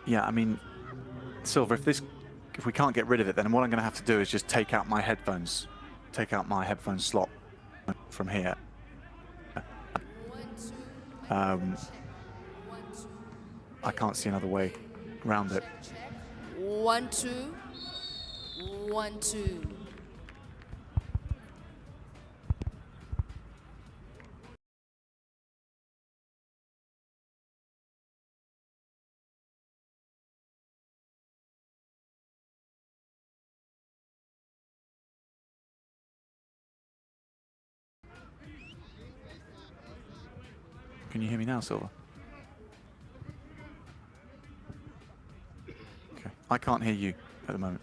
Yeah, I mean, Silver, if we can't get rid of it, then what I'm going to have to do is just take out my headphones slot from here. I can't see another way around it. 1 2 1 2. Can you hear me now, Silver? Okay. I can't hear you at the moment.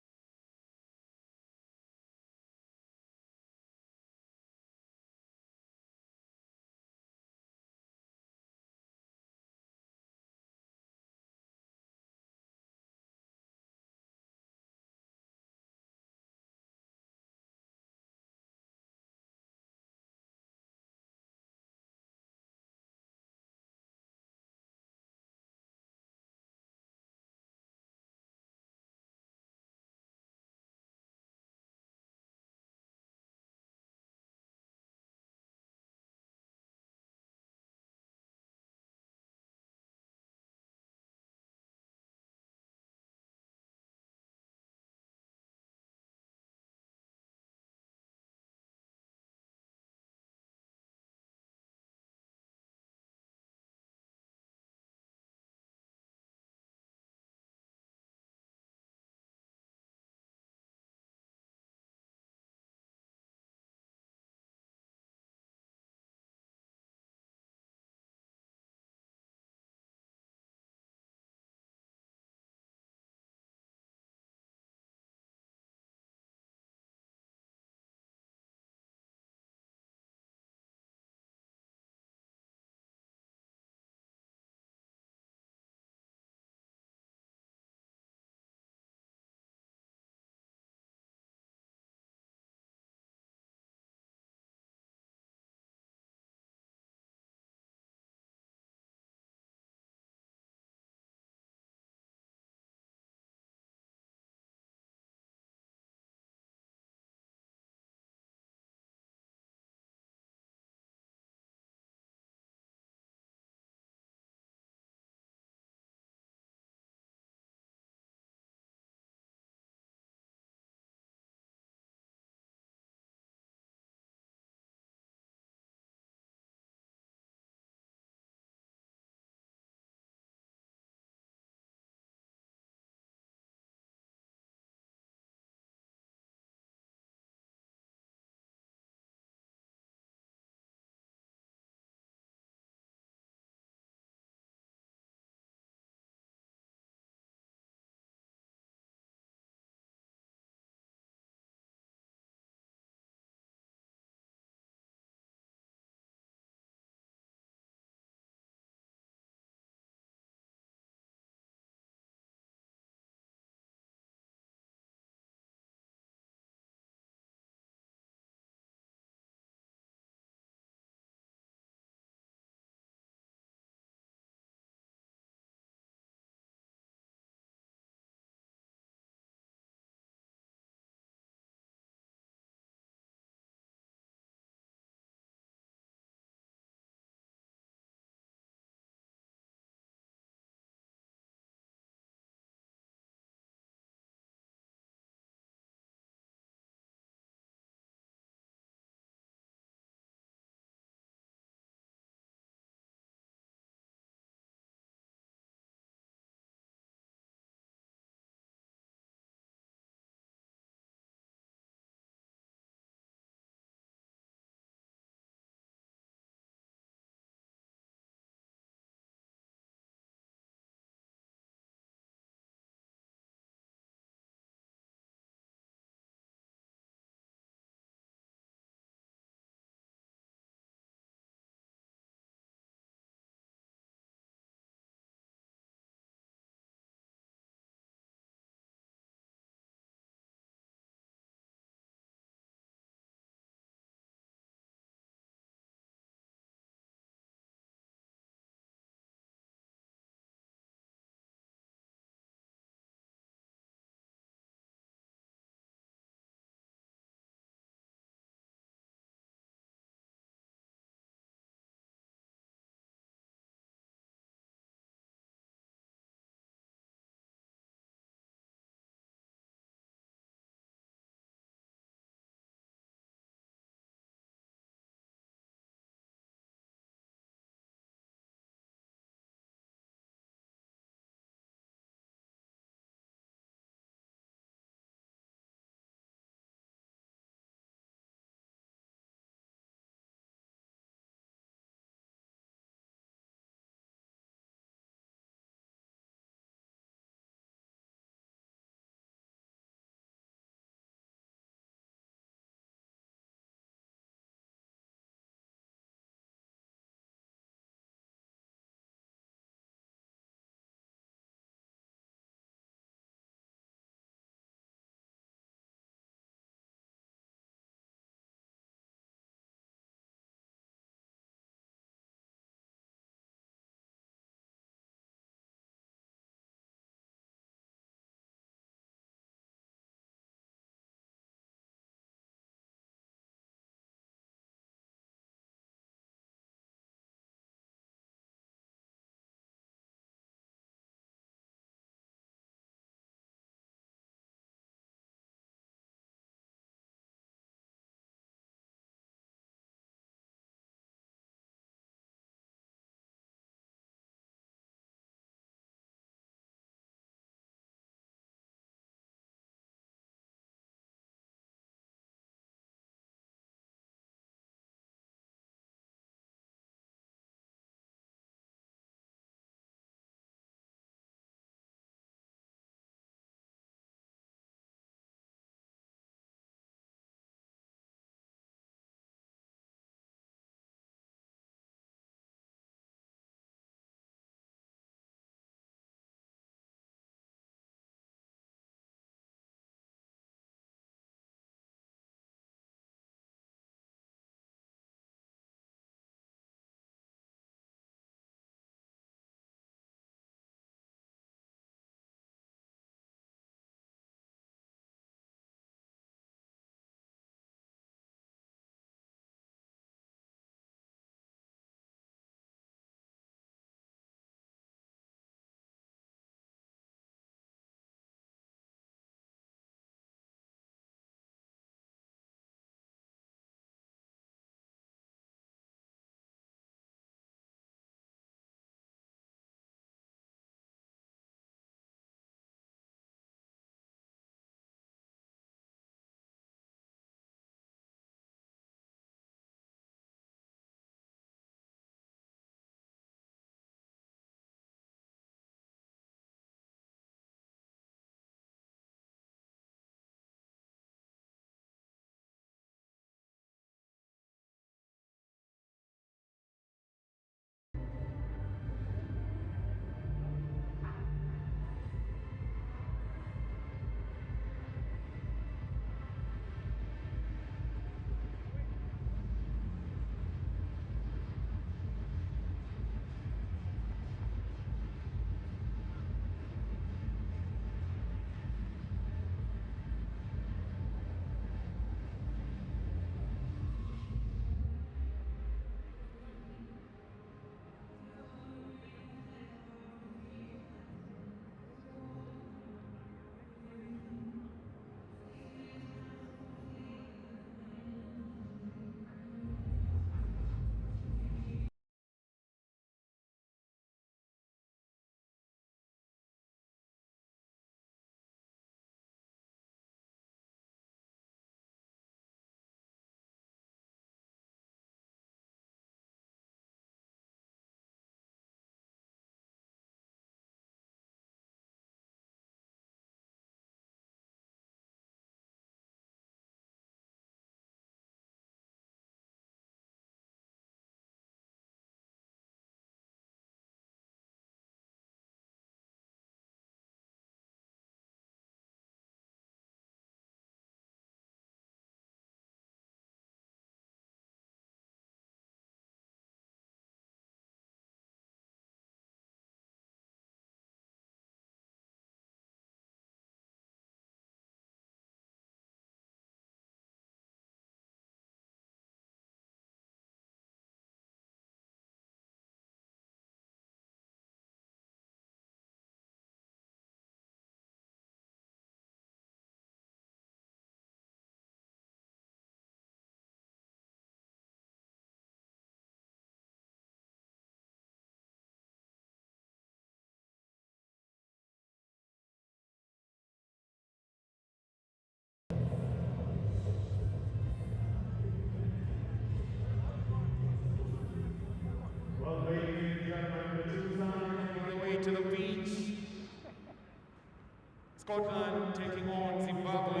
Scotland taking on Zimbabwe.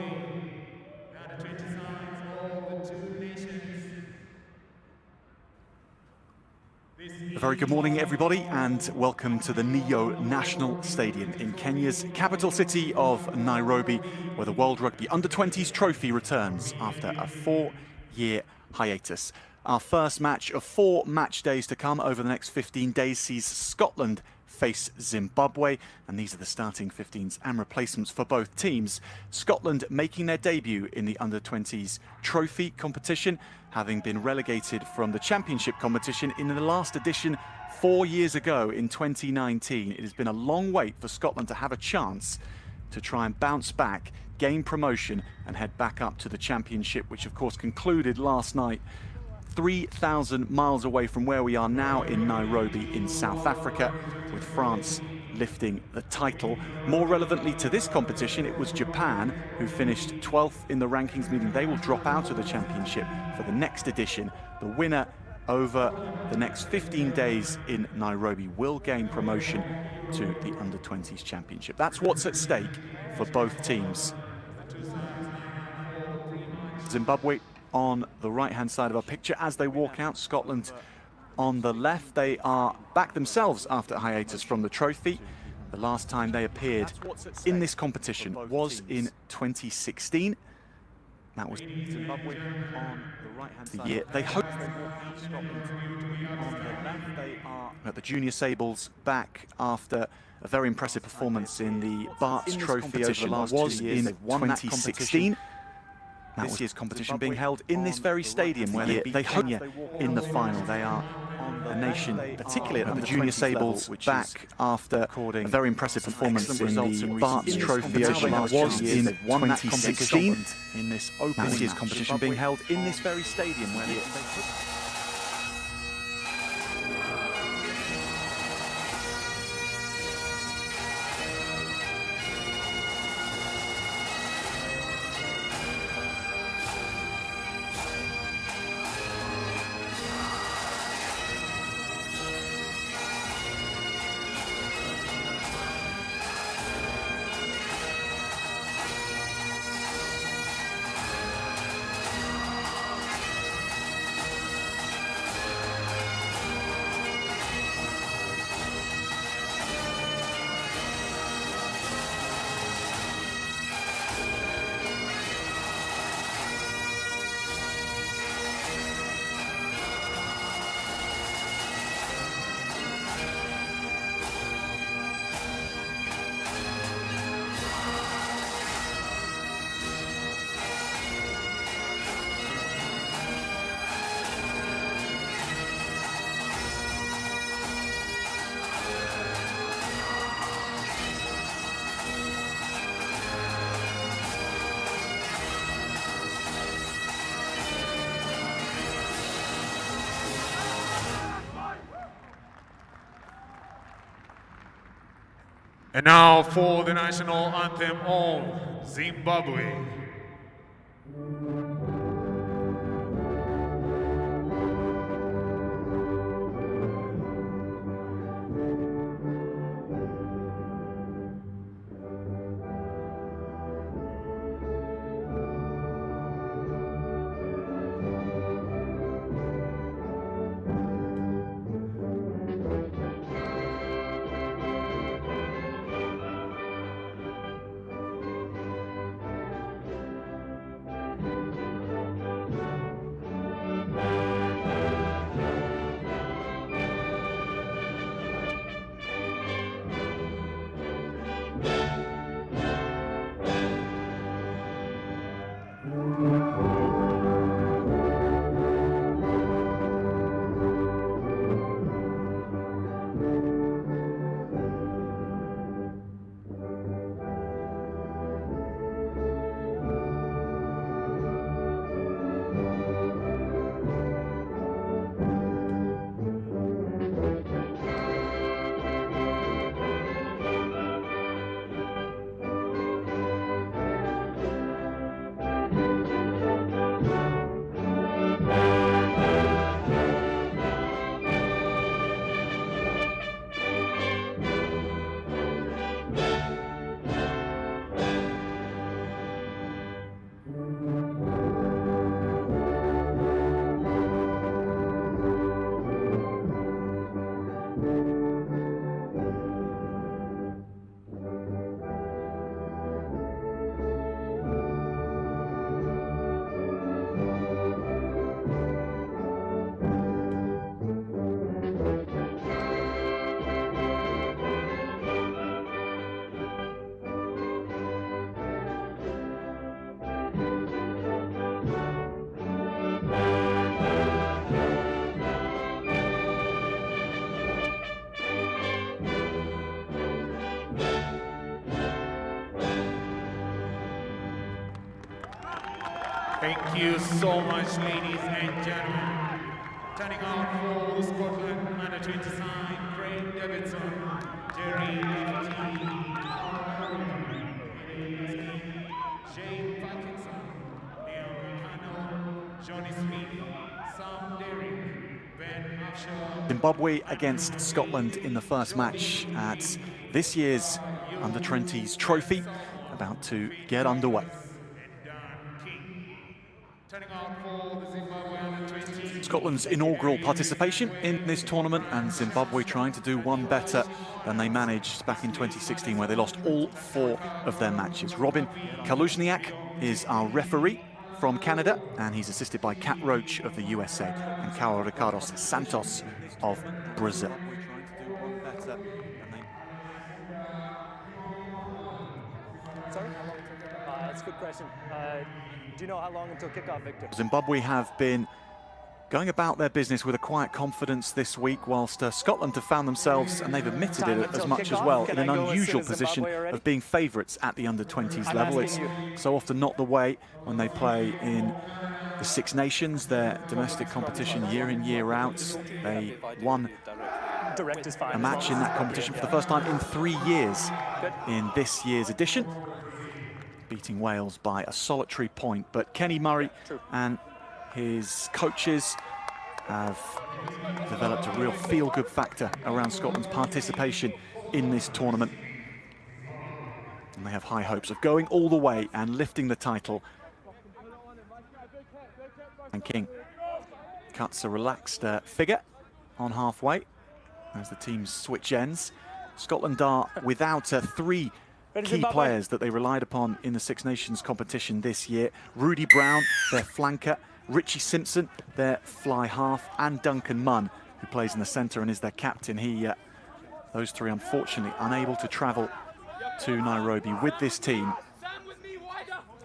And 20 sides of the two nations. A very good morning, everybody, and welcome to the Nyayo National Stadium in Kenya's capital city of Nairobi, where the World Rugby Under-20s trophy returns after a 4-year hiatus. Our first match of 4 match days to come over the next 15 days sees Scotland face Zimbabwe, and these are the starting 15s and replacements for both teams. Scotland making their debut in the Under-20s trophy competition, having been relegated from the championship competition in the last edition 4 years ago in 2019. It has been a long wait for Scotland to have a chance to try and bounce back, gain promotion and head back up to the championship, which of course concluded last night 3,000 miles away from where we are now in Nairobi in South Africa, with France lifting the title. More relevantly to this competition, it was Japan who finished 12th in the rankings, meaning they will drop out of the championship for the next edition. The winner over the next 15 days in Nairobi will gain promotion to the Under-20s championship. That's what's at stake for both teams. Zimbabwe on the right-hand side of our picture as they walk out. Scotland on the left. They are back themselves after a hiatus from the trophy. The last time they appeared in this competition was in 2016. That was Zimbabwe on the right-hand side. The year they hope they walk out. Scotland on the left. They are at the Junior Sables, back after a very impressive performance in the Barts Trophy over the last 2 years. In 2016. This year's competition being held in this very stadium where they hope in the final. They are a nation, particularly at the Junior Sables, back after a very impressive performance in the Barts Trophy over the last 2 years. In 2016. In this this year's competition being held in this very stadium where they And now for the national anthem of Zimbabwe. Thank you so much, ladies and gentlemen. Turning out for Scotland under 20 side, Craig Davidson, Jerry Lefty, Shane Parkinson, Liam McConnell, Johnny Smith, Sam Derrick, Ben Afshar. Zimbabwe against Scotland in the first match at this year's Under-20s trophy, about to get underway. Scotland's inaugural participation in this tournament, and Zimbabwe trying to do one better than they managed back in 2016, where they lost all 4 of their matches. Robin Kaluzniak is our referee from Canada, and he's assisted by Kat Roach of the USA and Carol Ricardo Santos of Brazil. Sorry? That's a good question. Do you know how long until kickoff, Victor? Zimbabwe have been going about their business with a quiet confidence this week, whilst Scotland have found themselves, and they've admitted it as much as well, in an unusual position of being favourites at the under-20s level. It's so often not the way when they play in the Six Nations, their domestic competition year in, year out. They won a match in that competition for the first time in 3 years in this year's edition, beating Wales by a solitary point. But Kenny Murray and his coaches have developed a real feel-good factor around Scotland's participation in this tournament. And they have high hopes of going all the way and lifting the title. And King cuts a relaxed figure on halfway as the teams switch ends. Scotland are without 3 key players that they relied upon in the Six Nations competition this year. Rudy Brown, their flanker, Richie Simpson, their fly half, and Duncan Munn, who plays in the centre and is their captain. Those 3 unfortunately unable to travel to Nairobi with this team.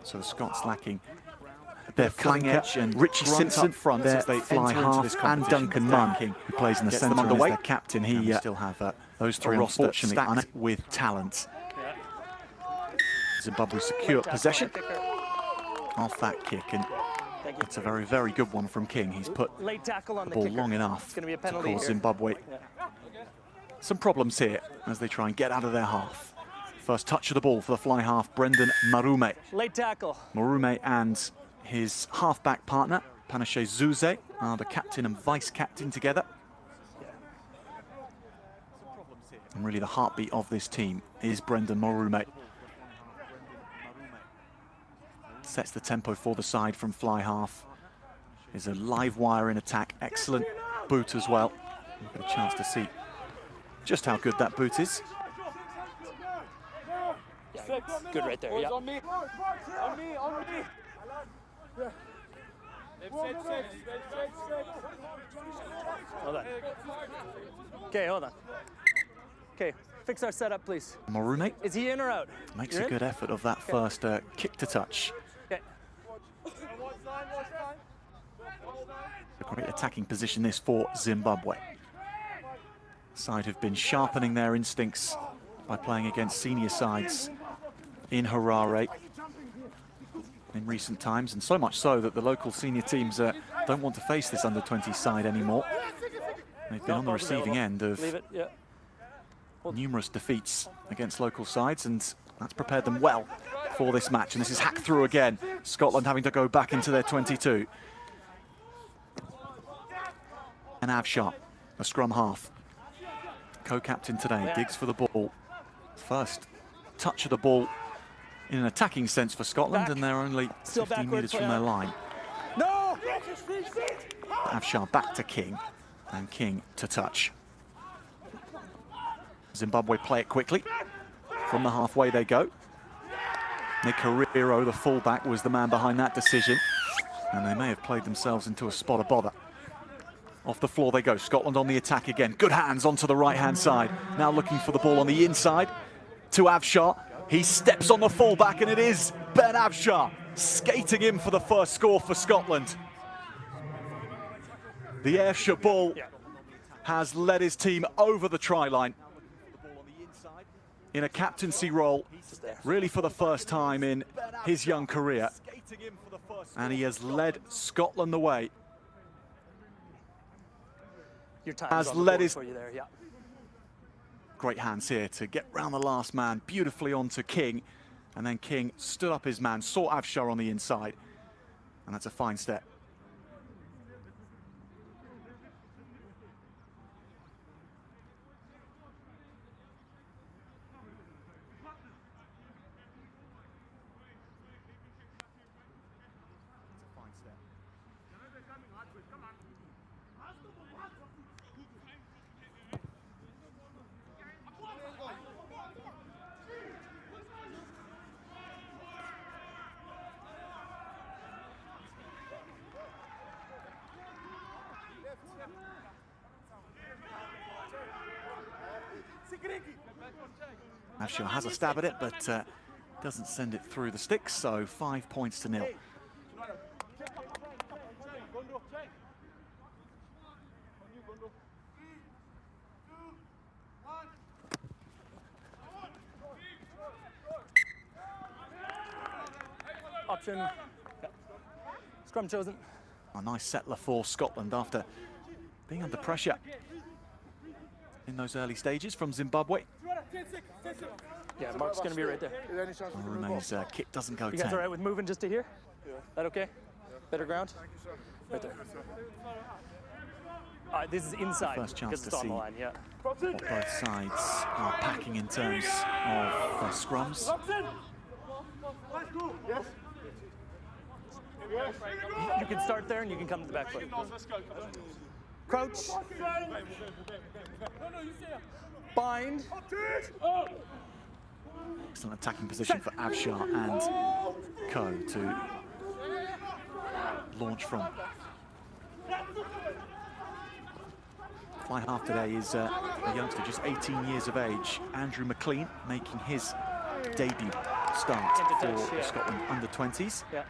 So the Scots lacking their flanker and Richie Simpson up front, their fly half, and Duncan Munn, who plays in the centre and is their captain. He still have those 3 unfortunately stacked with talent. Zimbabwe secure possession off that kick, and it's a very, very good one from King. He's put the ball long enough to cause Zimbabwe some problems here as they try and get out of their half. First touch of the ball for the fly half, Brendan Marume. Late tackle. Marume and his half-back partner, Panache Zuze, are the captain and vice-captain together. And really the heartbeat of this team is Brendan Marume. Sets the tempo for the side from fly half. Is a live wire in attack. Excellent boot as well. We've got a chance to see just how good that boot is. Yeah, good right there, yeah. On me. Hold on. Okay, hold on. Okay, fix our setup, please. Marume Is he in or out? makes a good effort of that first kick to touch. Okay. A great attacking position this for Zimbabwe. Side have been sharpening their instincts by playing against senior sides in Harare in recent times, and so much so that the local senior teams don't want to face this under-20 side anymore. They've been on the receiving end of numerous defeats against local sides, and that's prepared them well for this match. And this is hacked through again. Scotland having to go back into their 22. And Avshar, a scrum half, co-captain today, digs for the ball. First touch of the ball in an attacking sense for Scotland, and they're only 15 metres from their line. No! Avshar back to King, and King to touch. Zimbabwe play it quickly. From the halfway they go. Nick Herrero, the fullback, was the man behind that decision, and they may have played themselves into a spot of bother. Off the floor they go. Scotland on the attack again. Good hands onto the right-hand side. Now looking for the ball on the inside to Avshar. He steps on the fullback, and it is Ben Avshar skating in for the first score for Scotland. The Ayrshire Bull has led his team over the try line. in a captaincy role, really for the first time in his young career. And he has led Scotland the way. Your time Has is on the led board his- for you there, yeah. Great hands here to get round the last man beautifully onto King. And then King stood up his man, saw Afshar on the inside. And that's a fine step. Afshar has a stab at it, but doesn't send it through the sticks, so 5 points to 0. Option. Yeah. Scrum chosen. A nice settler for Scotland after being under pressure in those early stages from Zimbabwe. Yeah, Mark's going to be right there. Marume's kick doesn't go You guys 10. all right with moving just to here? That okay? Better ground? Right there. This is inside. First chance because to it's on see the line, yeah. what both sides are packing in terms of scrums. You can start there and you can come to the back foot. Crouch. Bind. Excellent attacking position for Afshar and Co to launch from. Fly half today is a youngster, just 18 years of age, Andrew McLean, making his debut start for the Scotland under-20s. Yeah.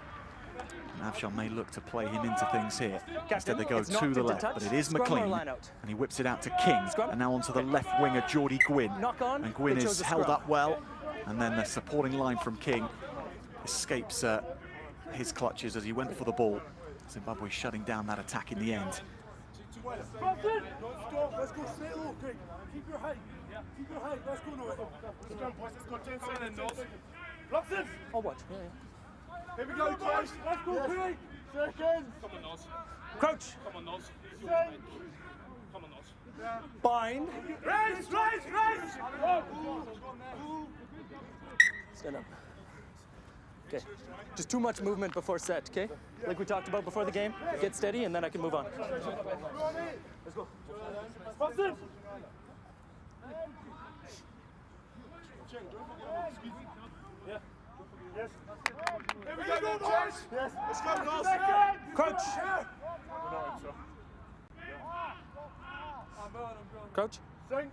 And Afshar may look to play him into things here. Instead they go it's knocked to the into left, touch. but it is Scrum or McLean, line out? and he whips it out to King, Scrum. and now onto the left winger, Geordie Gwynn. Knock on, And Gwynn they is chose a held scrum. up well, and then the supporting line from King escapes his clutches as he went for the ball. Zimbabwe shutting down that attack in the end. Let's go straight low, Craig. Keep your height. Keep your height. Let's go now. Let's go 10 seconds. Robson! I'll watch. Yeah. Here we go, boys. Let's go, Craig. Seconds. Come on, Nos. Crouch. Come on, Nos. Sink. Come on, Nos. Bind. Race, race, race! Stand up. Okay. Just too much movement before set, okay? Like we talked about before the game. Get steady and then I can move on. Let's go. Robson! Yeah. Yes. Here we go, boys. Yes. Let's go, Nos. Crouch. Crouch. Sink.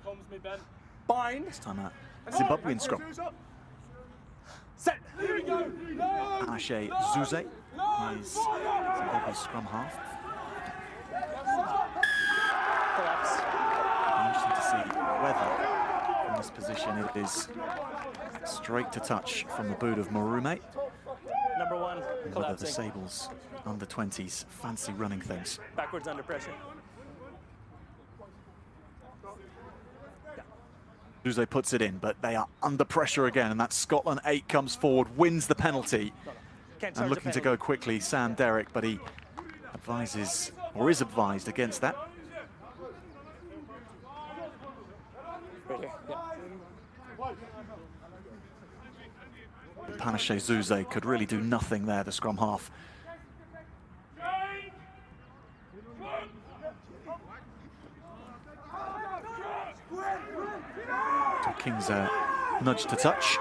Comes me, Ben. Bind. This time out, Zimbabwean scrum. Set. Here we go. No. Panashe Zuze is Zimbabwe's scrum half. Collapse. Interesting to see whether in this position it is straight to touch from the boot of Marume, Number one. and whether the Collapsing. Sables under-20s fancy running things. Backwards under pressure. Zuze puts it in, but they are under pressure again, and that Scotland 8 comes forward, wins the penalty, Can't charge and a looking to penalty. go quickly, Sam Derrick, but he advises, or is advised against that. Right here. Yeah. Panashe Zuze could really do nothing there, the scrum half. So King's nudge to touch.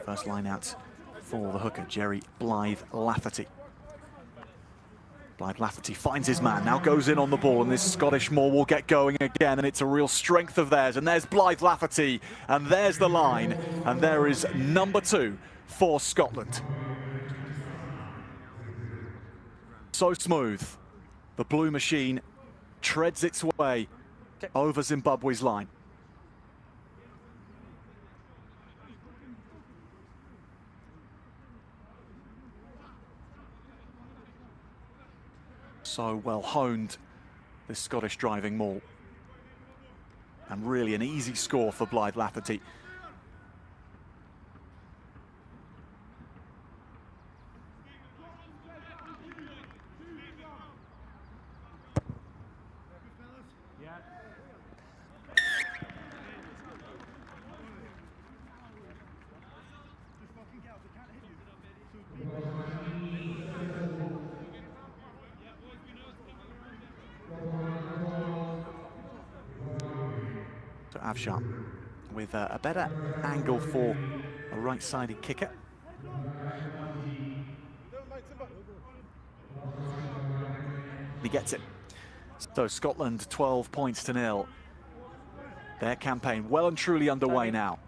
First line out for the hooker, Jerry Blythe Lafferty. Blythe Lafferty finds his man, now goes in on the ball, and this Scottish maul will get going again, and it's a real strength of theirs. And there's Blythe Lafferty, and there's the line, and there is number 2 for Scotland. So smooth. The blue machine treads its way over Zimbabwe's line. So well honed, this Scottish driving maul. And really an easy score for Blythe Lafferty. So Avshar with a better angle for a right-sided kicker. He gets it. So Scotland 12 points to 0. Their campaign well and truly underway now.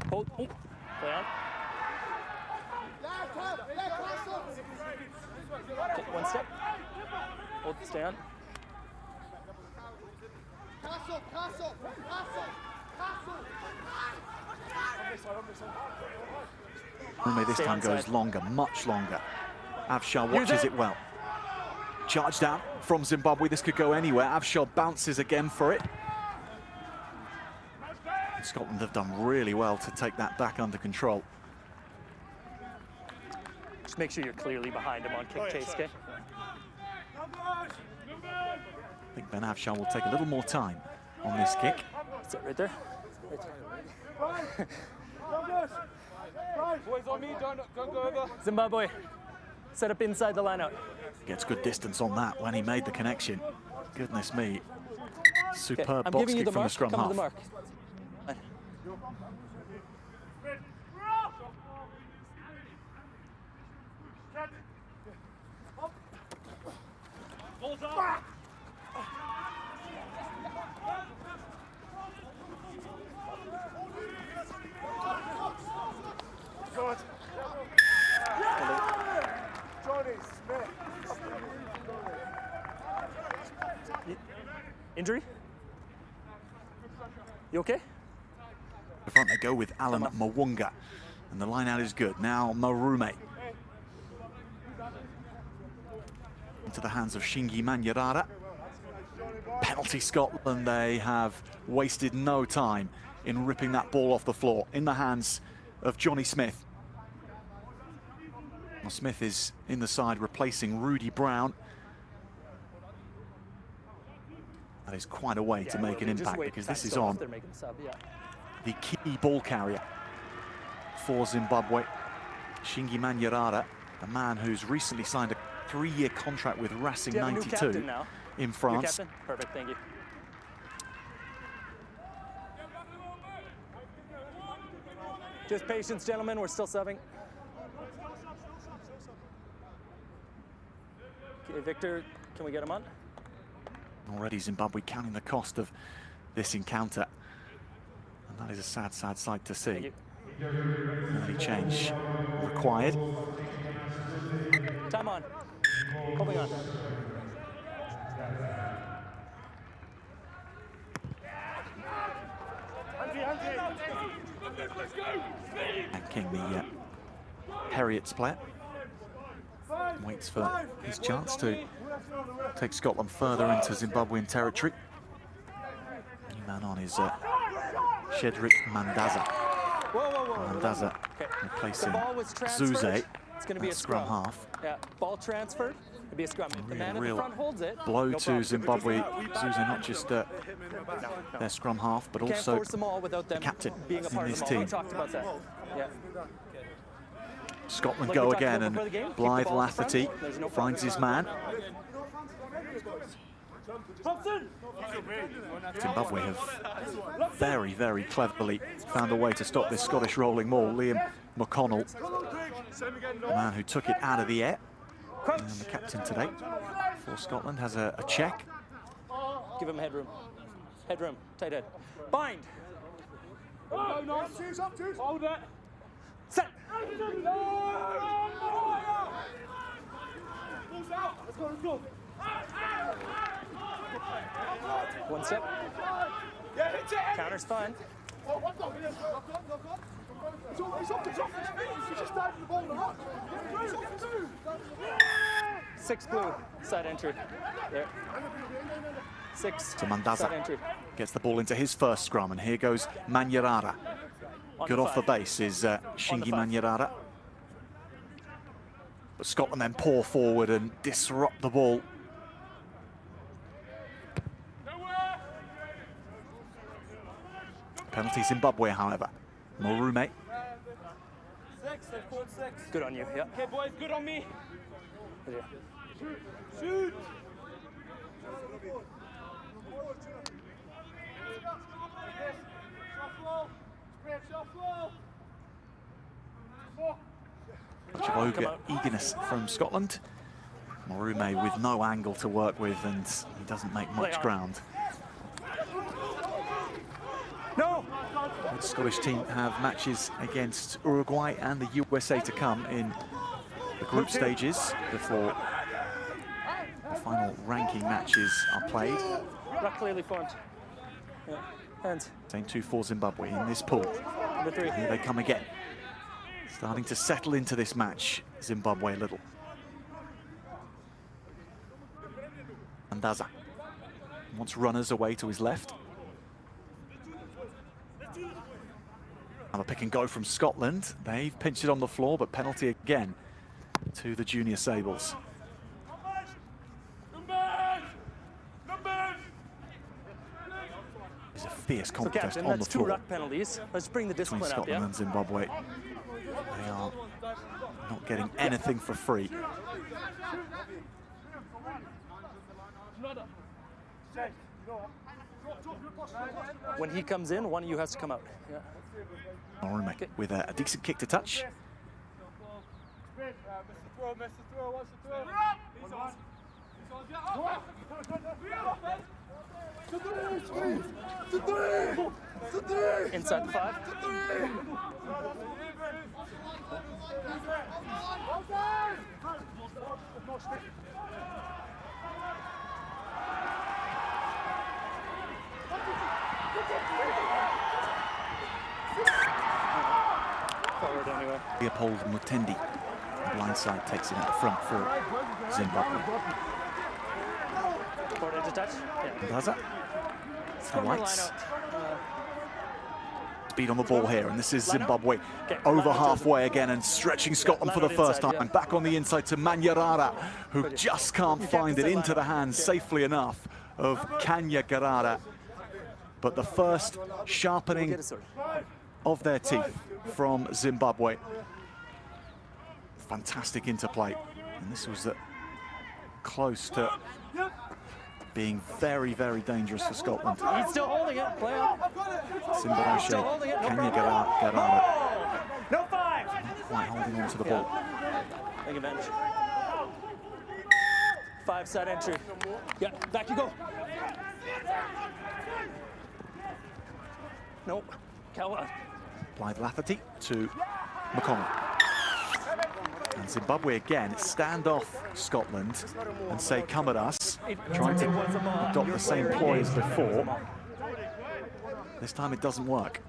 Hold. Oh. Play on. Okay, one step. Hold. Stay on. Rume this time goes longer, much longer. Avshar watches it well. Charged out from Zimbabwe. This could go anywhere. Avshar bounces again for it. Scotland have done really well to take that back under control. Just make sure you're clearly behind him on kick chase, okay? I think Ben Avshar will take a little more time on this kick. That's it right there. Boys on me, don't go over. Zimbabwe, set up inside the line out. Gets good distance on that when he made the connection. Goodness me. Superb I'm box giving you kick the from the mark. scrum Come to half. the mark. Good. Johnny Smith. Injury? You okay? The front they go with Alan Mwunga. And the line out is good. Now Marume. Into the hands of Shingi Manyarara. Penalty Scotland. They have wasted no time in ripping that ball off the floor in the hands of Johnny Smith. Well, Smith is in the side replacing Rudy Brown. That is quite a way to make an impact because this is on the key ball carrier for Zimbabwe, Shingi Manyarara, a man who's recently signed a 3-year contract with Racing 92 in France. Perfect, thank you. Just patience, gentlemen, we're still subbing. Okay, Victor, can we get him on? Already Zimbabwe counting the cost of this encounter. And that is a sad, sad sight to see. Thank you. Early change required. Time on. Holding on. And King, the Heriots player, waits for his chance to take Scotland further into Zimbabwean territory. New man on is Shedrick Mandaza. Mandaza replacing Zuze. It's going to be a scrum half. Yeah, ball transferred. It'll be a scrum. If the man in the front holds it, blow no to problem. Zimbabwe. Zuze not just their scrum half, but Can't also force them all without them the captain being a part in of this them all. We team. talked about that. Yeah. Scotland Like go we talked again, about and before the game, keep the Blythe ball in front. Lafferty There's no finds his man. Zimbabwe have very, very cleverly found a way to stop this Scottish rolling maul. Liam McConnell, the man who took it out of the air, and the captain today for Scotland has a check. Give him headroom. Headroom, tight head. Bind. No, no, choose up, choose. Hold it. Set. Balls out. Let's go, let's go. One step. Yeah, hit it. Counter's fine. Oh, what's up? Knock on. It's off, it's off. It's just diving the ball in the ruck. It's off, 6 blue, side entry. There. 6 To Mandaza. side entry. Gets the ball into his first scrum, and here goes Manyarara. On Good the off the 5. base is Shingi 5. Manyarara. But Scotland then pour forward and disrupt the ball. Penalty Zimbabwe, however. Morume. 6, they've scored 6. Good on you, yeah. Okay, boys, good on me. There. Shoot. Much of eagerness from Scotland. Morume with no angle to work with, and he doesn't make much ground. No! The Scottish team have matches against Uruguay and the USA to come in the group stages before the final ranking matches are played. Ruck clearly formed. Yeah. Hands. Same 2 for Zimbabwe in this pool. Number 3. Here they come again. Starting to settle into this match, Zimbabwe a little. Mandaza wants runners away to his left. Have a pick and go from Scotland. They've pinched it on the floor, but penalty again to the Junior Sables. It's a fierce So contest Captain, on the that's 2 floor ruck penalties. Let's bring the between discipline up, Scotland yeah? and Zimbabwe. They are not getting anything for free. When he comes in, one of you has to come out. Yeah. Morume with a decent kick to touch. Mr. Throw, what's the throw? Inside the 5. Forward anyway. Leopold Mutendi, blindside, takes it out front for Zimbabwe. Forward into touch. Yeah. Mandaza Score more line lights. out. Speed on the ball here, and this is Line up. Zimbabwe Okay, over line out. halfway again and stretching Scotland for the line out first inside, time. yeah. Back on the inside to Manyarara, who just can't You find can't it say into line the out. hands Yeah. safely enough of Kanya Garara. But the first sharpening Get a sword. of their teeth from Zimbabwe. Fantastic interplay, and this was close to being very, very dangerous for Scotland. He's still holding it. Play on. Zimbabwe, Still holding it. No Kanya problem. Garara, No 5. not quite holding on to the ball. Take advantage. 5 side entry. Yeah, back you go. Nope. Calvin. Blythe Lafferty to McConnell. And Zimbabwe again stand off Scotland and say, come at us, trying to adopt the same ploy as before. This time it doesn't work.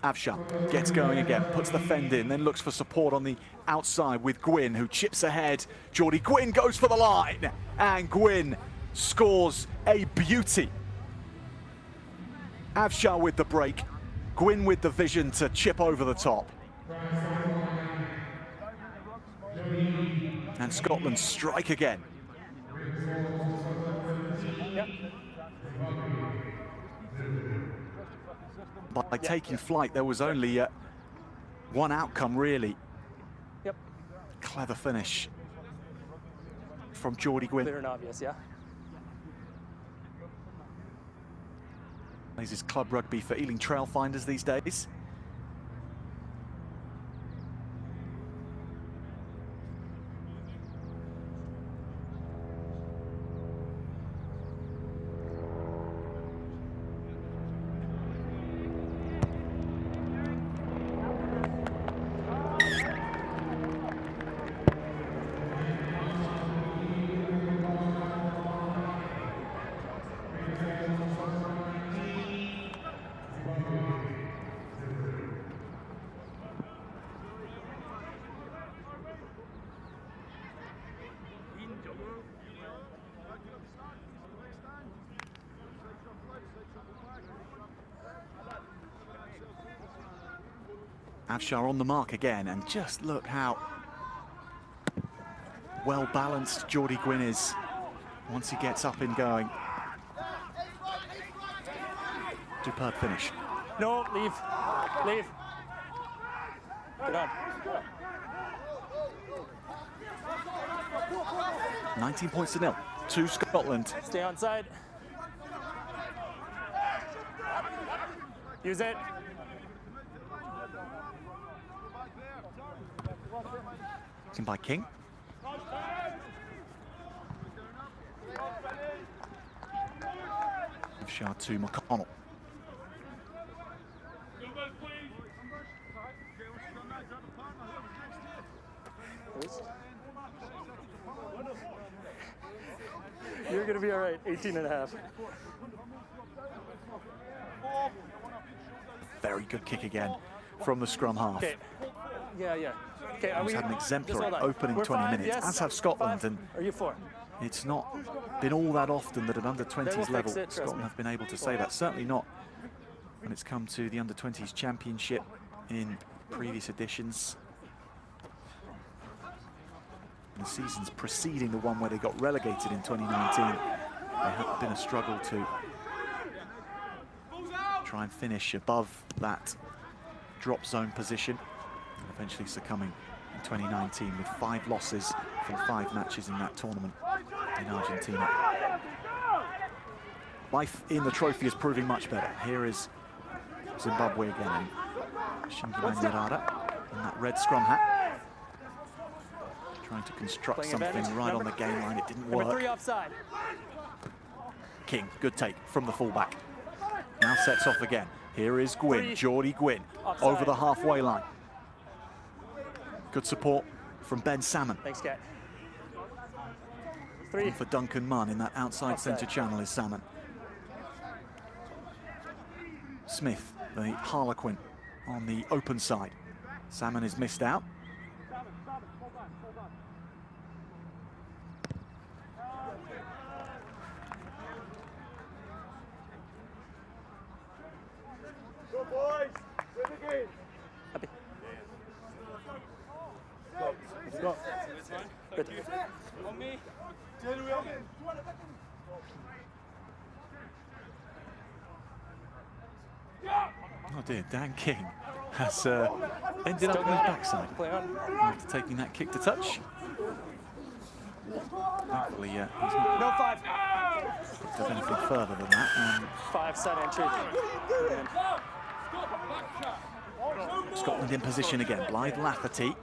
Avshar gets going again, puts the fend in, then looks for support on the outside with Gwyn, who chips ahead. Geordie Gwyn goes for the line, and Gwyn scores a beauty. Avshar with the break, Gwyn with the vision to chip over the top. And Scotland strike again. Yep. By taking flight, there was only one outcome, really. Yep. Clever finish from Geordie Gwyn. Clear and obvious, yeah. Plays his club rugby for Ealing Trailfinders these days. Afshar on the mark again, and just look how well balanced Geordie Gwynn is once he gets up and going. Superb finish. No, leave. Leave. Get on. 19 points to nil to Scotland. Stay on side. Use it. In by King. Afshar to McConnell. You're going to be all right. 18 and a half. Very good kick again from the scrum half. Okay. Yeah, yeah. Okay, are He's we had an exemplary just hold on. opening We're 20 five, minutes, yes? as have Scotland, Five? and Are you 4? it's not been all that often that at under 20s fix level it, trust Scotland me. have been able to say that. Certainly not when it's come to the under 20s championship in previous editions. The seasons preceding the one where they got relegated in 2019, there had been a struggle to try and finish above that drop zone position, and eventually succumbing in 2019 with 5 losses from 5 matches in that tournament in Argentina. Life in the trophy is proving much better. Here is Zimbabwe again. Shingi Manyarara in that red scrum hat, trying to construct Playing something advantage. right on the game line. It didn't Number work. 3 offside. King, good take from the fullback. Now sets off again. Here is Gwynn, 3. Geordie Gwynn, Offside. over the halfway line. Good support from Ben Salmon. Thanks, Kat. 3. And for Duncan Munn in that outside Offside. centre channel is Salmon. Smith, the Harlequin, on the open side. Salmon is missed out. Go, boys. Win the game. Happy. Go. Good. On me. Oh dear, Dan King has ended up on his backside Play on. after taking that kick to touch. Thankfully, he's not No 5. done anything further than that. And 5 side entry. And Scotland in position again. Blythe Lafferty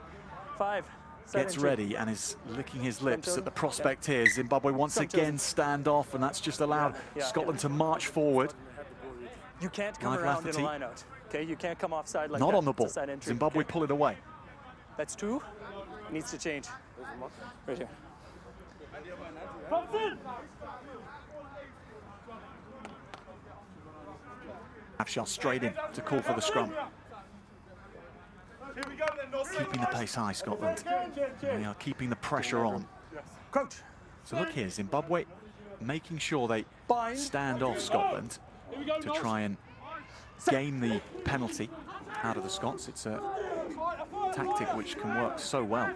5. Side gets entry. ready and is licking his lips Scrum at the chosen. prospect here. Zimbabwe once Scrum again chosen. stand off, and that's just allowed Yeah. Scotland to march forward. You can't come Blythe around in Lafferty. a line out. Okay, you can't come offside like Not that. on the It's ball. a side entry. Zimbabwe Okay. pull it away. That's 2. Needs to change. Right here. Afshar straight in to call for the scrum. Here we go then, Nos. Keeping the pace high, Scotland. They are keeping the pressure on. Crouch. So look here, Zimbabwe making sure they Bind. stand off Scotland to try and gain the penalty out of the Scots. It's a tactic which can work so well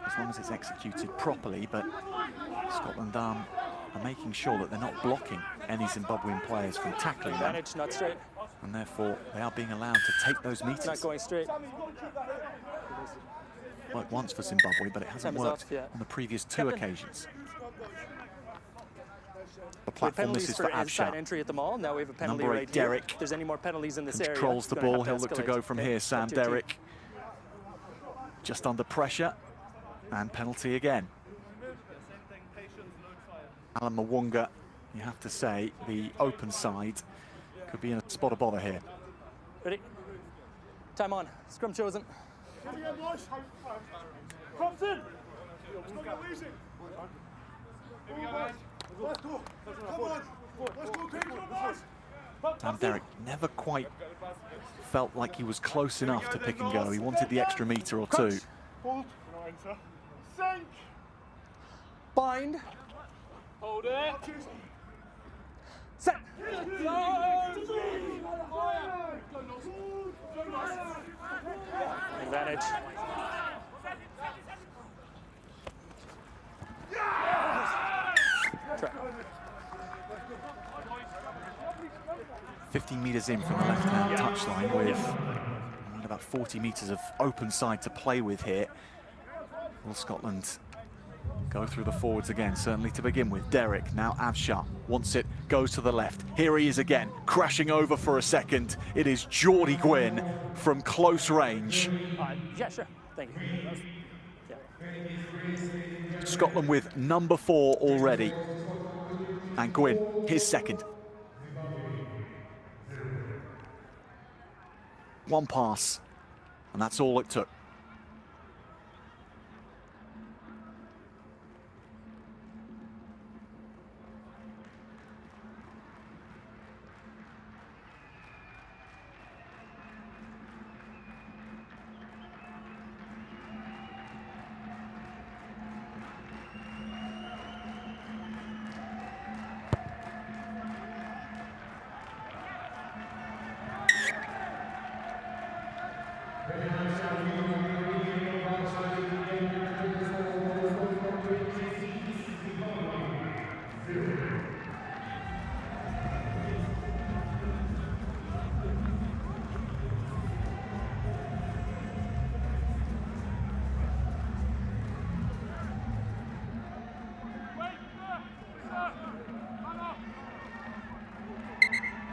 as long as it's executed properly, but Scotland are making sure that they're not blocking any Zimbabwean players from tackling them, Advantage, not straight. and therefore they are being allowed to take those Not meters. going straight. Worked once for Zimbabwe, but it hasn't Time is worked off, yeah. on the previous 2 Captain. occasions. The We have platform penalties misses for for inside Afshar. entry at the mall. Now we have a penalty Number 8, right here. Derek. If there's any more penalties in this area, Controls the it's gonna ball, have he'll look to escalate. go from Okay, here. Sam up to your team. Derrick just under pressure, and penalty again. Alan Mwunga, you have to say, the open side could be in a spot of bother here. Ready? Time on. Scrum chosen. Here we go, boys. Crops in. Let's not get lazy. Here we go, boys. Let's go. Come on. Let's go, King. Come on, boys. Sam Derrick never quite felt like he was close enough to pick and go. He wanted the extra metre or 2. Hold. No answer. Sink. Bind. Hold it. Set. Advantage. Try. 15 metres in from the left-hand touchline with about 40 metres of open side to play with here. Will Scotland go through the forwards again? Certainly to begin with. Derek, now Avshar, wants it, goes to the left. Here he is again, crashing over for a second. It is Geordie Gwynn from close range. Yeah, sure. Thank you. Yeah. Scotland with number 4 already. And Gwynn, his second. One pass, and that's all it took.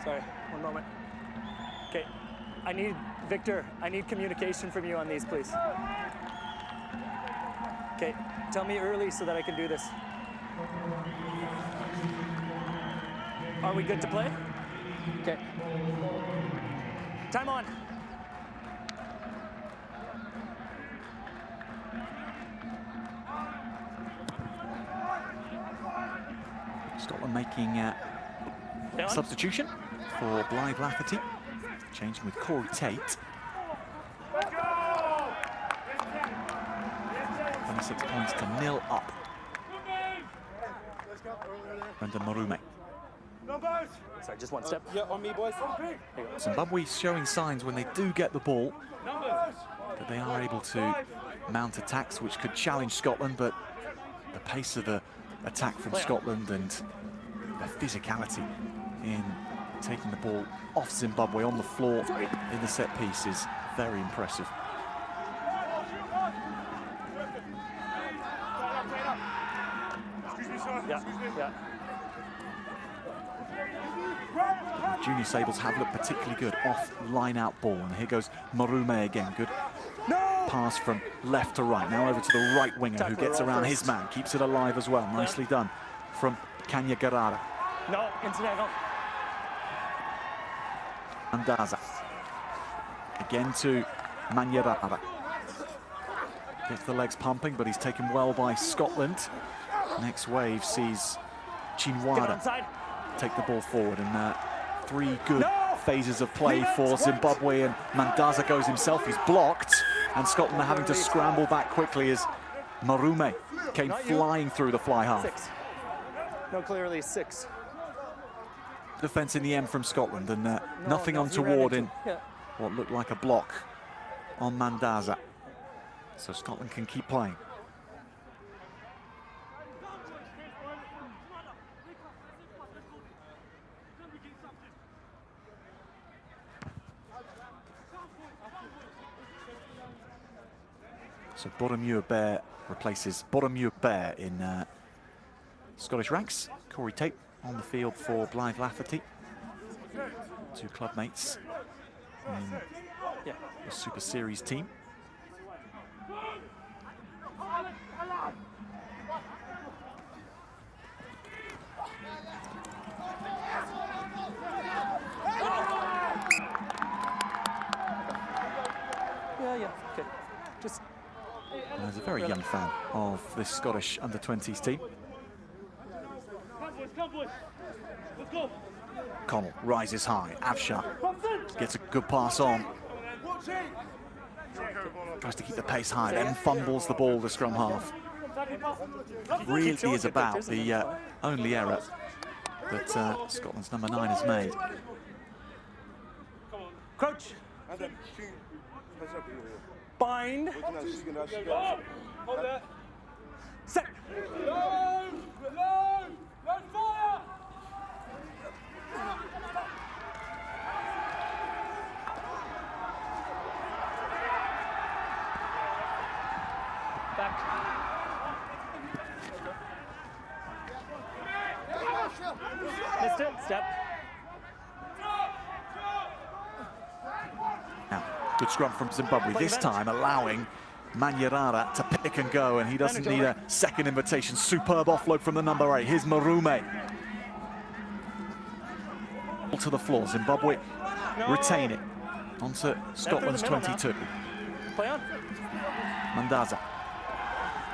Sorry, one moment. Okay, Victor, I need communication from you on these, please. Okay, tell me early so that I can do this. Are we good to play? Okay. Time on. Scotland making a substitution for Blythe Lafferty, changing with Corey Tate. 26 points to 0 up. Brendan Marume. Sorry, just one step. Yeah, on me, boys. Zimbabwe showing signs when they do get the ball that they are able to mount attacks which could challenge Scotland, but the pace of the attack from Scotland and the physicality in taking the ball off Zimbabwe on the floor in the set piece is very impressive. Yeah. Junior Sables have looked particularly good off line-out ball, and here goes Marume again. Good pass from left to right. Now over to the right winger who gets around his man, keeps it alive as well. Nicely done from Kanya Garara. No, incidental. Mandaza. Again to Manyarara. Gets the legs pumping, but he's taken well by Scotland. Next wave sees Chinwada take the ball forward, and 3 good phases of play for Zimbabwe, and Mandaza goes himself. He's blocked, and Scotland are having to scramble back quickly as Marume came flying through the fly half. 6. No, clearly 6. Defence in the end from Scotland, and nothing untoward in what looked like a block on Mandaza. So Scotland can keep playing. So Boromir Bear replaces Boromir Bear in Scottish ranks. Corey Tate on the field for Blythe Lafferty. 2 club mates in the Super Series team. Yeah, okay. Just. There's a very young fan of this Scottish under-20s team. Come, boys. Let's go. Connell rises high. Avshar gets a good pass on. Tries to keep the pace high, then fumbles the ball, the scrum half. Really is about the only error that Scotland's number 9 has made. Crouch. Bind. Set. Back. Missed it. Step. Now, good scrum from Zimbabwe, this time allowing Manyarara to pick and go, and he doesn't need a second invitation. Superb offload from the number 8. Here's Marume. To the floor, Zimbabwe retain it. Onto Scotland's 22. Play on. Mandaza.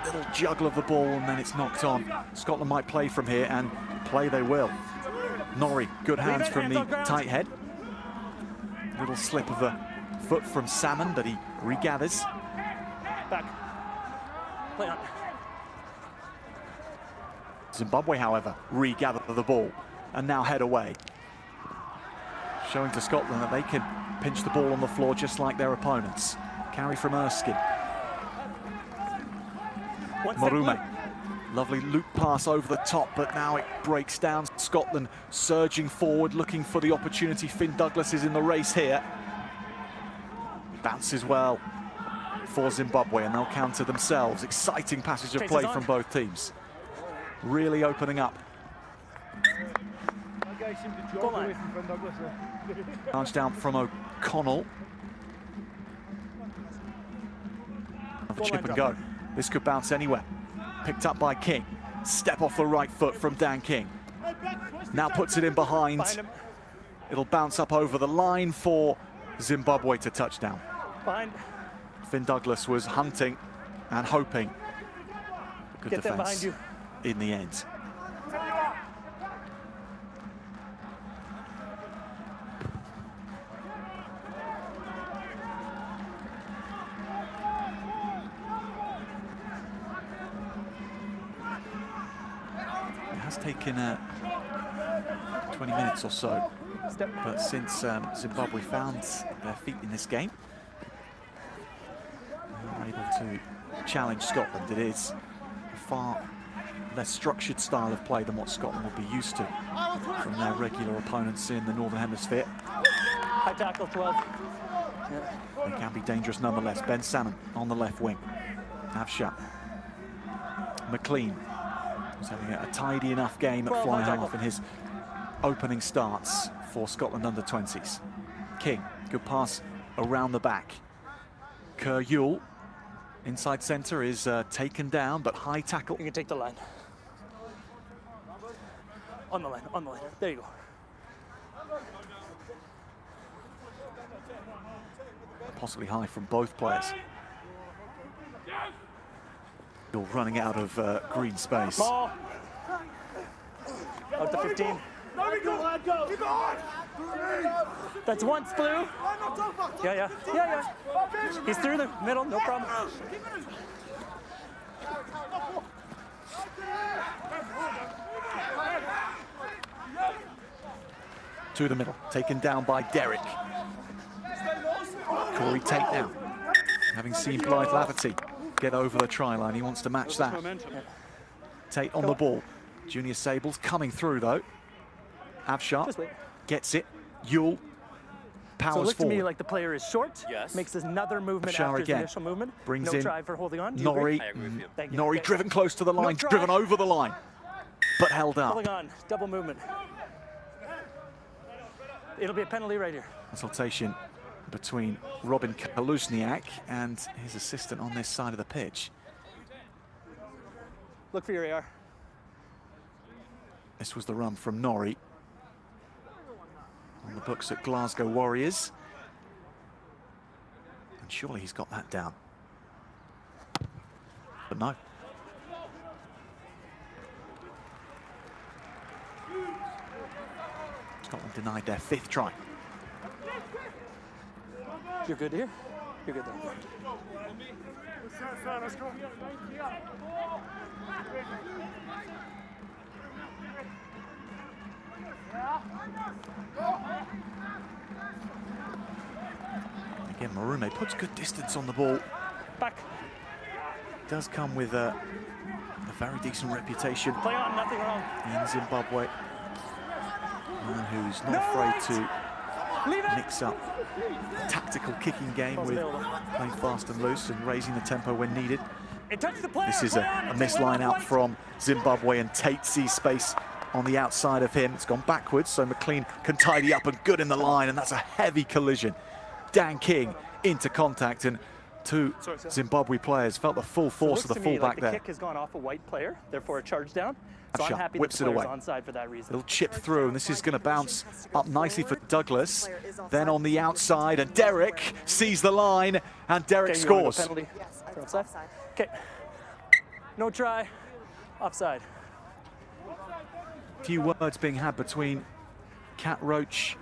Little juggle of the ball, and then it's knocked on. Scotland might play from here, and play they will. Norrie, good hands from the tight head. Little slip of the foot from Salmon, but he regathers. Back. Play on. Zimbabwe, however, regather the ball and now head away. Showing to Scotland that they can pinch the ball on the floor just like their opponents. Carry from Erskine. Marume. Lovely loop pass over the top, but now it breaks down. Scotland surging forward, looking for the opportunity. Finn Douglas is in the race here. Bounces well for Zimbabwe, and they'll counter themselves. Exciting passage of play from both teams. Really opening up. Bounce down from O'Connell. Chip and go. This could bounce anywhere. Picked up by King. Step off the right foot from Dan King. Now puts it in behind. It'll bounce up over the line for Zimbabwe to touchdown. Behind. Finn Douglas was hunting and hoping. Good Get them behind defense you. in the end. It has taken 20 minutes or so, but since Zimbabwe found their feet in this game, they were able to challenge Scotland. It is a far less structured style of play than what Scotland will be used to from their regular opponents in the Northern Hemisphere. High tackle, 12. They can be dangerous nonetheless. Ben Salmon on the left wing. Avshat. McLean was having a tidy enough game at fly half in his opening starts for Scotland under-20s. King, good pass around the back. Kerr Yule, inside centre, is taken down, but high tackle. You can take the line. On the line, on the line. There you go. Possibly high from both players. You're running out of green space. Ball. Out to 15. That's once, Blue. Yeah. He's through the middle, no problem. To the middle, taken down by Derrick. Corey Tate now, having seen Blythe Lafferty get over the try line. He wants to match that. Tate on the ball. Junior Sables coming through though. Avshat gets it. Yule powers so it looks forward. to me like the player is short. Yes. Makes another movement Avshar after again. his initial movement. Brings no in try for holding on. Norrie. Thank you. Norrie Okay. driven close to the line, try. driven over the line, but held up. Holding on. Double movement. It'll be a penalty right here. Consultation between Robin Kaluzniak and his assistant on this side of the pitch. Look for your AR. This was the run from Norrie. On the books at Glasgow Warriors. And surely he's got that down. But no. Scotland denied their 5th try. You're good here? You're good there. Let's go. Again, Marume puts good distance on the ball. Back. Does come with a very decent reputation Play on, nothing wrong. in Zimbabwe. Man who's not afraid to Leave it. mix up a tactical kicking game with playing fast and loose and raising the tempo when needed. It touched the player. This is Play a on. missed line out from Zimbabwe, and Tate sees space on the outside of him. It's gone backwards, so McLean can tidy up and good in the line, and that's a heavy collision. Dan King into contact, and two Zimbabwe players felt the full force of the fullback like there. The kick has gone off a white player, therefore a charge down. So I'm Shot, happy whips that it the player's away. onside for that reason. Little chip through, and this is going to bounce up nicely for Douglas. Then on the outside, and Derek sees the line, and Derek Okay, you wanna go scores. penalty for offside? Okay. No try. Offside. Few words being had between Kat Roach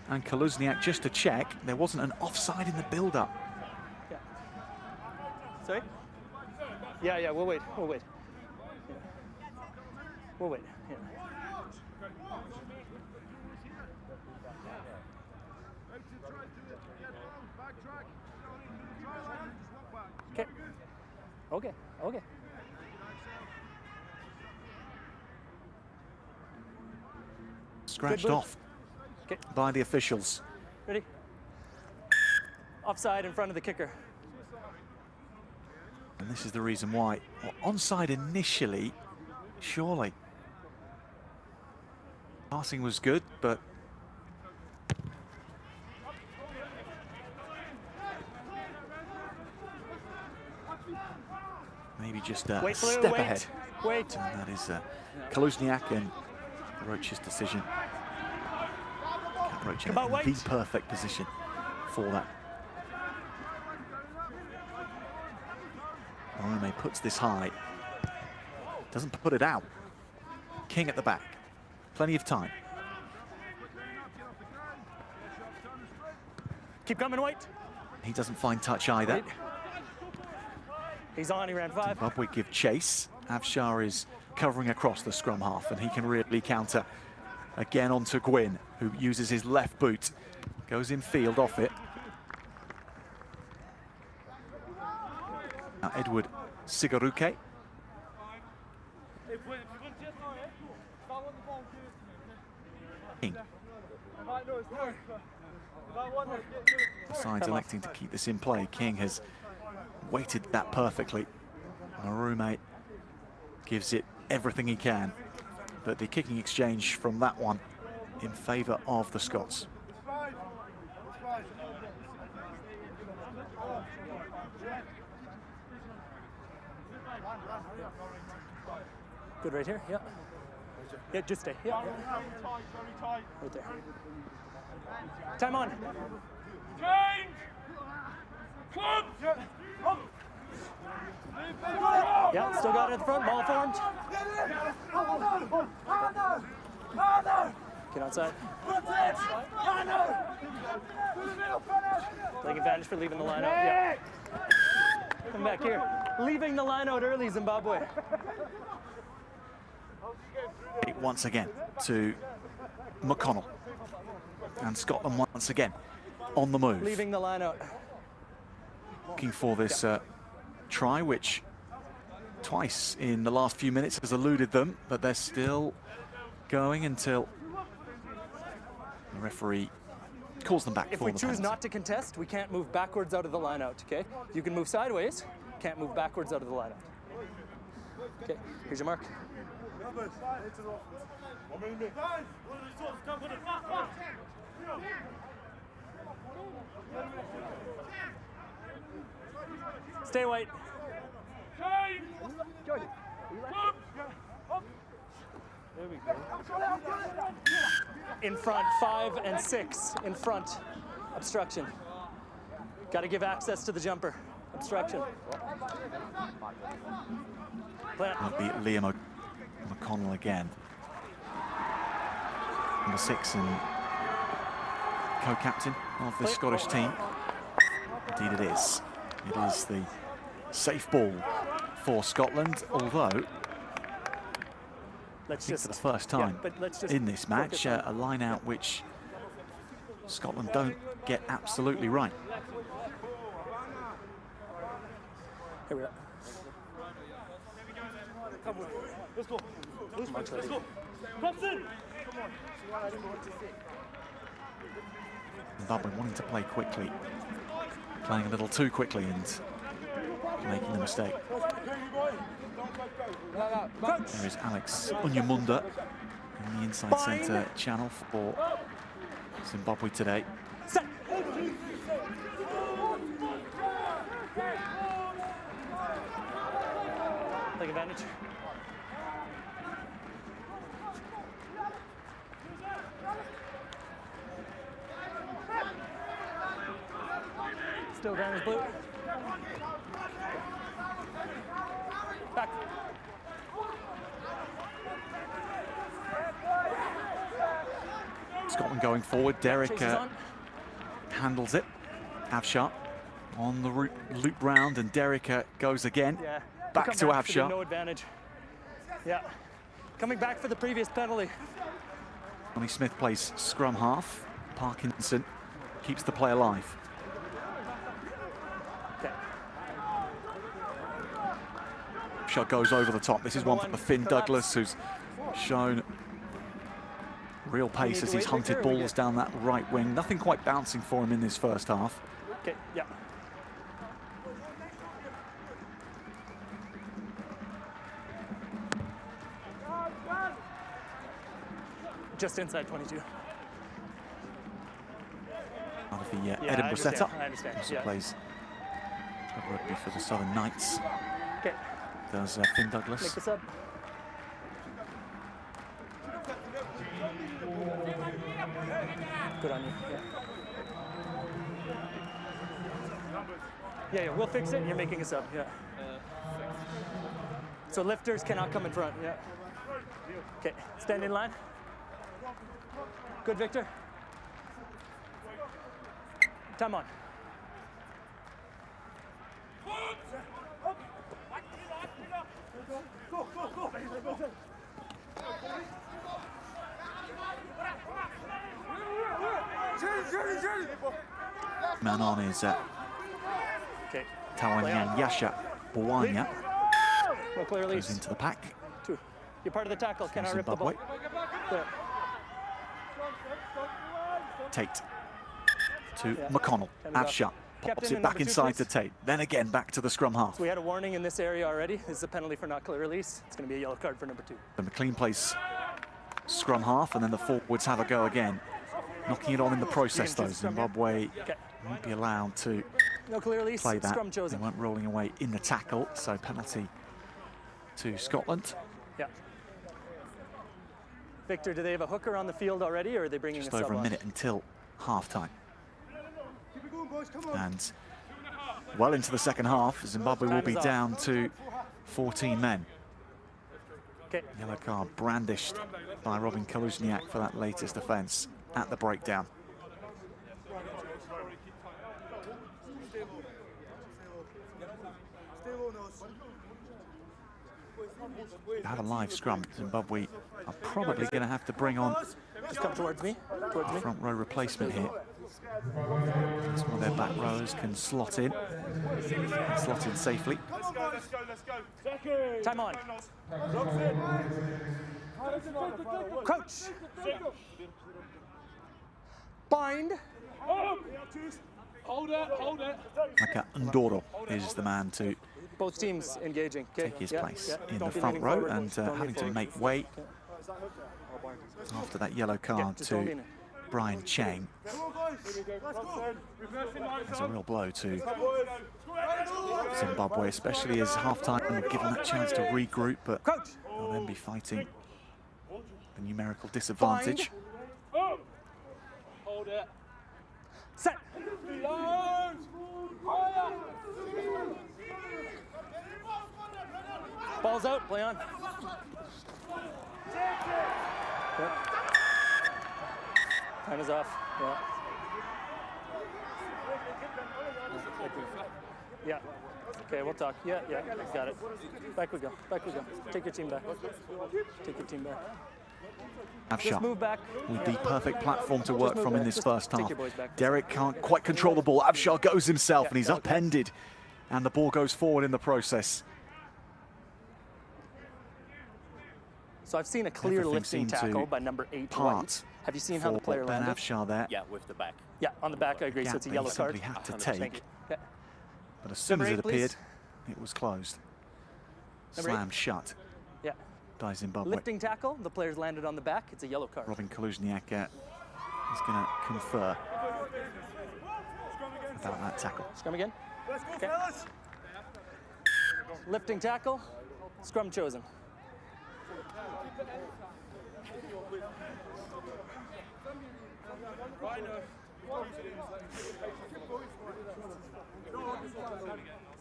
and Kaluzniak just to check. There wasn't an offside in the build-up. Yeah. Sorry? Yeah, we'll wait. We'll wait. Yeah. We'll wait. Yeah. Okay. Okay. Okay. Scratched Good move. off Okay. by the officials. Ready? Offside in front of the kicker. And this is the reason why. Well, onside initially, surely. Passing was good, but maybe just a Wait, Blue, step wait. ahead. Wait. And that is Kaluzniak and Roach's decision. Kat Roach in Come on, the wait. perfect position for that. Marume puts this high. Doesn't put it out. King at the back. Plenty of time. Keep coming, wait. He doesn't find touch either. Wait. He's on, he ran 5. Zimbabwe give chase. Afshar is covering across the scrum half, and he can really counter. Again onto Gwyn, who uses his left boot. Goes in field off it. Now Edward Sigaruke. King. Sides electing to keep this in play. King has weighted that perfectly. Marume gives it everything he can, but the kicking exchange from that one in favour of the Scots. Good right here, yeah. Yeah, just stay. Yeah. Right there. Time on. Change! Club! Yeah, still got it at the front, ball formed. Get outside. Taking advantage for leaving the line out. Yeah. Come back here. Leaving the line out early, Zimbabwe. Once again to McConnell. And Scotland once again on the move. Leaving the line out. Looking for this try, which twice in the last few minutes has eluded them, but they're still going until the referee calls them back If for we the choose penalty. not to contest, we can't move backwards out of the line out, okay? You can move sideways, can't move backwards out of the line out. Okay, here's your mark. Stay white. In front, 5 and 6 in front. Obstruction. Got to give access to the jumper. Obstruction. Plant. That'll be Liam McConnell again. Number 6 and co-captain of the Scottish team. Indeed it is. It is the safe ball for Scotland, although Let's I think just for the first time but let's just in this match, focus on- a line out which Scotland don't get absolutely right. Here we are. Come on. Let's go. Let's go. Thompson! Come on. Zimbabwe wanting to play quickly, playing a little too quickly and making the mistake. There is Alex Unyamunda in the inside centre channel for Zimbabwe today. Set. Take advantage. Still down his blue. Back. Scotland going forward. Derek Chase is on. handles it. Afshar on the loop round, and Derek goes again. Yeah. Back Come to back, so Afshar. no advantage. Yeah. Coming back for the previous penalty. Johnny Smith plays scrum half. Parkinson keeps the play alive. Okay. Shot goes over the top. This is one for Finn Douglas, who's shown real pace as he's hunted balls down that right wing. Nothing quite bouncing for him in this first half. Okay. Yeah. Just inside 22. Out of the Yeah, I Edinburgh understand, setup. I understand, Also yeah. plays club rugby for the Southern Knights. Okay. Does Finn Make Douglas. this up. Good on you. Yeah. Yeah, we'll fix it. You're making us up. Yeah. So lifters cannot come in front. Yeah. Okay. Stand in line. Good, Victor. Time on. Man on is Okay. Tawanyan Yasha Bawanya. No clear Goes release. into the pack. Two. You're part of the tackle. Can I rip the Zimbabwe. ball? Yeah. Tate to Yeah. McConnell. Hand it off. Afshar pops Captain it and back number two, inside to please. Tate. Then again back to the scrum half. So we had a warning in this area already. This is a penalty for not clear release. It's going to be a yellow card for number 2. The McLean plays scrum half, and then the forwards have a go again. Knocking it on in the process, You though. can choose scrum here. Zimbabwe Okay. won't be allowed to No clear release. play that. Scrum They chosen. weren't rolling away in the tackle, so penalty to Scotland. Yeah. Victor, do they have a hooker on the field already, or are they bringing Just a sub over a on? minute until half-time. Keep it going, boys. Come on. And well into the second half, Zimbabwe will Time be is off. down to 14 men. Okay. Yellow card brandished by Robin Kaluzniak for that latest offence at the breakdown. Stay low, Nose. To have a live scrum, Zimbabwe are probably going to have to bring on Just come towards me. Towards a me. front row replacement here. Some of their back rowers can slot in safely. Let's go, let's go, let's go. Second. Time on. Crouch. Bind. Hold it, hold it. Maka Ndoro is the man to Both teams engaging. Okay. take his Yeah, place yeah. in Don't the be front leaning row forward. and Don't lean having to forward. make way after that yellow Yeah, card just don't to lean in. Brian Cheng. Come on, boys. Let's go. It's a real blow to Boys. Zimbabwe, especially as half-time given that chance to regroup, but Crouch. they'll then be fighting the numerical disadvantage. Hold it. Set. Ball's out. Play on. Yep. Time is off. Yeah. Yeah. Okay, we'll talk. Yeah, yeah, got it. Back we go. Back we go. Take your team back. Take your team back. Just Afshar move back. with the perfect platform to work move from in back. this Just first take half. your boys back. Derek can't quite control the ball. Afshar goes himself Yeah, and he's yeah. upended And the ball goes forward in the process. So I've seen a clear Everything lifting seemed to tackle by number 8 part White. Have you seen how the for player Ben landed? Afshar there. Yeah, with the back. Yeah, on the back, I agree. So Gap it's a that yellow he card. simply had to 100%. take. Thank you. Yeah. But as soon Number as it 8, please. appeared, it was closed. Number 8. Slammed shut Yeah. by Zimbabwe. Lifting tackle, the player's landed on the back. It's a yellow card. Robin Kaluzniak is going to confer about that tackle. Scrum again. Let's go, Okay. fellas. Lifting tackle, scrum chosen.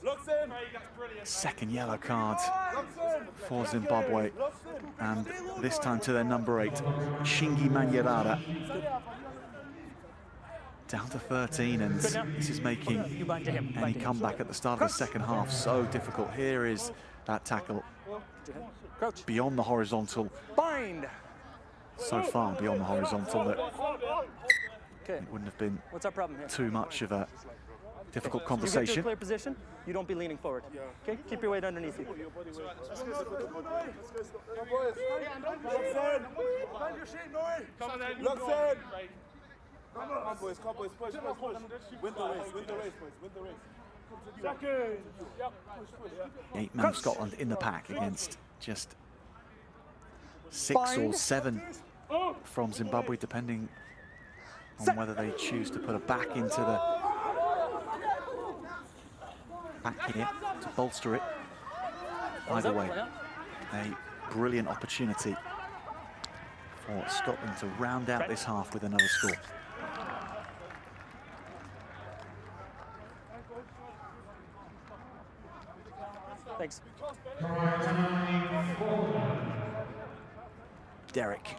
Looks in. Second yellow card Looks in. for Zimbabwe, and this time to their number 8, Shingi Manyarara. Down to 13, and Good now. this is making You bind to him. any Bind to him. comeback at the start of the second half so difficult. Here is that tackle Crouch. beyond the horizontal, Bind. so far beyond the horizontal that Okay. it wouldn't have been What's our problem here? too much of a difficult You get to a conversation. clear position, you don't be leaning forward. Okay? Keep your weight underneath you. Looks in. Bend your sheet, Noe. Looks in. Come on, boys, push. Win the race, boys, win the race. Second. 8-man Scotland in the pack against just 6 or Bind. 7 from Zimbabwe, depending on whether they choose to put a back into the back here to bolster it. Either way, a brilliant opportunity for Scotland to round out this half with another score. Thanks. Derek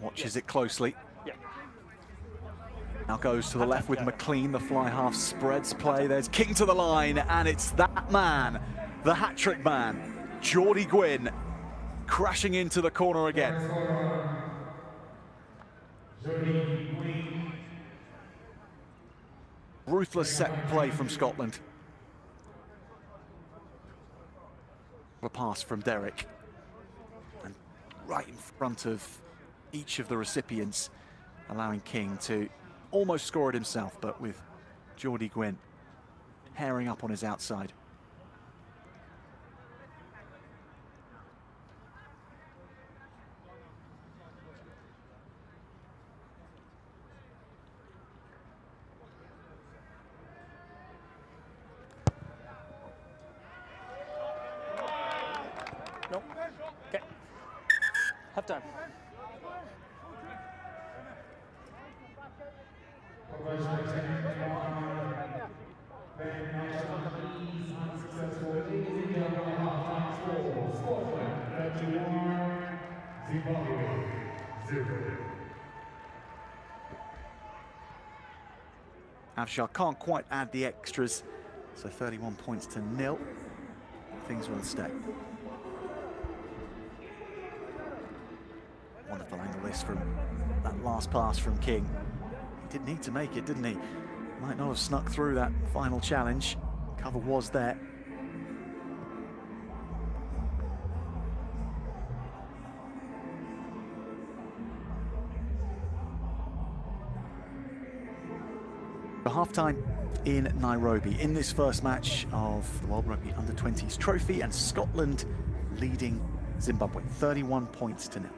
watches it closely. Yeah. Now goes to the left with McLean. The fly half spreads play. There's King to the line, and it's that man, the hat-trick man, Geordie Gwynn, crashing into the corner again. Ruthless set play from Scotland. A pass from Derek. And right in front of each of the recipients, allowing King to almost score it himself, but with Geordie Gwynn herring up on his outside. Nope. Okay. Half time. Afshar can't quite add the extras, so 31 points to 0. Things will stay. Wonderful angle this from that last pass from King. He did need to make it, didn't he? Might not have snuck through that final challenge. Cover was there. The halftime in Nairobi in this first match of the World Rugby Under-20s Trophy, and Scotland leading Zimbabwe 31 points to 0.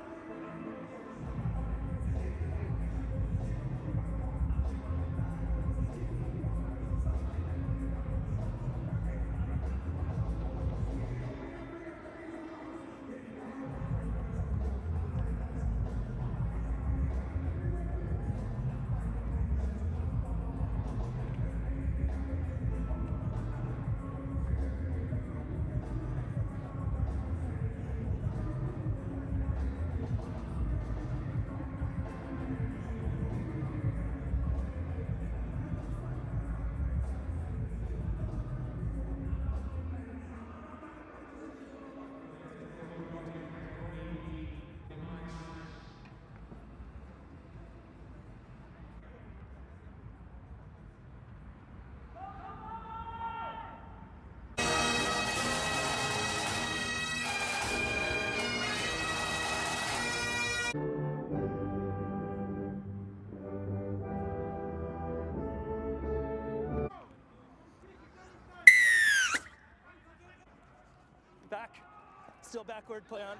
Still backward, play on.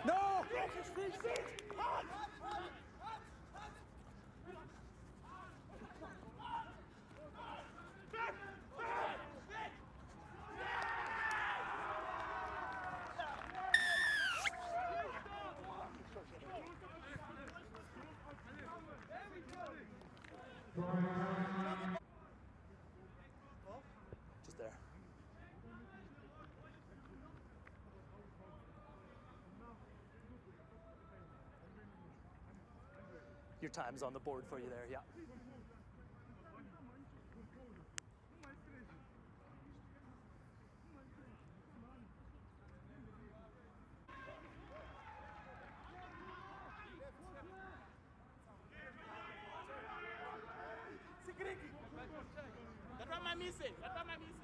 No! Just there. Your time's on the board for you there, yeah. That's what I'm missing. That's what I'm missing.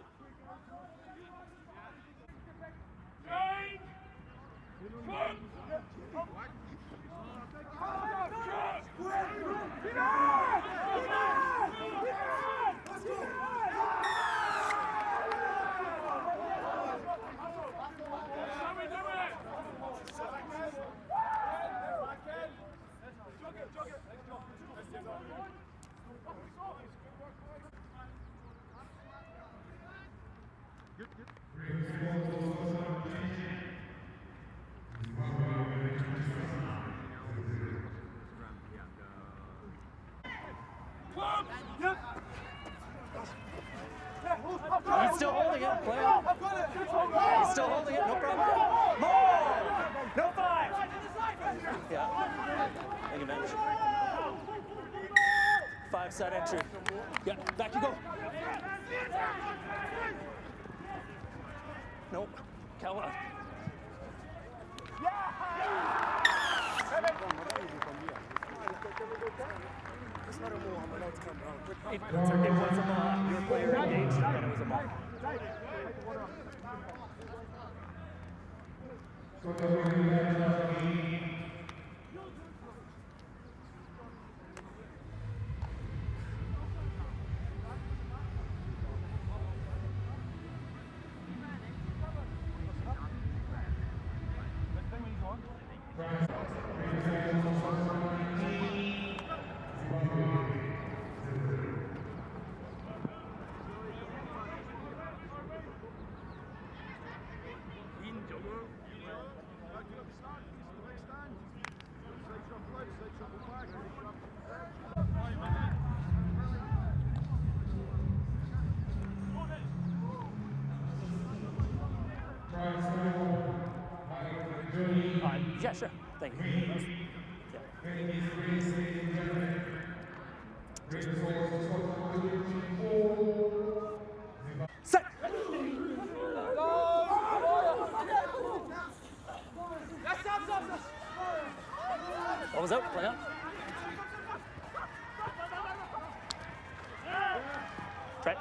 He's still holding it, play on. He's still holding it, no problem. More! No 5! Yeah, take advantage. 5 side entry. Yeah, back you go. Nope, Cal. It was a ball. Your player engaged and then it was a ball. Yeah, sure. Thank you. Set. What was that? Play on. Try it.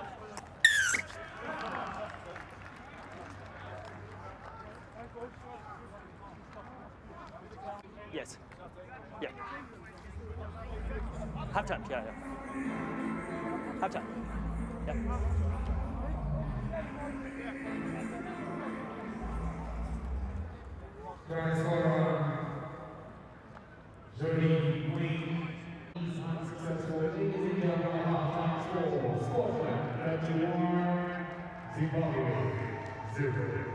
Yes. Yeah. Half time. Yeah, yeah. Half time. Yeah. Journey Wing. Unsuccessful. Ladies and gentlemen, halftime score. Scotland 31, Zimbabwe 0.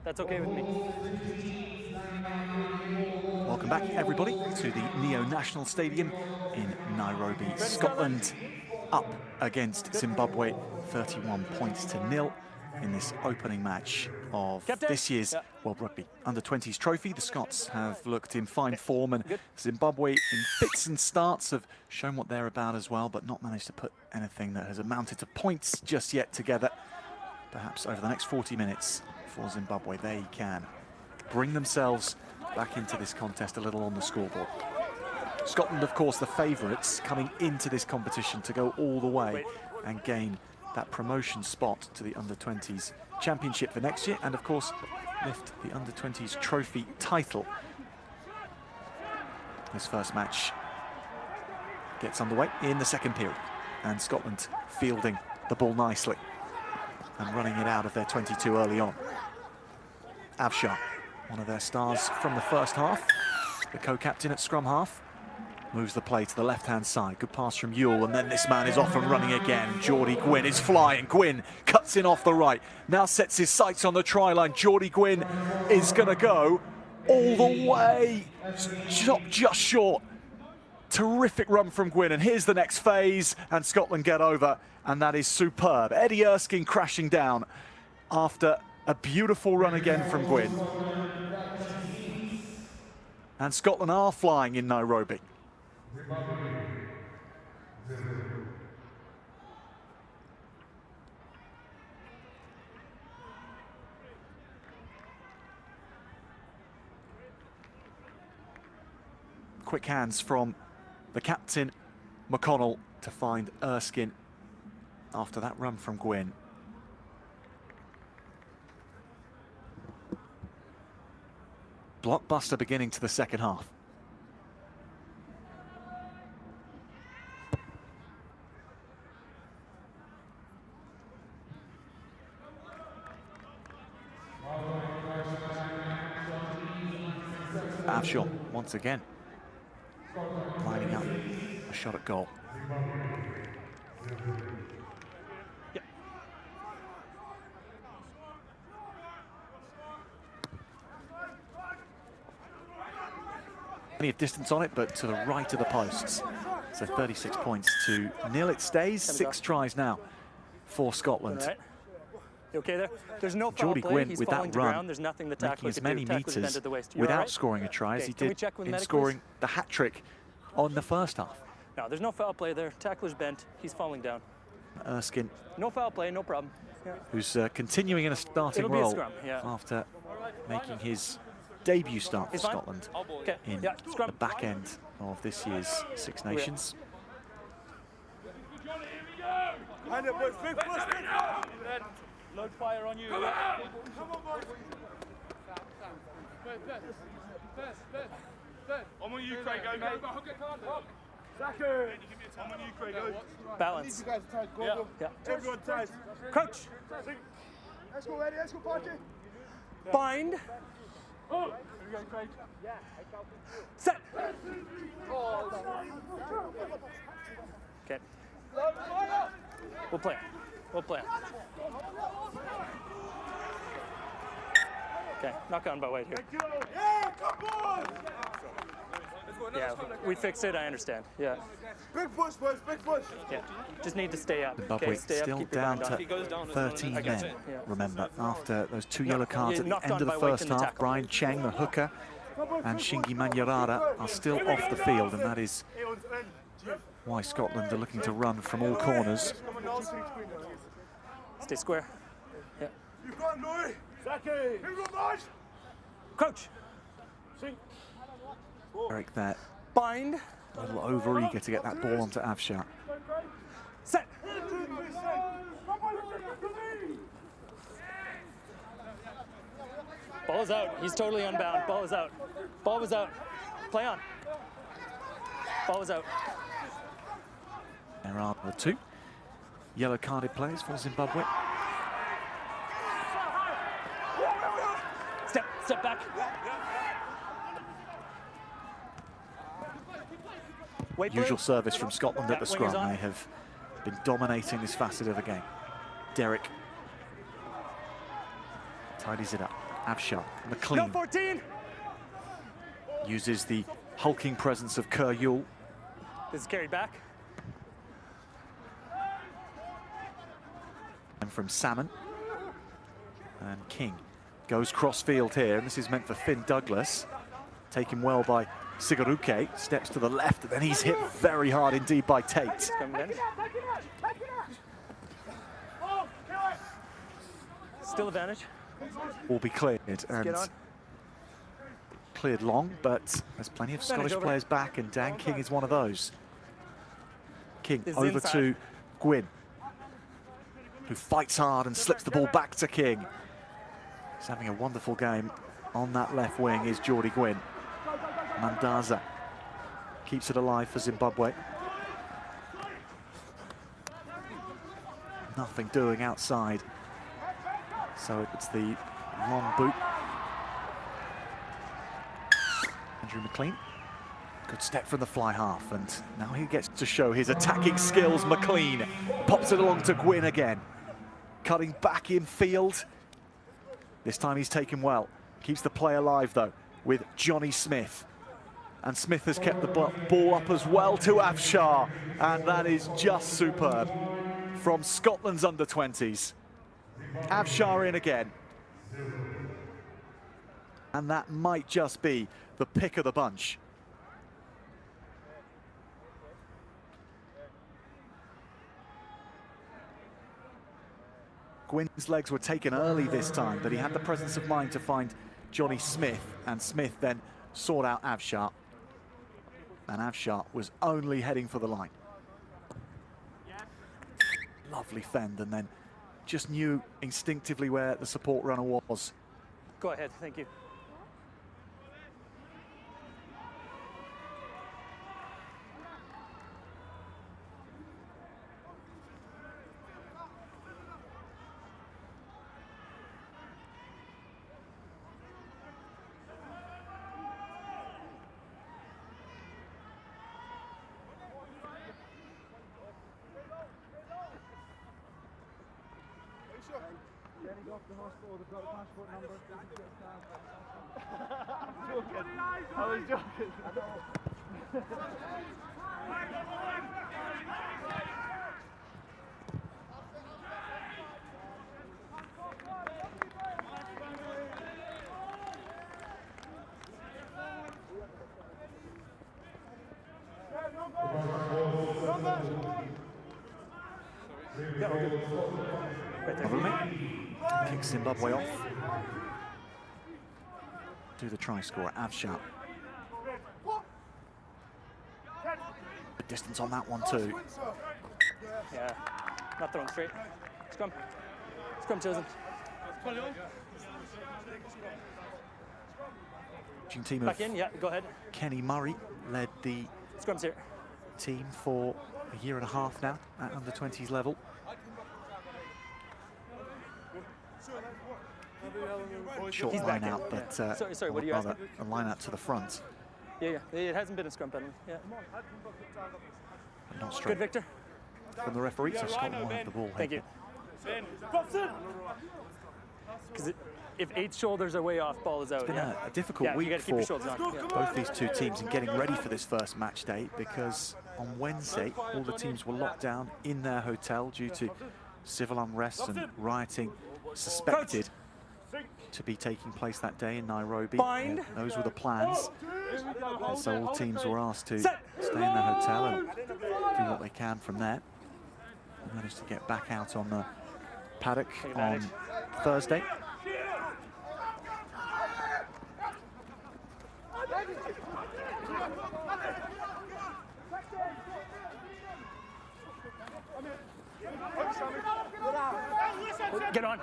That's okay with me. Welcome back, everybody, to the Neo National Stadium in Nairobi, Scotland, up against Zimbabwe, 31 points to 0 in this opening match of Captain. this year's World Rugby Under-20s trophy. The Scots have looked in fine form, and Zimbabwe, in fits and starts, have shown what they're about as well, but not managed to put anything that has amounted to points just yet together. Perhaps over the next 40 minutes for Zimbabwe, they can bring themselves back into this contest a little on the scoreboard. Scotland, of course, the favourites coming into this competition to go all the way and gain that promotion spot to the Under-20s Championship for next year, and of course lift the Under-20s trophy title. This first match gets underway in the second period, and Scotland fielding the ball nicely and running it out of their 22 early on. Avshar, one of their stars from the first half, the co-captain at scrum half, moves the play to the left-hand side. Good pass from Ewell, and then this man is off and running again. Geordie Gwynn is flying. Gwynn cuts in off the right. Now sets his sights on the try line. Geordie Gwynn is going to go all the way. Stopped just short. Terrific run from Gwynn, and here's the next phase, and Scotland get over, and that is superb. Eddie Erskine crashing down after a beautiful run again from Gwynn. And Scotland are flying in Nairobi. Quick hands from the captain, McConnell, to find Erskine after that run from Gwynn. Blockbuster beginning to the second half. Avshar once again lining up a shot at goal. Plenty of distance on it, but to the right of the posts. So 36 points to 0 it stays. 6 tries now for Scotland. Right. You okay there? There's no foul Geordie play. Gwynn He's with falling that to run, ground. There's nothing the making tackler as could many do. Tackler's bent meters at the waist. You all without right? scoring a try as Okay, he can we did check with in medic, scoring the hat-trick on the first half. No, there's no foul play there. Tackler's bent. He's falling down. Erskine, No foul play, no problem. Yeah. who's continuing in a starting It'll be a role scrum, yeah. after making his debut start for He's fine. Scotland Okay, in yeah, scrum. the back end of this year's Six Nations. Hand it, boys. Big push, big push. Load fire on you. Come on, boys. I'm on you, Craig. Go. Saki. I'm on you, Craig. Go. Balance. You guys are tight. Go, Yeah, go. yeah. Everyone tight. Crouch. Let's go, Eddie. Let's go, party. Bind. Here we go, Craig. Set. Okay. We'll play. We'll play. Okay, knock on by White here. Yeah, come on. Yeah, we fixed it, I understand. Yeah, Big push, boys. Big push. yeah. Just need to stay up. Zimbabwe Okay, stay up, still keep your down mind to on. 13 I got men, it, yeah. remember, after those 2 yellow cards yeah, at the knocked end on of the by White first in the half. tackle. Brian Cheng, the hooker, and Shingi Manyarara are still off the field, and that is why Scotland are looking to run from all corners. Stay square. Yeah. You got Louis. Saki. Here we go, boys. Crouch. Eric there, Bind. a little over-eager to get that ball onto Avshar. Set. Ball is out. He's totally unbound. Ball is out. Ball was out. Play on. Ball was out. There are the 2 yellow-carded players for Zimbabwe. Step back. Wait, Usual play. service from Scotland at the Wingers scrum. on. They have been dominating this facet of the game. Derek tidies it up. Afshar. No, McLean 14. uses the hulking presence of Kerr Yule. This is carried back. And from Salmon. And King goes cross-field here, and this is meant for Finn Douglas. Taken well by Sigaruke, steps to the left, and then he's hit very hard indeed by Tate. Scrum advantage. Still advantage. Will be cleared, and Get on. cleared long, but there's plenty of Scottish over. players back, and Dan King is one of those. King This is over inside. to Gwyn, who fights hard and slips the ball back to King. He's having a wonderful game on that left wing is Geordie Gwyn. Mandaza keeps it alive for Zimbabwe. Nothing doing outside. So it's the long boot. Andrew McLean. Good step from the fly half, and now he gets to show his attacking skills. McLean pops it along to Gwyn again. Cutting back in field. This time he's taken well. Keeps the play alive though with Johnny Smith. And Smith has kept the ball up as well to Afshar. And that is just superb from Scotland's under-20s. Afshar in again. And that might just be the pick of the bunch. Gwyn's legs were taken early this time, but he had the presence of mind to find Johnny Smith, and Smith then sought out Afshar. And Afshar was only heading for the line. Lovely fend, and then just knew instinctively where the support runner was. Go ahead, thank you. Kicks Zimbabwe off. Do the try scorer, Afshar. Distance on that one too. Yeah, not thrown straight. Scrum. Scrum chosen. Team Back of in, yeah, go ahead. Kenny Murray led the Scrum's here. team for a year and a half now at under-20s level. Short He's line back in, out, yeah. but Sorry, what are you rather asking? a line out to the front, Yeah, yeah, it hasn't been a scrum penalty. Yeah. but not Good, straight Victor. from the referee. So Scotland will have the ball. Thank you. Because if 8 shoulders are way off, ball is out. It's been Yeah, a difficult yeah, you week got to keep your for shoulders on. Yeah. both these two teams in getting ready for this first match day, because on Wednesday all the teams were locked down in their hotel due to civil unrest and rioting suspected to be taking place that day in Nairobi. Bind. Those were the plans. And so all teams were asked to stay in their hotel and do what they can from there. And managed to get back out on the paddock on Thursday. Get on.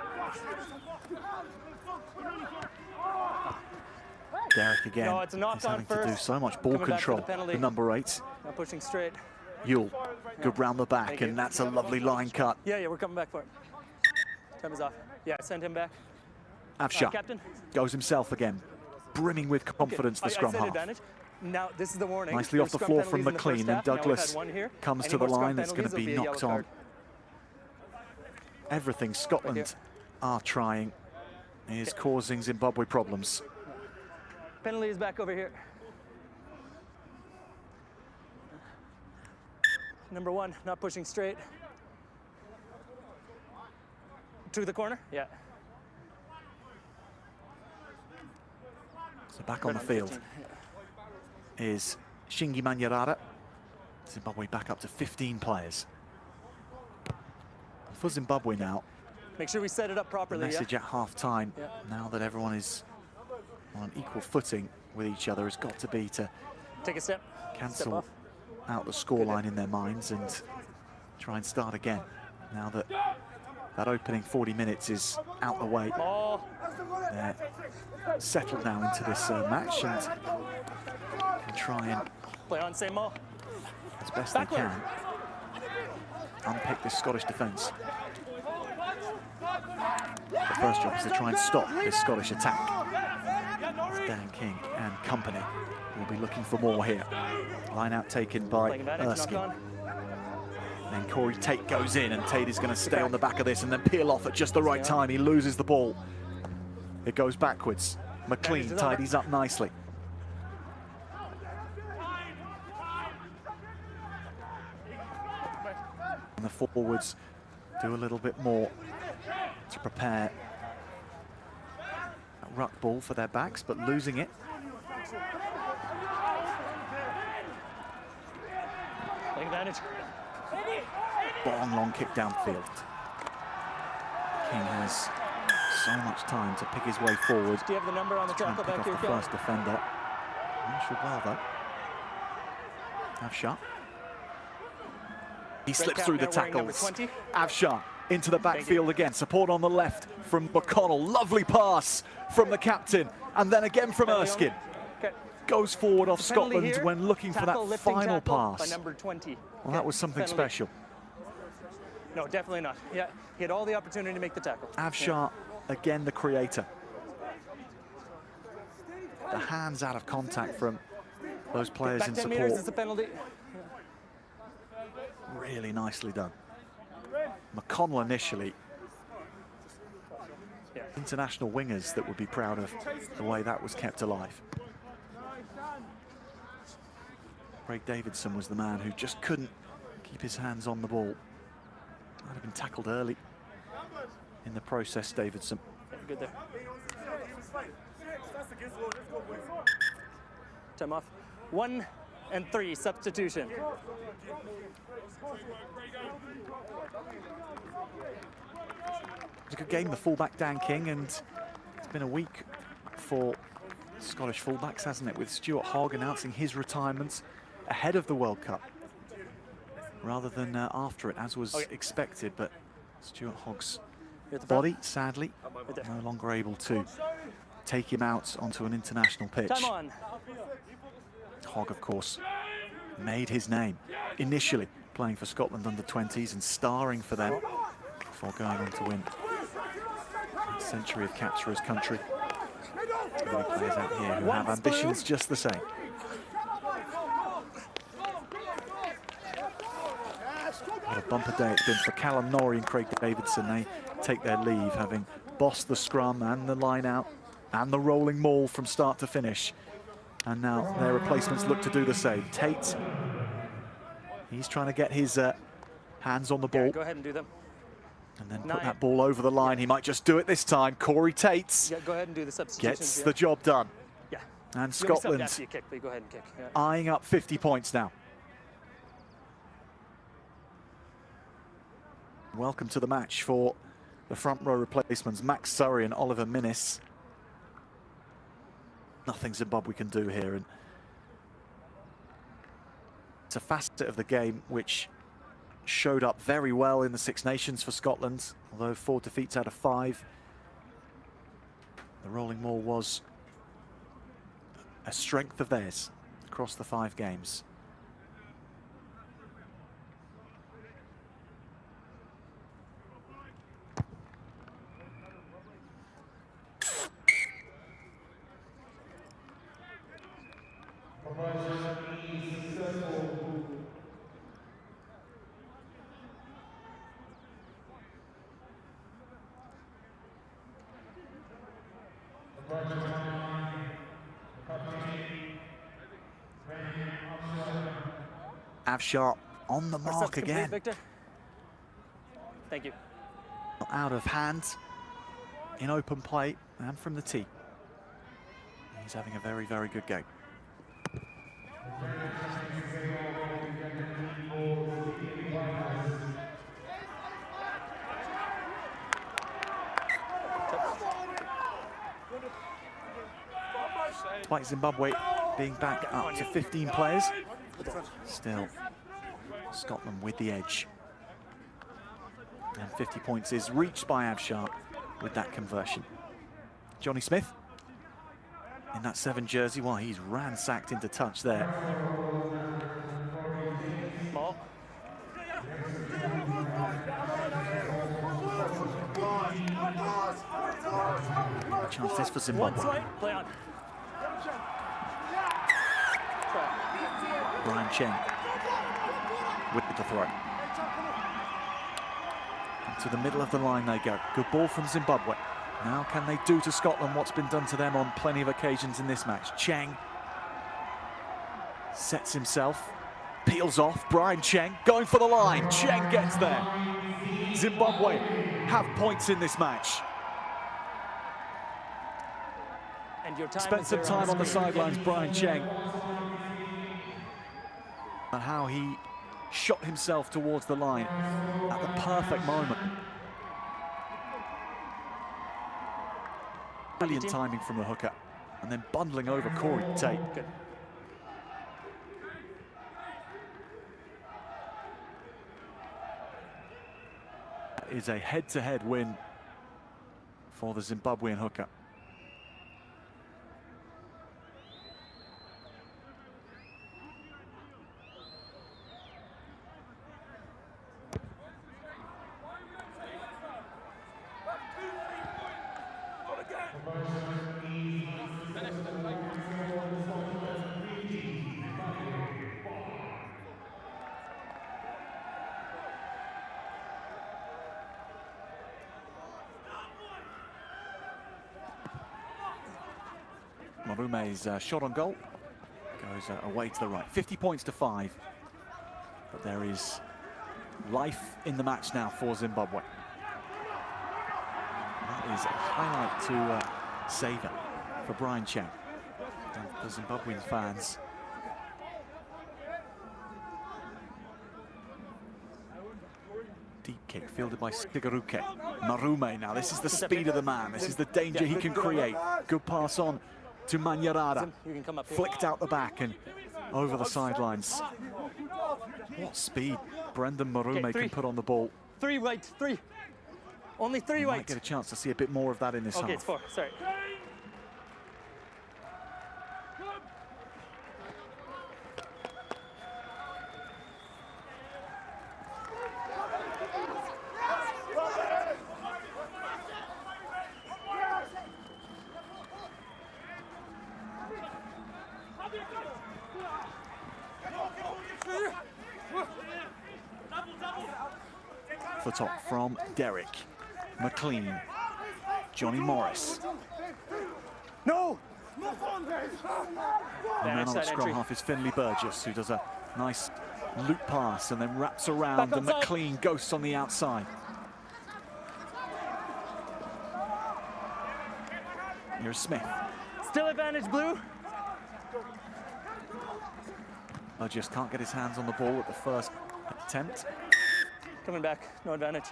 Derek again. No, it's a knock He's on having to do first. so much ball Coming back for control. the penalty. The number 8, Not pushing straight. Yule, good round the back, Thank you. and that's a lovely line cut. Yeah, yeah, we're coming back for it. Time is off. Yeah, send him back. Afshar Captain. goes himself again, brimming with confidence. The I scrum said half. advantage. Now, this is the warning. Nicely There's off the scrum floor from penalties in the first McLean, and half. Now we've Douglas had one here. comes Any to the more scrum line. It's going to penalties, be there'll a knocked yellow on. card. Everything Scotland are trying is causing Zimbabwe problems. Penalty is back over here. Number 1, not pushing straight. To the corner? Yeah. So back on the field is Shingi Manyarara. Zimbabwe back up to 15 players. For Zimbabwe now, Make sure we set it up the properly. message Yeah? at half-time, Yeah. now that everyone is on an equal footing with each other, has got to be to Take a step. Step cancel off. out the scoreline in their minds and try and start again. Now that that opening 40 minutes is out the way, Oh, they're settled now into this match and can try and, play on, same ball. as best Backward. they can, unpick this Scottish defence. The first job is to try and stop this Scottish attack. Dan King and company will be looking for more here. Line out taken by Playing advantage, knock Erskine. on. Then Corey Tate goes in, and Tate is going to stay on the back of this and then peel off at just the right time. He loses the ball. It goes backwards. McLean tidies up nicely. And the forwards do a little bit more to prepare a ruck ball for their backs, but losing it. Playing advantage. Long kick downfield. King has so much time to pick his way forward. Do you have the number on the Try and tackle pick back off here, the Kel? first defender. Not well though. Avshar. He slips cap through the there wearing number tackles. 20. Avshar into the Thank you. backfield again. Support on the left from McConnell. Lovely pass from the captain. And then again from Penalty Erskine. Okay. Goes forward off Penalty Scotland here. when looking for Tackle, that lifting final tackle pass. By number 20. Well, that was something Penalty. special. No, definitely not. Yeah, he had all the opportunity to make the tackle. Avshar, again the creator. The hands out of contact from those players Back in 10 meters, it's a support. penalty. Really nicely done. McConnell initially. Yeah. International wingers that would be proud of the way that was kept alive. Craig Davidson was the man who just couldn't keep his hands on the ball. Might have been tackled early in the process, Davidson. Yeah, good there. Time off. 1 and 3 substitution. It was a good game, the fullback Dan King, and it's been a week for Scottish fullbacks, hasn't it? With Stuart Hogg announcing his retirement ahead of the World Cup, rather than after it, as was expected. But Stuart Hogg's You're at the front. body, sadly, Right there. no longer able to take him out onto an international pitch. Time on. Hogg, of course, made his name initially playing for Scotland under-20s and starring for them before going on to win a century of caps for his country. Many players out here who have ambitions just the same. What a bumper day it's been for Callum Norrie and Craig Davidson. They take their leave, having bossed the scrum and the line out and the rolling maul from start to finish. And now their replacements look to do the same. Tate, he's trying to get his hands on the ball Go ahead and do them. and then put 9. that ball over the line. He might just do it this time. Corey Tate Yeah, go ahead and do the substitutions. gets yeah. the job done. Yeah. And You can be subbed Scotland after you kick, but you go ahead and kick. Yeah. eyeing up 50 points now. Welcome to the match for the front row replacements, Max Surrey and Oliver Minnis. Nothing Zimbabwe can do here, and it's a facet of the game which showed up very well in the Six Nations for Scotland, although 4 defeats out of 5. The rolling maul was a strength of theirs across the 5 games. Avshar on the Our mark set's complete, again. Victor. Thank you. Out of hand, in open play, and from the tee. He's having a very, very good game. Despite Zimbabwe being back up to 15 players, still Scotland with the edge. And 50 points is reached by Avshar with that conversion. Johnny Smith in that 7 jersey, while he's ransacked into touch there. Ball. Chance this for One Zimbabwe. swipe, play on. Try. Brian Cheng with the throw. And to the middle of the line they go. Good ball from Zimbabwe. Now can they do to Scotland what's been done to them on plenty of occasions in this match? Cheng sets himself, peels off. Brian Cheng going for the line. Cheng gets there. Zimbabwe have points in this match. And your time Spent is some there time on the screen. sidelines, Brian Cheng. And how he shot himself towards the line at the perfect moment. Brilliant timing from the hooker. And then bundling over Corey Tate. Good. That is a head-to-head win for the Zimbabwean hooker. Marume's shot on goal goes away to the right. 50 points to 5. But there is life in the match now for Zimbabwe. That is a highlight to savour for Brian Cheng and the Zimbabwean fans. Deep kick fielded by Sigaruke. Marume now, this is the speed of the man. This is the danger he can create. Good pass on to Manyarada. You can come up here. Flicked out the back and over the sidelines. What speed Brendan Marume Okay, can 3. put on the ball. 3 right, 3. Only 3 You right. might get a chance to see a bit more of that in this Okay, half. it's 4. Sorry. For top from Derek. McLean. Johnny Morris. No! The man on the side scrum entry. half is Finley Burgess, who does a nice loop pass and then wraps around, Back and outside. McLean ghosts on the outside. Here's Smith. Still advantage, blue. Burgess can't get his hands on the ball at the first attempt. Coming back, no advantage.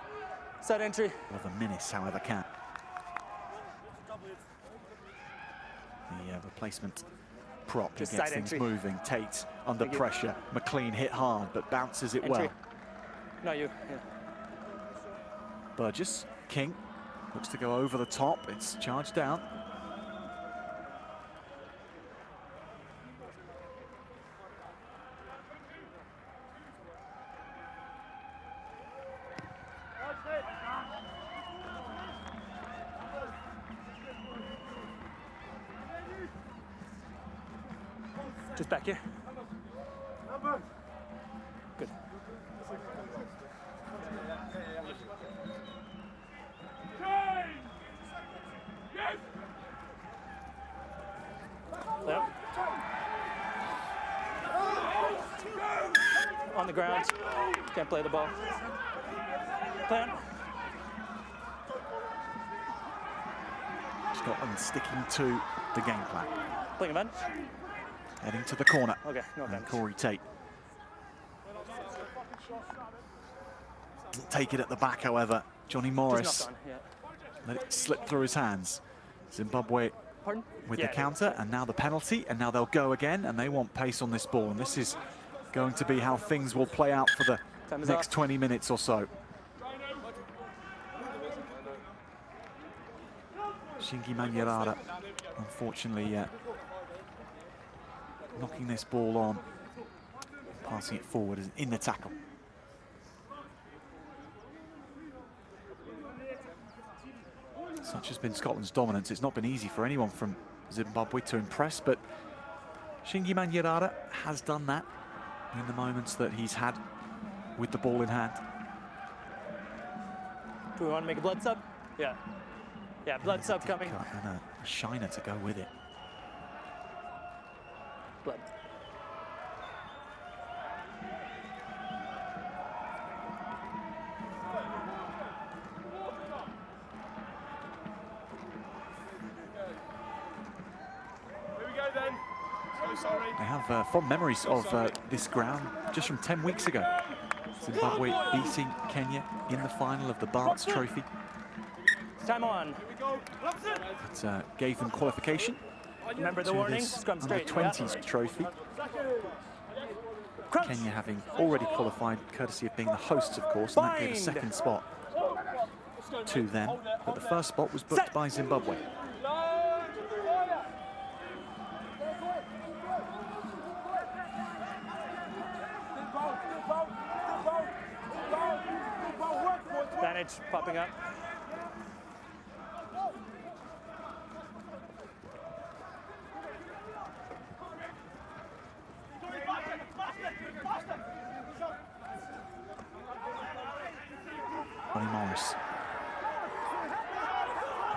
Side entry. Well, the Menace, however, can. The replacement prop who Just gets side things entry. moving. Tate under Thank you. pressure. McLean hit hard, but bounces it Entry. well. Not you. Yeah. Burgess, King, looks to go over the top. It's charged down. Just back here. Good. Yep. ground. Can't play the ball. Plan. Scotland sticking to the game plan. Playing a man. Heading to the corner. Okay, no And advantage. Corey Tate. Doesn't take it at the back, however. Johnny Morris Just knocked on, yeah. let it slip through his hands. Zimbabwe Pardon? with Yeah, the counter, and now the penalty, and now they'll go again, and they want pace on this ball, and this is going to be how things will play out for the Time is next off. 20 minutes or so. Shingi Manyarara, unfortunately, knocking this ball on, passing it forward in the tackle. Such has been Scotland's dominance. It's not been easy for anyone from Zimbabwe to impress, but Shingi Manyarara has done that in the moments that he's had with the ball in hand. Do we want to make a blood sub? Yeah. Yeah, blood sub coming. And a shiner to go with it. Blood. Here we go then. So sorry. I have fond memories of this ground just from 10 weeks ago. Zimbabwe beating Kenya in the final of the Barts Trophy. Time on. It gave them qualification Remember the to warning? this Scrum under straight. 20s trophy. Crouch. Kenya having already qualified, courtesy of being the hosts, of course, and that gave a Bind. second spot to them. But the first spot was booked Set. by Zimbabwe. Advantage popping up. Johnny Morris.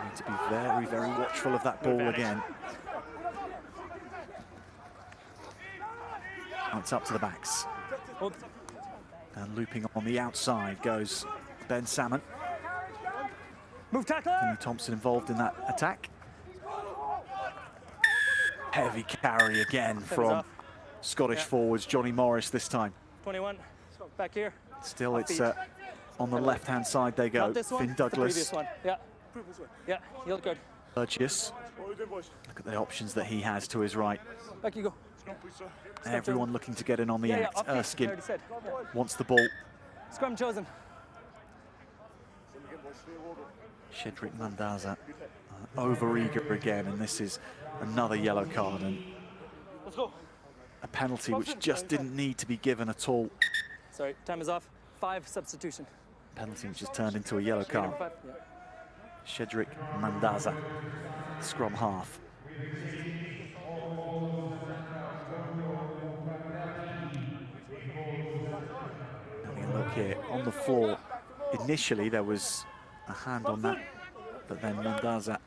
Need to be very, very watchful of that ball advantage. again. Now it's up to the backs. Hold. And looping on the outside goes Ben Salmon. Move tackler. Finley Thompson involved in that attack. Heavy carry again from off. Scottish Yeah. forwards Johnny Morris this time. 21. Back here. Still, it's Feet. on the left-hand side they go. Not this one. Finn The Douglas, previous one. Yeah. Yeah. You look good. Burgess. Look at the options that he has to his right. Back you go. Everyone looking to get in on the Yeah, yeah. act. Off feet. I Erskine already said. Yeah. wants the ball. Scrum chosen. Shedrick Mandaza over-eager again, and this is another yellow card and a penalty which just didn't need to be given at all. Sorry. Time is off. 5 substitution. Penalty which has turned into a yellow Number card. 5. Yeah. Shedrick Mandaza, scrum half. Having a look here on the floor. Initially there was a hand on that, but then Mandaza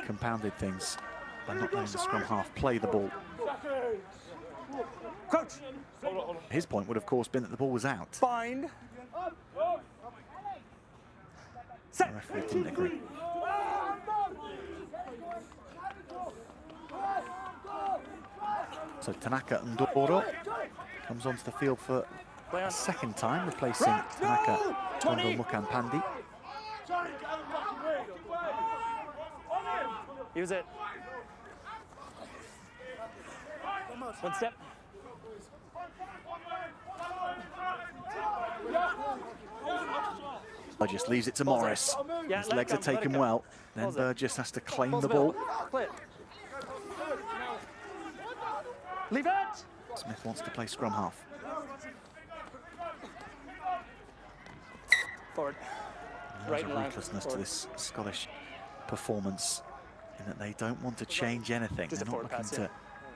compounded things by not letting the scrum half play the ball. Crouch. His point would of course been that the ball was out. Bind. The Set. referee didn't agree. So Tanaka Ndoro comes onto the field for Play a on. second time, replacing Tanaka Tondo Mukampandi. Use it. One step. Burgess leaves it to Morris. Yeah, His let it legs are come, let it taken come. well. Then Pulls it. Burgess has to claim Pulls the ball. Play it. Leave it. Smith wants to play scrum half. Forward. There's Right in a line. ruthlessness to Forward. this Scottish performance in that they don't want to change anything. Just a They're not forward looking pass, to yeah.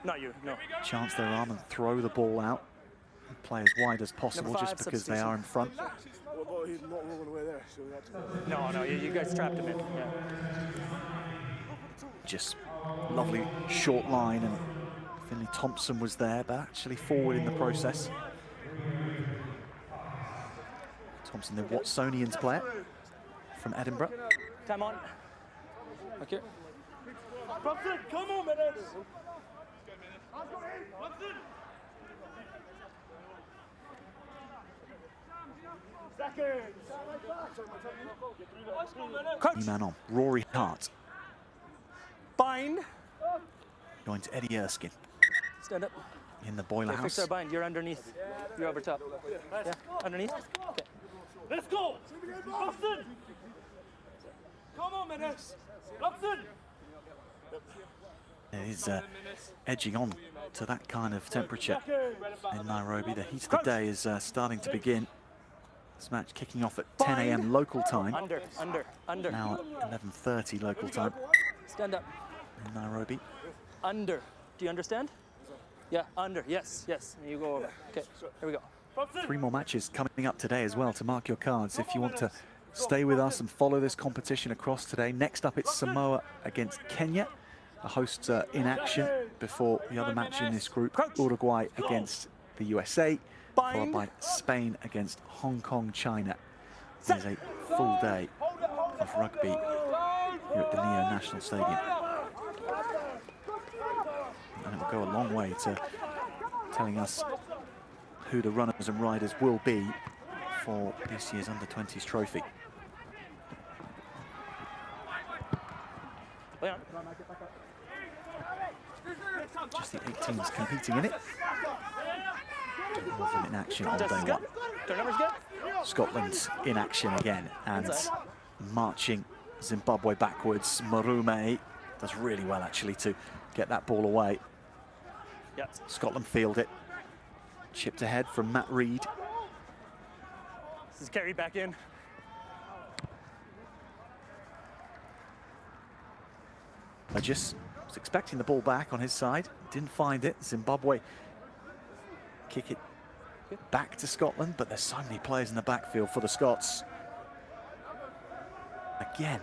Not you, no. chance their arm and throw the ball out and play as wide as possible Number just 5, because they are in front. Well, he's not rolling away there, so we had to. No, you guys trapped him in. Yeah. Just lovely short line, and Finley Thompson was there, but actually forward in the process. Thompson, the Watsonians player from Edinburgh. Time on. Okay. Robson, come on, minutes. New man on, Rory Hart. Bind. Going to Eddie Erskine Stand up. in the boiler Okay, fix house. our bind. You're underneath. You're over top. Yeah, underneath. Okay. Let's go. Robson. Come on, minutes. Robson. It is edging on to that kind of temperature in Nairobi. The heat of the day is starting to begin. This match kicking off at 10 a.m. local time. Under. Now at 11:30 local time Stand up. in Nairobi. Under. Do you understand? Yeah, under. Yes. And you go over. Okay, here we go. 3 more matches coming up today as well to mark your cards if you want to stay with us and follow this competition across today. Next up, it's Samoa against Kenya. The hosts are in action before the other match in this group, Uruguay against the USA, followed by Spain against Hong Kong, China. There's a full day of rugby here at the Neo National Stadium. And it will go a long way to telling us who the runners and riders will be for this year's Under-20s trophy. Leon. Just the 8 teams competing in it. All of them in action on day Contest is good. one. Turnover's good. Scotland's in action again and marching Zimbabwe backwards. Marume does really well actually to get that ball away. Yep. Scotland field it. Chipped ahead from Matt Reed. This is carried back in. Just was expecting the ball back on his side. Didn't find it. Zimbabwe kick it back to Scotland, but there's so many players in the backfield for the Scots. Again,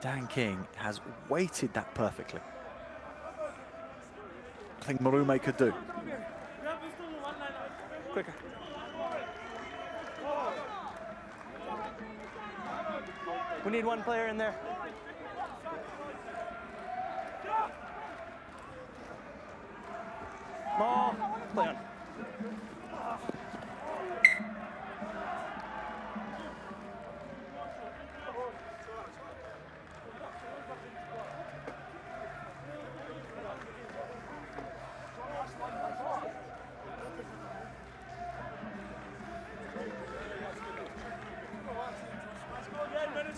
Dan King has weighted that perfectly. I think Marume could do. Quicker. We need one player in there. Ball. Play on.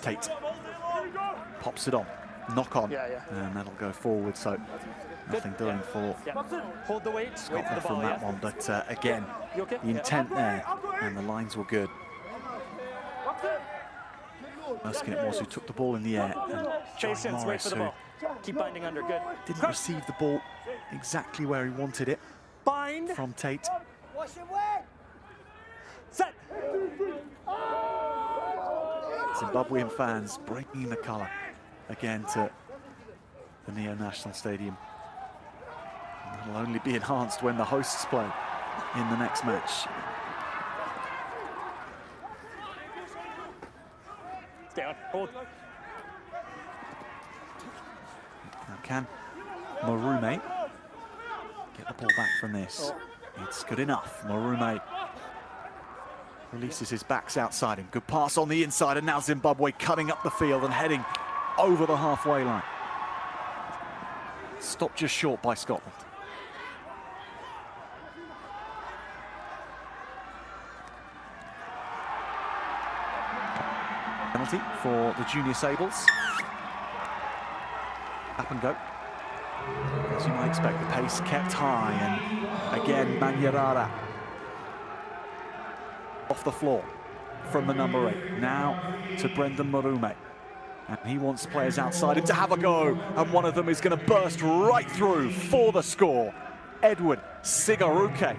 Tate pops it on, knock on, Yeah. and that'll go forward. So nothing doing for Yeah. Hold the weight. Wait for Scotland the from ball. that Yeah. one. But again, You okay? the intent there and the lines were good. Erskine it was who took the ball in the air, and John Patience. Wait Morris for the who ball. Keep binding under. Good. didn't receive the ball exactly where he wanted it Bind. from Tate. Set. Zimbabwean fans bringing the colour again to the Neo National Stadium. And it'll only be enhanced when the hosts play in the next match. Stay on. Hold. Now can Marume get the ball back from this? It's good enough. Marume releases his backs outside him. Good pass on the inside, and now Zimbabwe cutting up the field and heading over the halfway line. Stopped just short by Scotland. Penalty for the Junior Sables. Up and go. As you might expect, the pace kept high, and again Manyarara off the floor from the number 8. Now to Brendan Marume. And he wants players outside him to have a go, and one of them is going to burst right through for the score. Edward Sigaruke.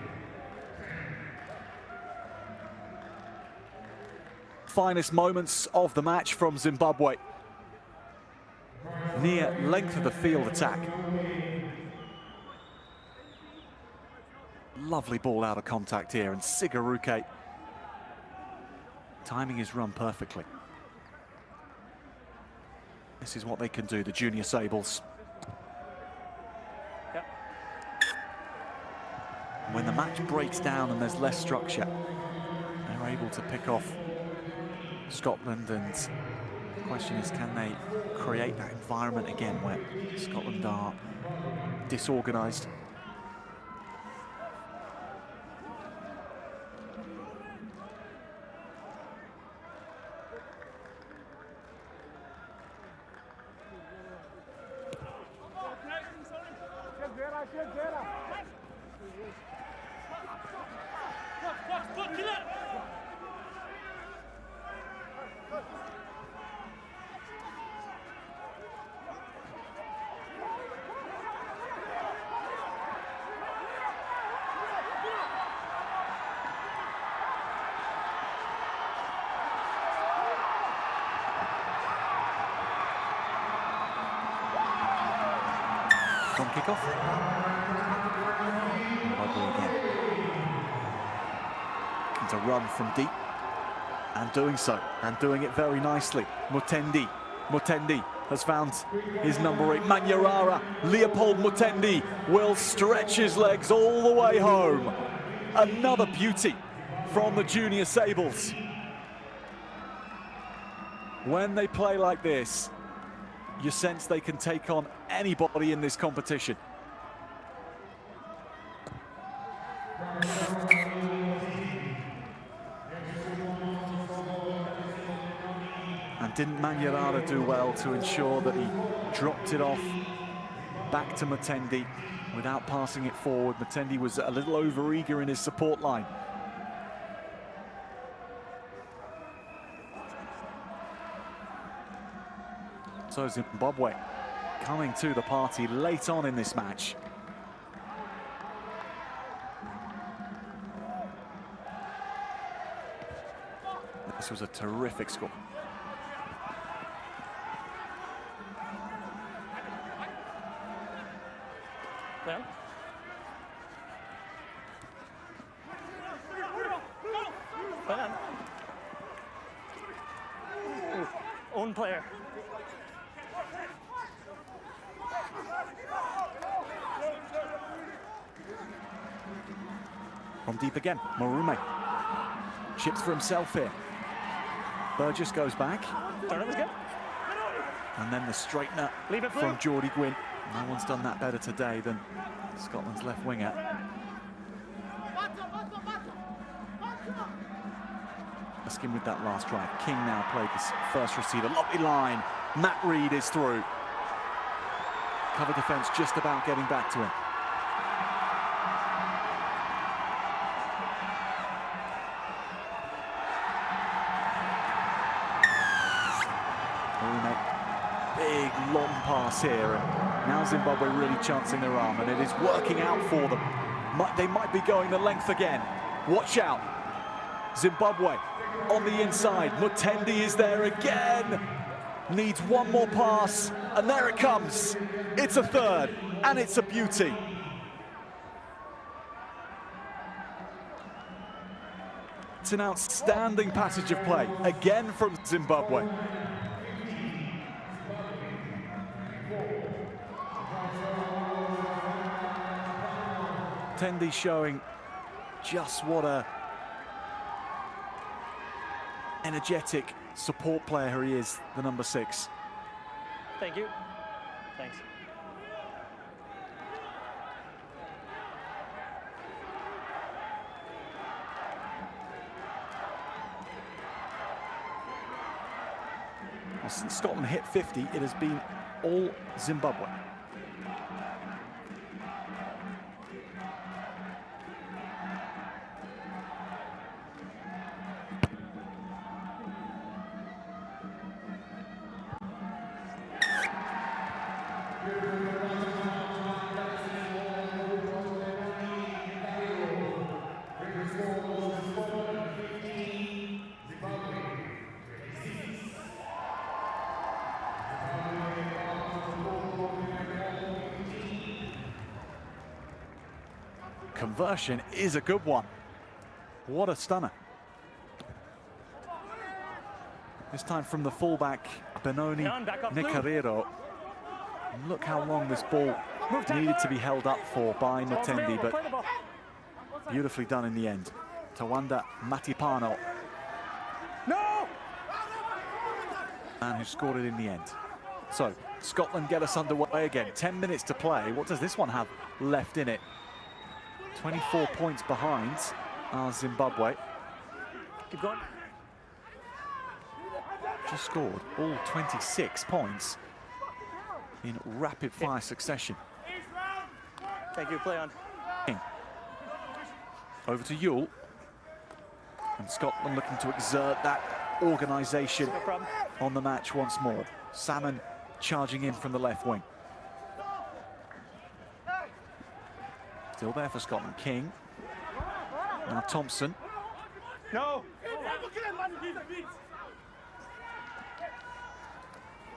Finest moments of the match from Zimbabwe. Near length of the field attack. Lovely ball out of contact here, and Sigaruke timing his run perfectly. This is what they can do, the Junior Sables. Yep. When the match breaks down and there's less structure, they're able to pick off Scotland, and the question is, can they create that environment again where Scotland are disorganised? From kickoff. Zimbabwe again. And to run from deep, and doing so, and doing it very nicely. Mutendi has found his number 8, Manyarara. Leopold Mutendi will stretch his legs all the way home. Another beauty from the Junior Sables. When they play like this, you sense they can take on anybody in this competition. And didn't Manyarara do well to ensure that he dropped it off back to Mutendi without passing it forward? Mutendi was a little over-eager in his support line. So Zimbabwe coming to the party late on in this match. This was a terrific score. Well. Own player. From deep again, Marume chips for himself here. Burgess goes back. Turnover's good. And then the straightener Leave it from blue. Geordie Gwynn. No one's done that better today than Scotland's left winger. Asking with that last try. King now played this first receiver. Lovely line. Matt Reed is through. Cover defence just about getting back to him. Big long pass here, and now Zimbabwe really chancing their arm, and it is working out for them. They might be going the length again. Watch out. Zimbabwe on the inside. Mutendi is there again. Needs one more pass, and there it comes. It's a third, and it's a beauty. It's an outstanding passage of play, again from Zimbabwe. Mutendi showing just what a energetic support player he is, the number 6. Thank you. Thanks. Well, since Scotland hit 50, it has been all Zimbabwe. Conversion is a good one. What a stunner. This time from the fullback, Benoni Down, back up, Blue. Necarero. And look how long this ball needed to be held up for by Natendi, but beautifully done in the end. Tawanda Matipano, No! man who scored it in the end. So Scotland get us underway again. 10 minutes to play. What does this one have left in it? 24 points behind Zimbabwe. Keep going. Just scored all 26 points in rapid fire succession. Thank you, play on. Over to Yule. And Scotland looking to exert that organisation No problem. on the match once more. Salmon charging in from the left wing. Still there for Scotland. King. Now Thompson. No!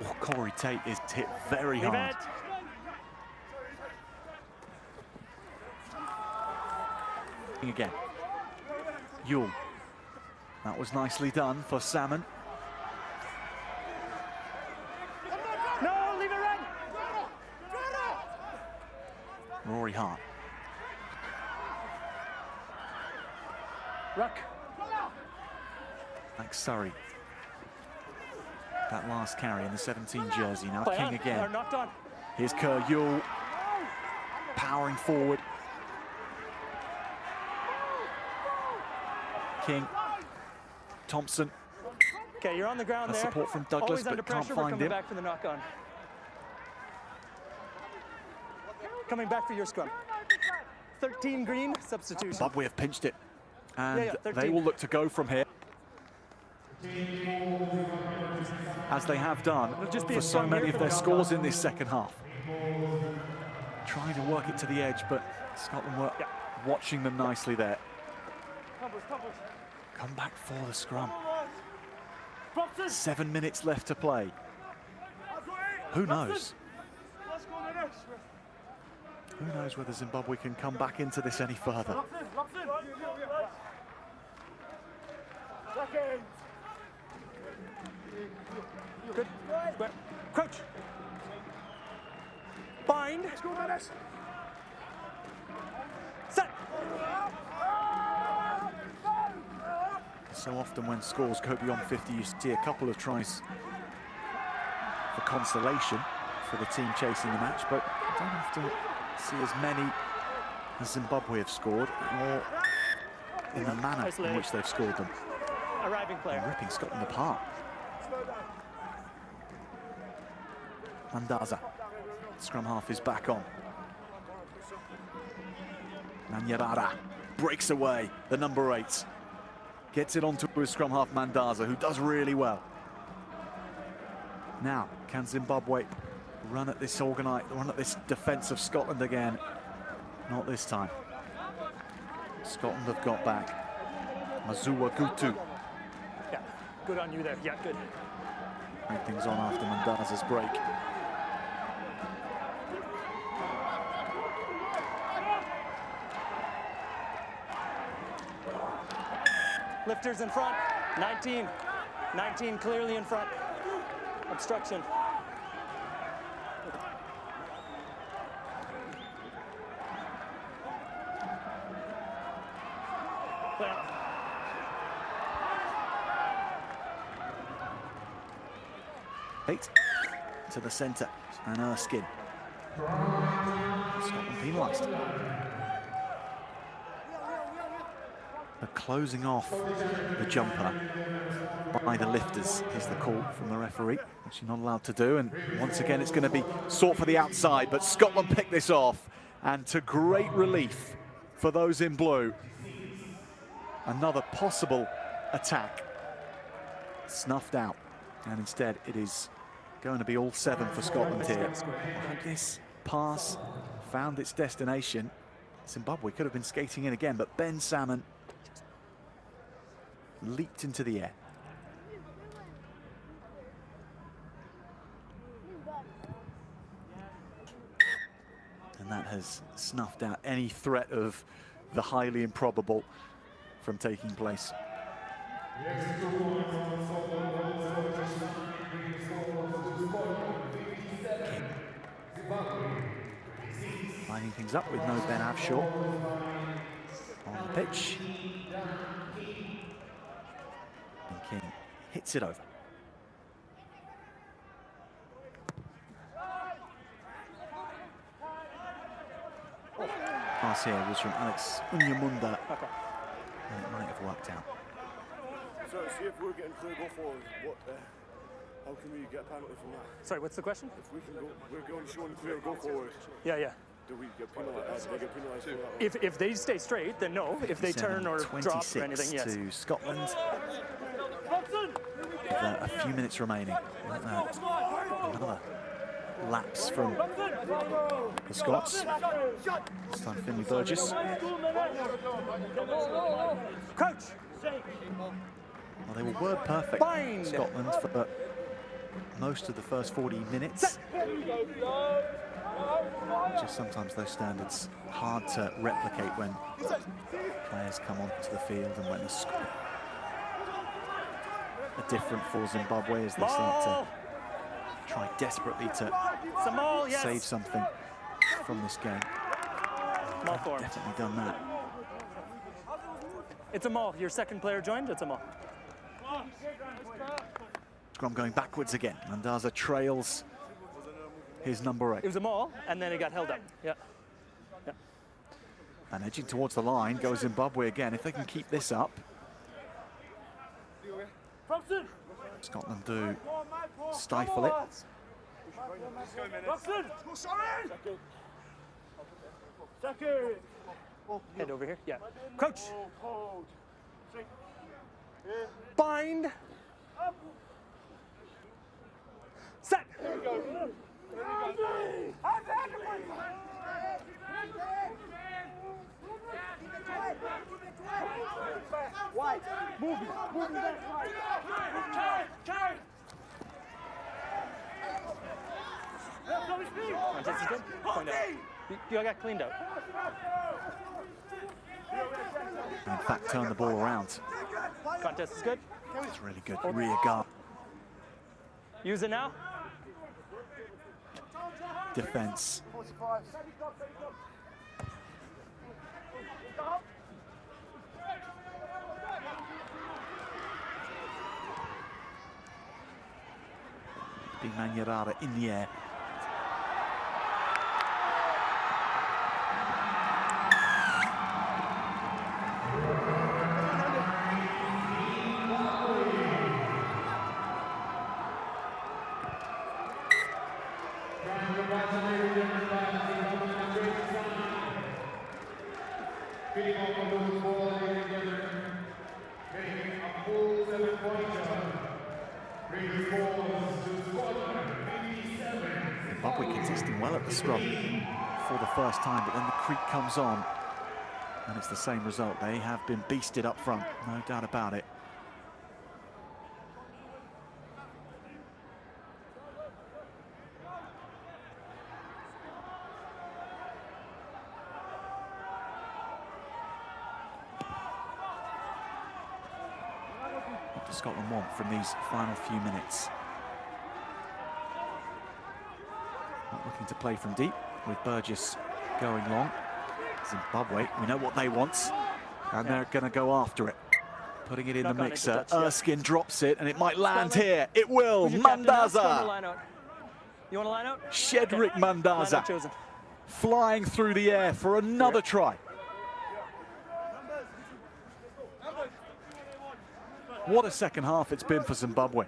Oh, Corey Tate is hit very Leave hard. it. Again. Yule. That was nicely done for Salmon. No, leave it run! Rory Hart. Ruck. Max Surrey. That last carry in the 17 jersey. Now Play King on. again. Or knocked on. Here's Kerr Yule. Powering forward. King. Thompson. Okay, you're on the ground Has there. support from Douglas, Always under but can't pressure. We're find coming him. back for the knock on. Coming back for your scrum. 13 green, substitution. Zimbabwe have pinched it. And Yeah, 13. they will look to go from here. As they have done It'll just be for a so scrum many here of for their the scores knock-on. in this second half. Trying to work it to the edge, but Scotland were Yeah. watching them nicely there. Come back for the scrum. 7 minutes left to play. Who knows? Who knows whether Zimbabwe can come back into this any further? Good. Square. Crouch. Bind. Set. So often when scores go beyond 50, you see a couple of tries for consolation for the team chasing the match, but you don't often see as many as Zimbabwe have scored, or in the manner in which they've scored them, Arriving player. ripping Scotland apart. Mandaza, scrum half is back on. Nanyarara breaks away, the number 8. Gets it onto his scrum half, Mandaza, who does really well. Now, can Zimbabwe run at this defence of Scotland again? Not this time. Scotland have got back. Mazua Gutu. Yeah, good on you there. Yeah, good. Made things on after Mandaza's break. Lifters in front. 19. 19 clearly in front. Obstruction. Play on. Eight to the centre, and Erskine. Scotland penalised. The closing off the jumper by the lifters is the call from the referee, which you're not allowed to do, and once again it's going to be sought for the outside, but Scotland picked this off, and to great relief for those in blue, another possible attack snuffed out, and instead it is going to be all 7 for Scotland here. This pass found its destination. Zimbabwe could have been skating in again, but Ben Salmon leaped into the air. And that has snuffed out any threat of the highly improbable from taking place. Next 2 points on Scotland World Scottish side, bringing the score to Scotland 57, Zimbabwe 26. Lining things up with no Ben Avshaw on the pitch. And King hits it over. Pass here was from Alex Unyamunda. Okay. And it might have worked out. So, see if we're getting clear go forward, how can we get a penalty from that? Sorry, what's the question? If we can go, we're going showing clear go forward, Yeah, yeah. do we get penalised? Do they get penalised for that? If they stay straight, then no. If they turn or drop or anything, yes. to Scotland. With a few minutes remaining. Another lapse from the Scots. This time Finley Burgess. Crouch! Well, they were word perfect, Bind. Scotland, for most of the first 40 minutes. Just sometimes those standards hard to replicate when players come onto the field and when the score are different for Zimbabwe as they start to try desperately to Samal, yes. save something from this game. Maul form. Definitely done that. It's a maul. Your second player joined, it's a maul. Scrum going backwards again. Mandaza trails his number 8. It was a maul, and then it got held up. Yeah. Yeah. And edging towards the line goes Zimbabwe again. If they can keep this up, Scotland do stifle it. Head over here. Yeah. Crouch. Bind. Set. Contest is good. Point out. You got cleaned out. In fact, turn the ball around. Contest is good. It's really good rear guard Use it now. defense. Big Manyarara in the air. Zimbabwe contesting well at the scrum for the first time, but then the creep comes on and it's the same result. They have been beasted up front, no doubt about it. What does Scotland want from these final few minutes? Not looking to play from deep with Burgess going long. Zimbabwe, we know what they want, and they're going to go after it. Putting it in the mixer. Erskine drops it, and it might land here. It will. Mandaza. You want to line out? Shedrick Mandaza Chosen. flying through the air for another try. What a second half it's been for Zimbabwe.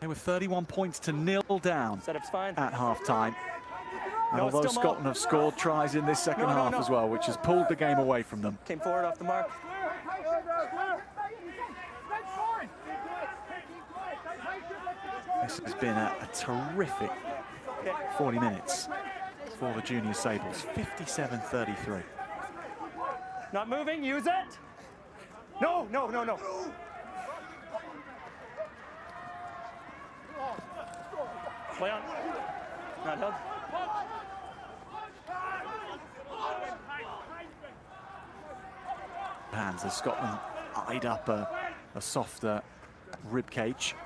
They were 31 points to 0 down Setup's fine. at half-time. And No, although still Scotland have scored tries in this second half as well, which has pulled the game away from them. Came forward off the mark. This has been a terrific 40 minutes for the Junior Sables. 57-33. Not moving, use it. No, no, no, no. Play on. Not held. hands as Scotland eyed up a softer rib cage.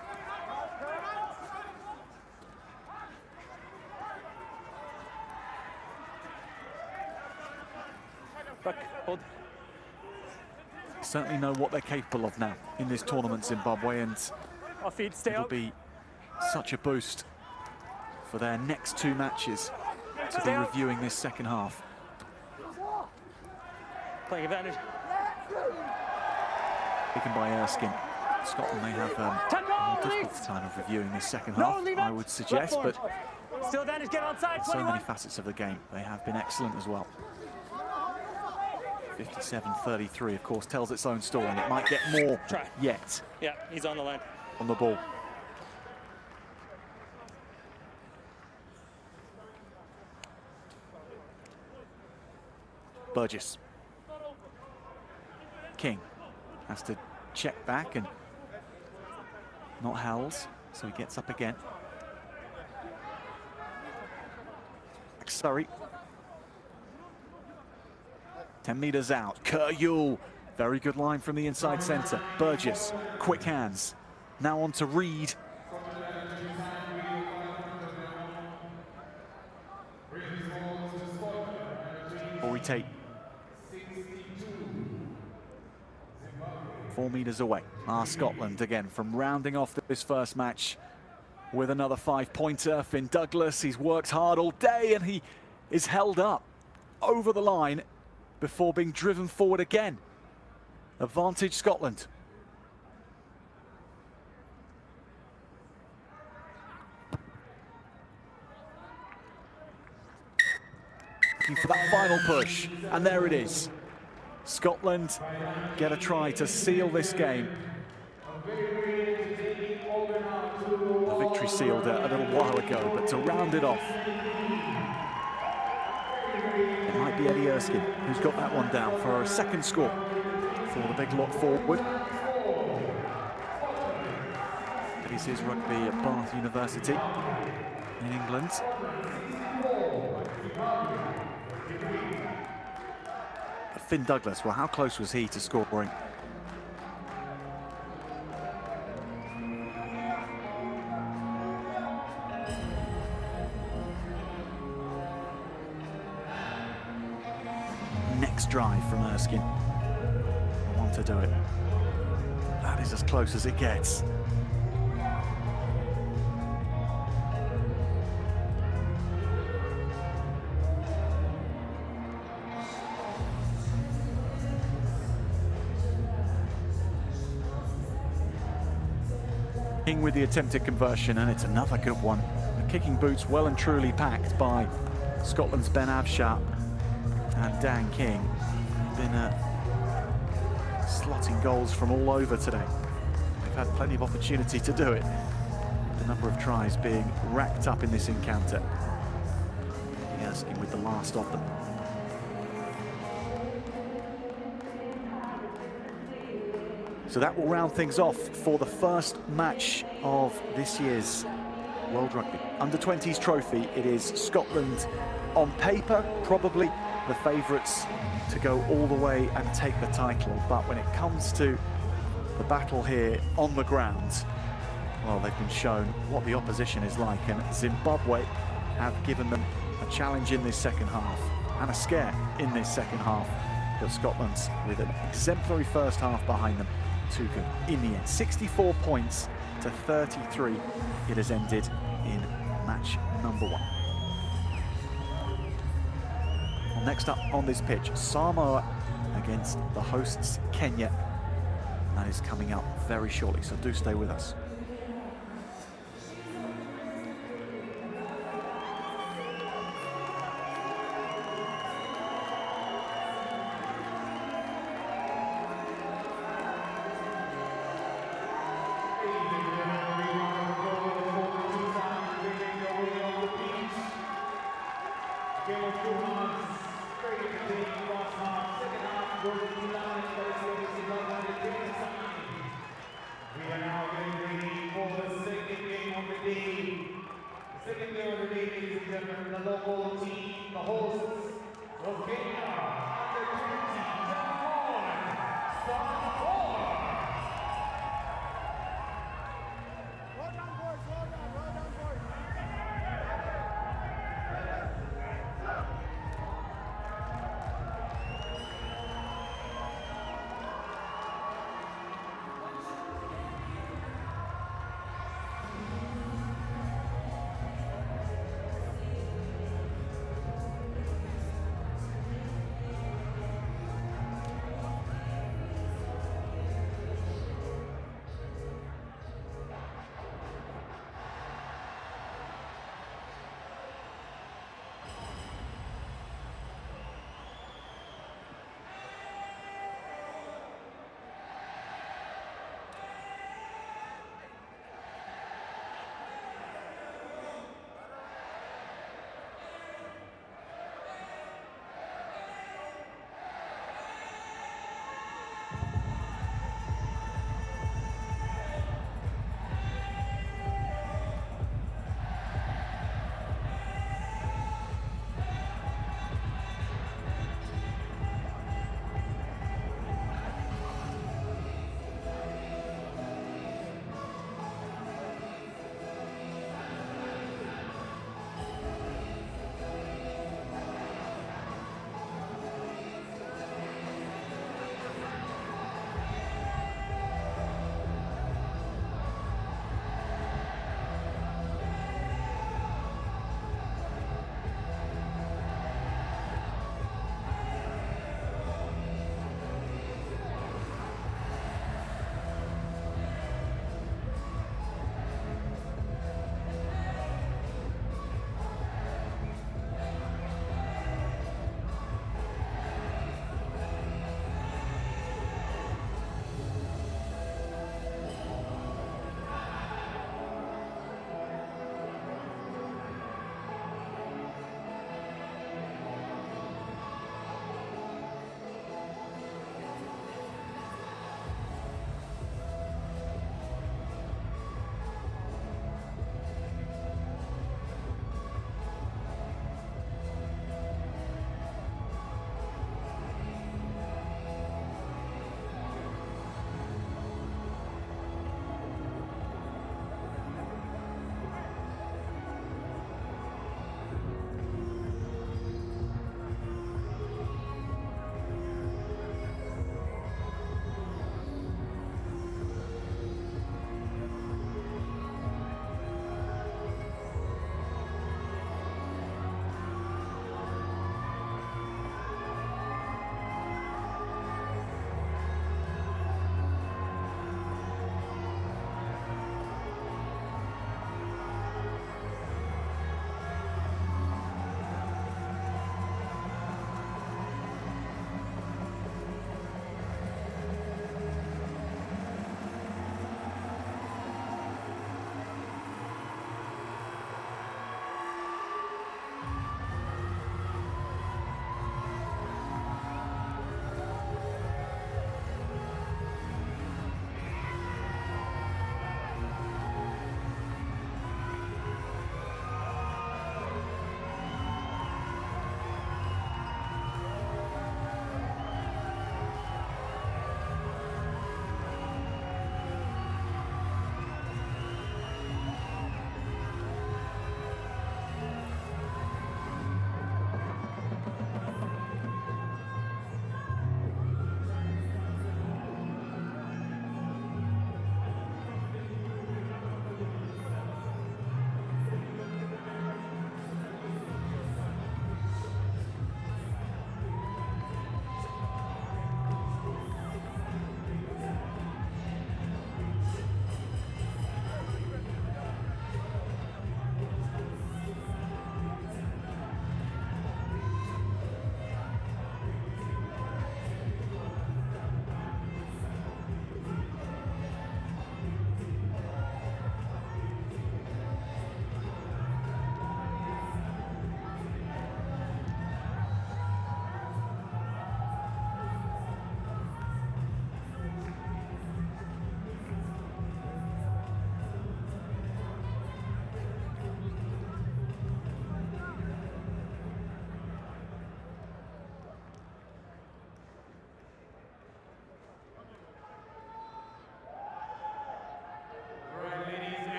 Buck, hold. Certainly know what they're capable of now in this tournament, Zimbabwe, and Off feet, stay it'll out. be such a boost for their next 2 matches to be Stay out. reviewing this second half. Playing advantage. Taken by Erskine. Scotland may have a more difficult time of reviewing this second half, I would suggest, but Still advantage, get onside, so 21. many facets of the game. They have been excellent as well. 57-33, of course, tells its own story, and it might get more Try. yet Yeah, he's on the line. on the ball. Burgess. King has to check back and not Howells, so he gets up again. Surrey. 10 meters out. Kerr-Yule. Very good line from the inside centre. Burgess, quick hands. Now on to Reed. Corey Tate. 4 meters away. Scotland again from rounding off this first match with another 5-pointer. Finn Douglas, he's worked hard all day and he is held up over the line before being driven forward again. Advantage Scotland. Looking for that final push, and there it is. Scotland get a try to seal this game. The victory sealed a little while ago, but to round it off, it might be Eddie Erskine who's got that one down for a second score for the big lot forward. Eddie's his rugby at Bath University in England. But Finn Douglas, well, how close was he to scoring? Next drive from Erskine. I want to do it. That is as close as it gets. King with the attempted conversion, and it's another good one. The kicking boots well and truly packed by Scotland's Ben Avshat and Dan King. Been slotting goals from all over today. They've had plenty of opportunity to do it. The number of tries being racked up in this encounter. Erskine with the last of them. So that will round things off for the first match of this year's World Rugby Under-20s trophy. It is Scotland on paper, probably the favourites to go all the way and take the title. But when it comes to the battle here on the ground, well, they've been shown what the opposition is like, and Zimbabwe have given them a challenge in this second half and a scare in this second half. But Scotland, with an exemplary first half behind them, too good in the end. 64 points to 33. It has ended in match number 1. Well, next up on this pitch, Samoa against the hosts Kenya. That is coming up very shortly, so do stay with us.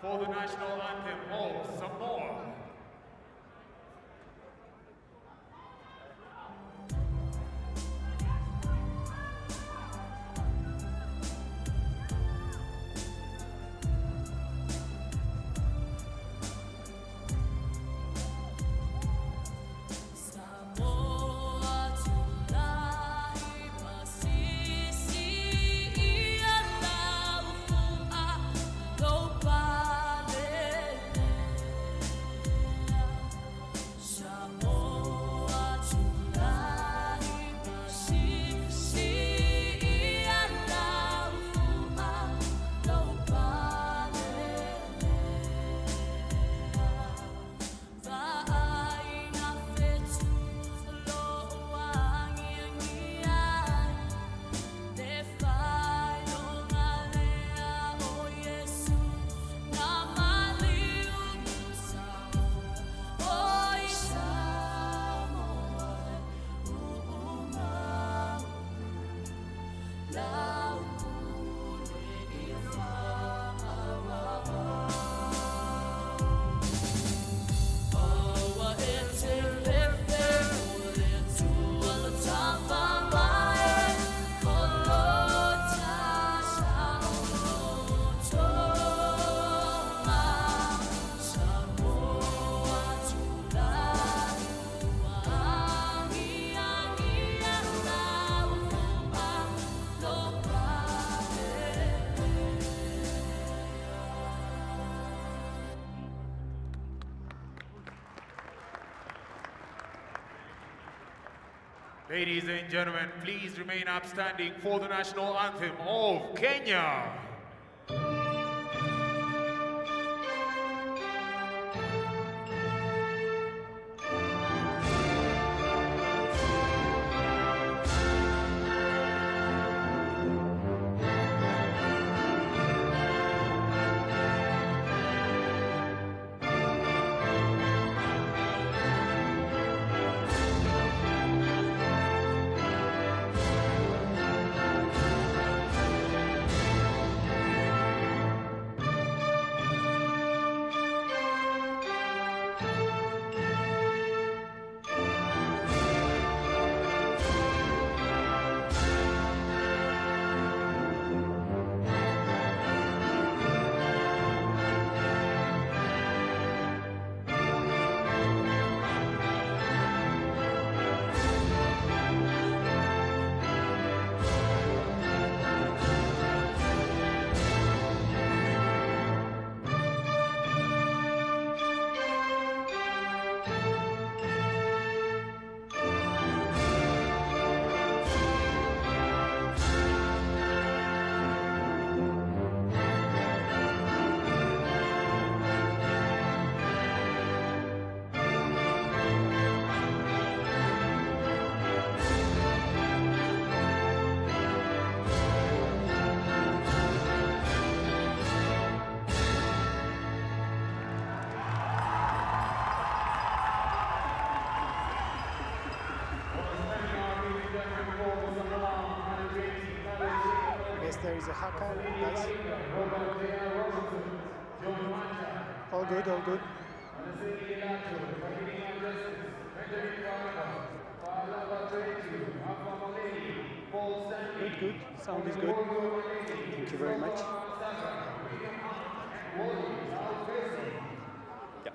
for the national anthem of Samoa. Ladies and gentlemen, please remain upstanding for the national anthem of Kenya. There is a haka, nice. All good, all good. Good, good. Sound is good. Thank you very much. Yeah.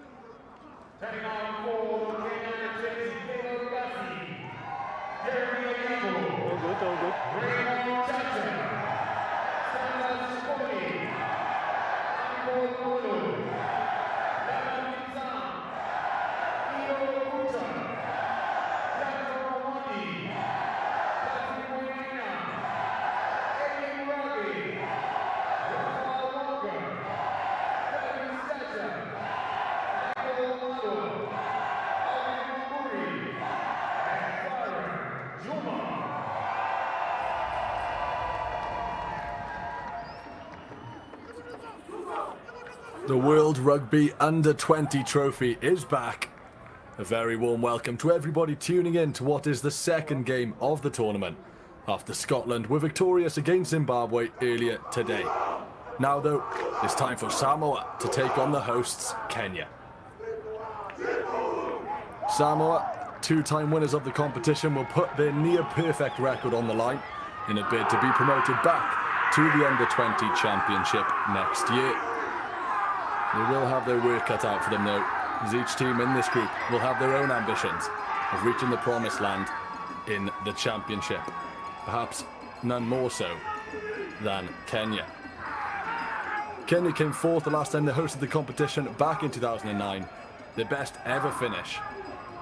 All good, all good. The World Rugby Under-20 trophy is back. A very warm welcome to everybody tuning in to what is the second game of the tournament, after Scotland were victorious against Zimbabwe earlier today. Now though, it's time for Samoa to take on the hosts, Kenya. Samoa, two-time winners of the competition, will put their near-perfect record on the line in a bid to be promoted back to the Under-20 Championship next year. They will have their work cut out for them though, as each team in this group will have their own ambitions of reaching the promised land in the championship. Perhaps none more so than Kenya. Kenya came fourth the last time they hosted the competition back in 2009, their best ever finish.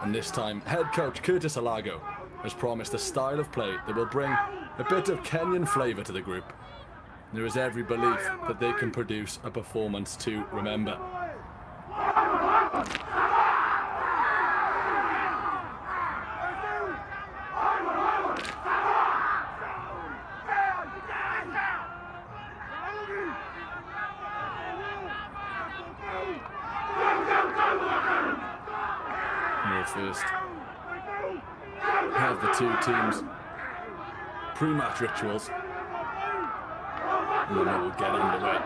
And this time, head coach Curtis Alago has promised a style of play that will bring a bit of Kenyan flavour to the group. There is every belief that they can produce a performance to remember. First, have the two teams pre-match rituals, and then it will get underway.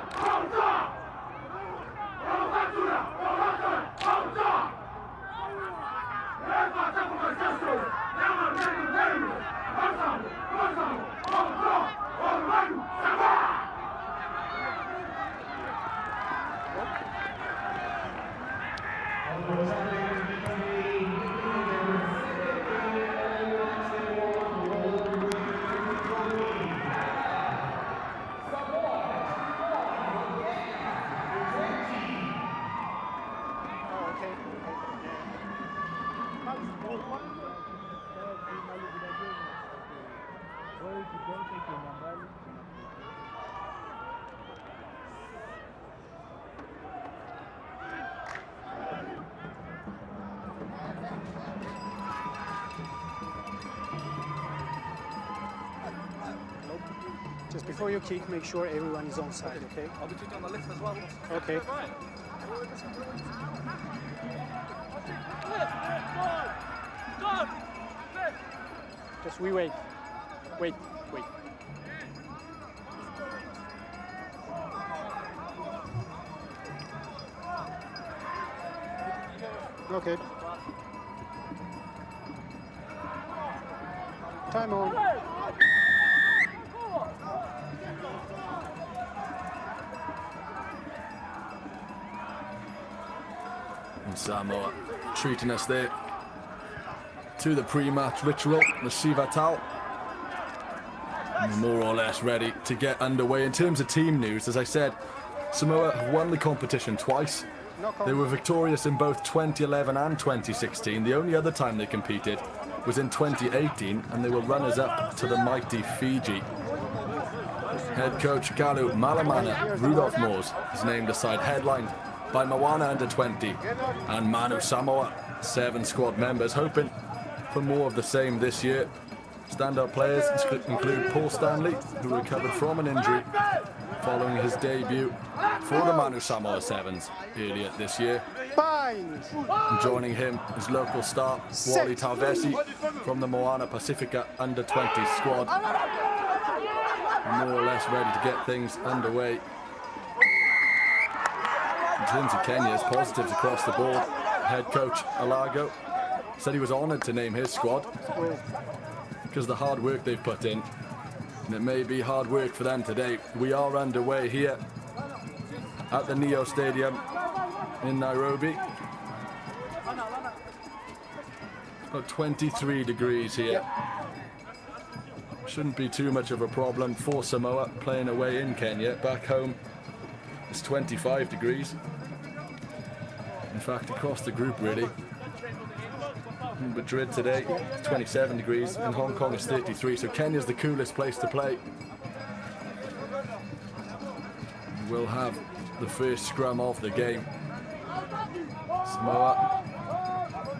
Just before you kick, make sure everyone is on side, okay? I'll be on the list as well. Okay. Just we wait. Wait. Okay. Time on. And Samoa treating us there to the pre-match ritual, the Sivatau. More or less ready to get underway. In terms of team news, as I said, Samoa have won the competition twice. They were victorious in both 2011 and 2016. The only other time they competed was in 2018, and they were runners-up to the mighty Fiji. Head coach Galu Malamana Rudolph Moores is named the side headlined by Moana Under-20 and Manu Samoa, 7 squad members, hoping for more of the same this year. Standout players include Paul Stanley, who recovered from an injury following his debut for the Manu Samoa Sevens earlier this year. And joining him is local star Wally Talvesi from the Moana Pacifica Under-20 squad. More or less ready to get things underway. In terms of Kenya's positives across the board, head coach Alago said he was honoured to name his squad because of the hard work they've put in. And it may be hard work for them today. We are underway here at the Neo Stadium in Nairobi. About 23 degrees here. Shouldn't be too much of a problem for Samoa playing away in Kenya. Back home, it's 25 degrees. In fact, across the group, really. In Madrid today, it's 27 degrees. In Hong Kong, it's 33. So Kenya's the coolest place to play. We'll have the first scrum of the game. Samoa,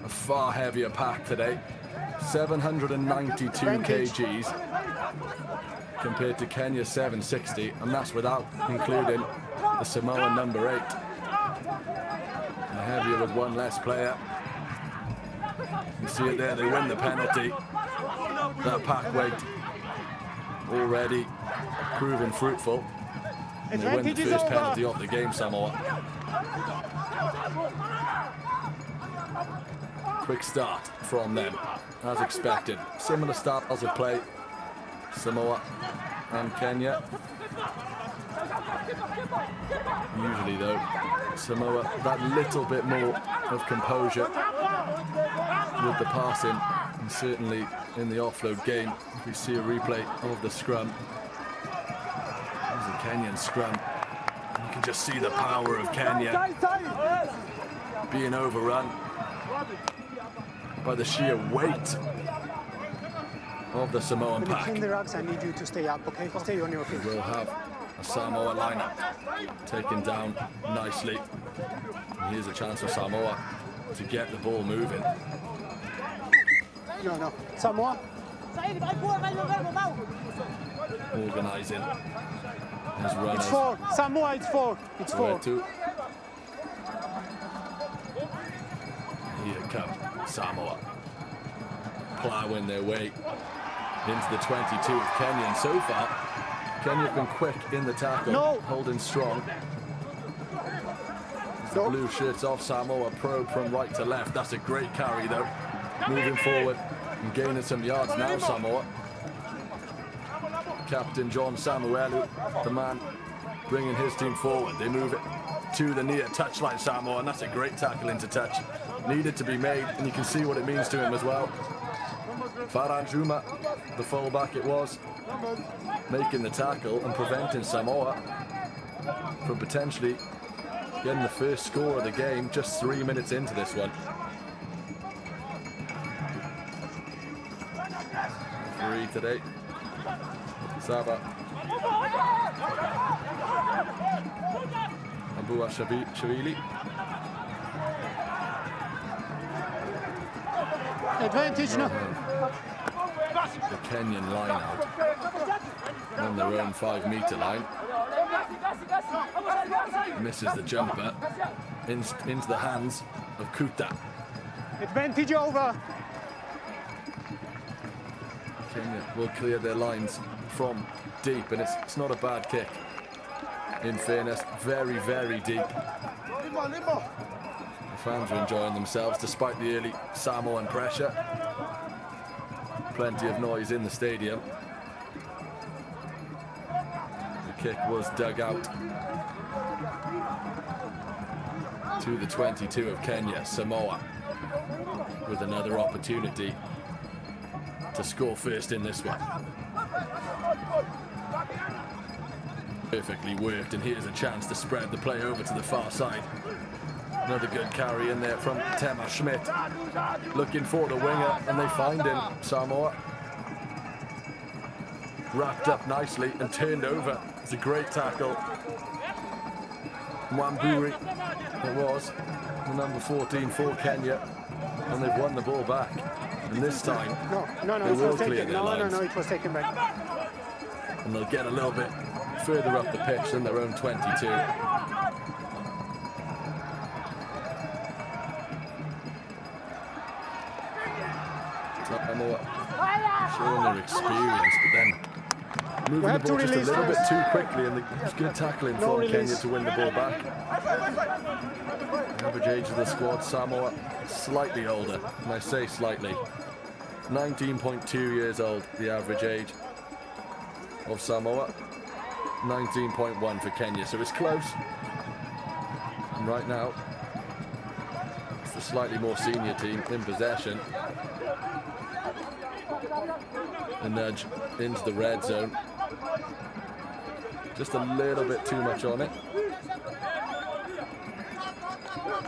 a far heavier pack today. 792 kgs compared to Kenya's 760, and that's without including the Samoan number 8. And heavier with one less player. You see it there, they win the penalty. That pack weight already proving fruitful. And they win the Advantage is first over. penalty of the game, Samoa. Quick start from them, as expected. Similar styles of play, Samoa and Kenya. Usually though, Samoa that little bit more of composure with the passing, and certainly in the offload game, if we see a replay of the scrum, there's a Kenyan scrum. You can just see the power of Kenya being overrun by the sheer weight of the Samoan When you pack. clean the rugs, I need you to stay up, okay? Stay on your feet. We'll have a Samoa lineup taken down nicely. And here's a chance for Samoa to get the ball moving. No. Samoa. Organising his runners. It's 4. Samoa, it's 4. It's 4. Where to? Here come Samoa, ploughing their way into the 22 of Kenya. And so far, Kenya's been quick in the tackle, holding strong. The blue shirts off Samoa, probe from right to left. That's a great carry though. Moving forward and gaining some yards now, Samoa. Captain John Samuelu, the man bringing his team forward. They move it to the near touchline, Samoa, and that's a great tackle into touch. Needed to be made, and you can see what it means to him as well. Farhan Juma, the fullback it was, making the tackle and preventing Samoa from potentially getting the first score of the game just 3 minutes into this one. Three today. Saba. Abua Shavili. Advantage now. The Kenyan line out on their own 5-meter line. Misses the jumper into the hands of Kuta. Advantage over. Kenya will clear their lines from deep, and it's not a bad kick. In fairness, very, very deep. The fans are enjoying themselves despite the early Samoan pressure. Plenty of noise in the stadium. The kick was dug out to the 22 of Kenya. Samoa with another opportunity to score first in this one. Perfectly worked, and here's a chance to spread the play over to the far side. Another good carry in there from Tema Schmidt. Looking for the winger, and they find him, Samoa. Wrapped up nicely and turned over. It's a great tackle. Mwamburi, it was, the number 14 for Kenya, and they've won the ball back. And this time, No, they it will was clear taken. their lines. No, it was taken back. And they'll get a little bit further up the pitch than their own 22. Samoa showing their experience, but then moving the have to ball just a release little bit first. too quickly, and it's good tackling No from release. Kenya to win the ball back. Average age of the squad, Samoa slightly older, and I say slightly. 19.2 years old, the average age of Samoa. 19.1 for Kenya, so it's close. And right now, it's the slightly more senior team in possession. A nudge into the red zone. Just a little bit too much on it.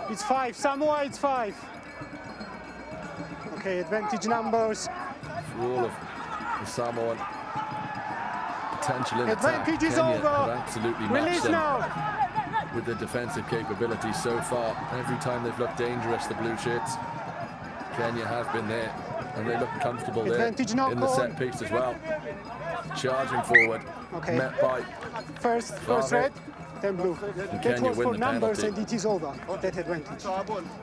It's 5. Samoa, it's 5. Okay, advantage numbers. For all of the Samoan potential in attack, Advantage is Kenya over. have absolutely matched Release them now. with their defensive capabilities so far. Every time they've looked dangerous, the blue shirts, Kenya have been there, and they look comfortable there Advantage now in the called. set piece as well. Charging forward, Okay. met by First Varvey. red, then blue. That Kenya was win for the numbers, penalty. and it is over. That advantage.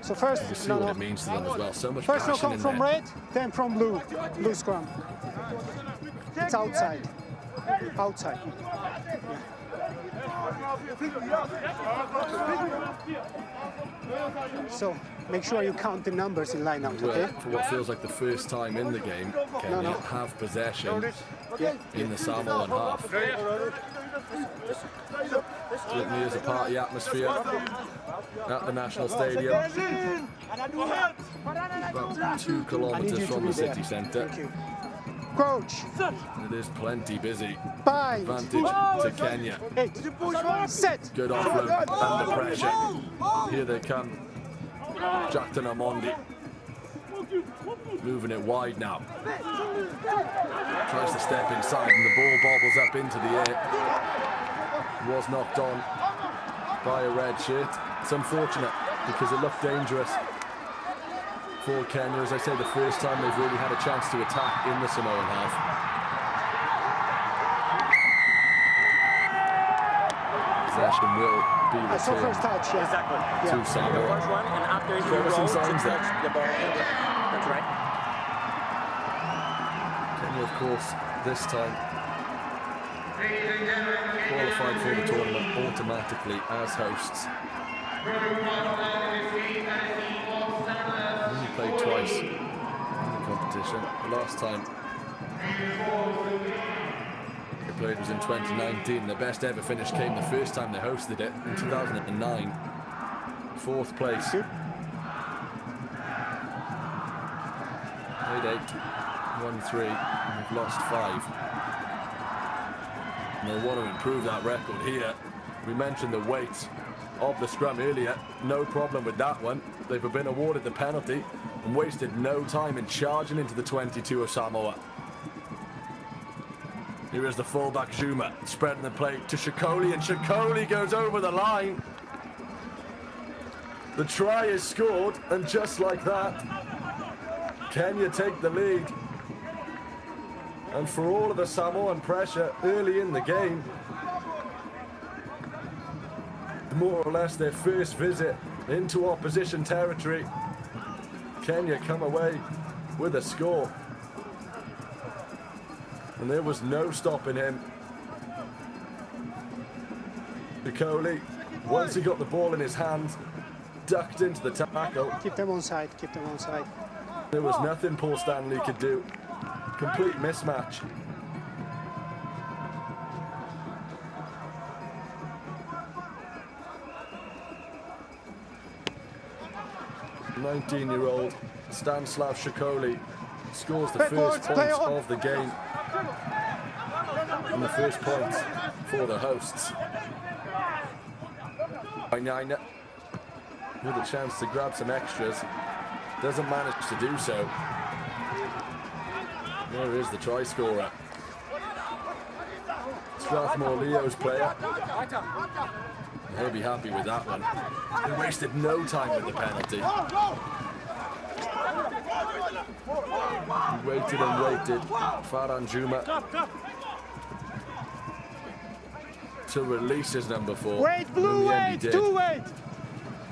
So first, You see what it means to them as well. So much First passion knock in from there. red, then from blue. Blue scrum. It's outside. Outside. So make sure you count the numbers in lineout, okay? For what feels like the first time in the game, Kenya have possession in the Samoan half. Certainly is a party atmosphere at the National Stadium. About 2 kilometres from the city centre. Coach. It is plenty busy. Bind. Advantage to Kenya. 8. Set. Good offload under pressure. Here they come. Jackton Amondi. Moving it wide now. Tries to step inside and the ball bobbles up into the air. Was knocked on by a red shirt. It's unfortunate because it looked dangerous for Kenya. As I say, the first time they've really had a chance to attack in the Samoan half. Possession will be returned first touch, yeah. Exactly. to Samoa. First one, and after you There were some roll to signs there. touch the ball. That's right. Kenya, of course, this time qualified for the tournament automatically as hosts. Only played twice in the competition. The last time they played was in 2019. Their best ever finish came the first time they hosted it in 2009. 4th place. Played 8, won 3, and we've lost 5. And they'll want to improve that record here. We mentioned the weight of the scrum earlier. No problem with that one. They've been awarded the penalty and wasted no time in charging into the 22 of Samoa. Here is the fullback Zuma, spreading the play to Shikoli, and Shikoli goes over the line. The try is scored, and just like that, Kenya take the lead. And for all of the Samoan pressure early in the game, more or less their first visit into opposition territory, Kenya come away with a score. And there was no stopping him. Shikoli, once he got the ball in his hand, ducked into the tackle. Keep them on side, keep them on side. There was nothing Paul Stanley could do. Complete mismatch. "19-year-old Stanislav Shikoli scores the first points of the game. And the first points for the hosts. Wainaina with a chance to grab some extras. Doesn't manage to do so. There is the try scorer. Strathmore Leo's player. He'll be happy with that one. He wasted no time with the penalty. He waited and waited. Farhan Juma to release his number 4. Wait, blue, wait, 2 wait.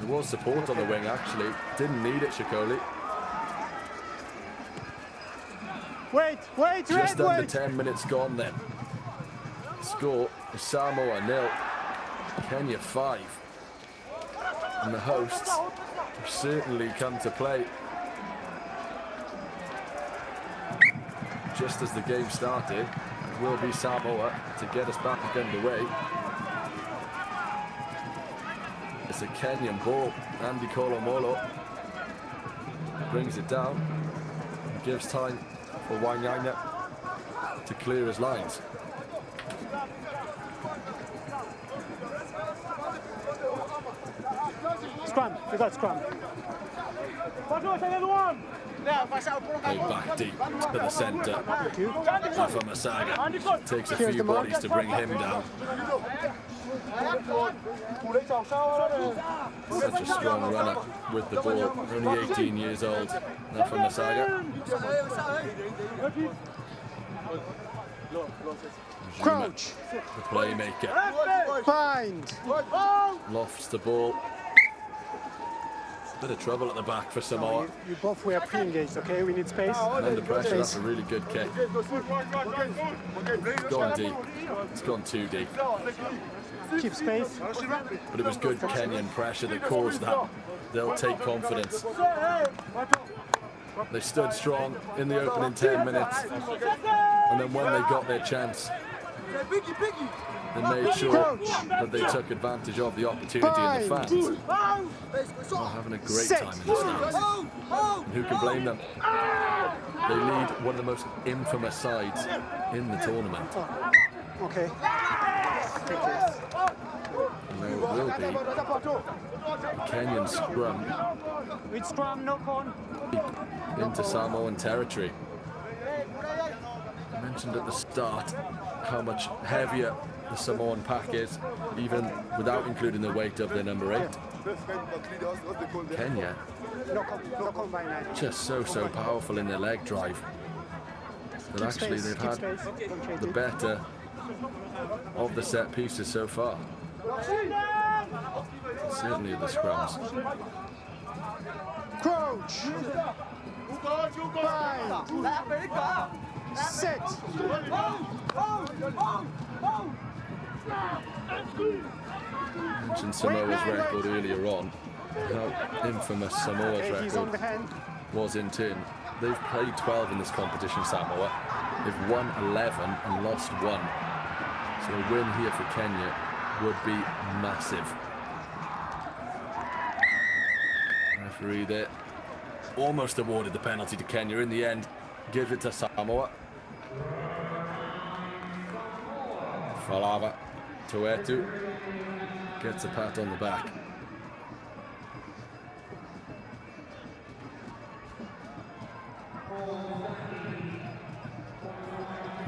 There was support on the wing actually. Didn't need it, Shikoli. Wait, Just under 10 minutes gone then. Score is Samoa 0, Kenya 5. And the hosts have certainly come to play. Just as the game started, it will be Samoa to get us back underway. It's a Kenyan ball. Andy Kolomolo brings it down and gives time for Wainaina to clear his lines. Scrum, we got scrum. Played back deep to the centre. Alpha Masaga takes a few bodies to bring him down. Such a strong runner with the ball, only 18 years old. Alpha Masaga. Crouch. The playmaker. Bind. Lofts the ball. Bit of trouble at the back for Samoa. You both were pre-engaged, okay? We need space. And under pressure, that's a really good kick. It's gone deep. It's gone too deep. Keep space. But it was good Kenyan pressure that caused that. They'll take confidence. They stood strong in the opening 10 minutes. And then when they got their chance, they made sure that they took advantage of the opportunity, and the fans are having a great time in the stands. And who can blame them? They lead one of the most infamous sides in the tournament. Okay. And there will be a Kenyan scrum With scrum, no cone. into Samoan territory. I mentioned at the start how much heavier the Samoan pack is, even without including the weight of their number 8. Kenya, No cone by 9. just so powerful in their leg drive that actually they've had the better of the set pieces so far. Certainly the scrums. Crouch. 5, 6. I mentioned Samoa's record earlier on, how infamous Samoa's Okay, he's on the record hand. was in turn. They've played 12 in this competition, Samoa. They've won 11 and lost 1. So a win here for Kenya would be massive. Referee there almost awarded the penalty to Kenya. In the end, gives it to Samoa. Falava Toetu gets a pat on the back.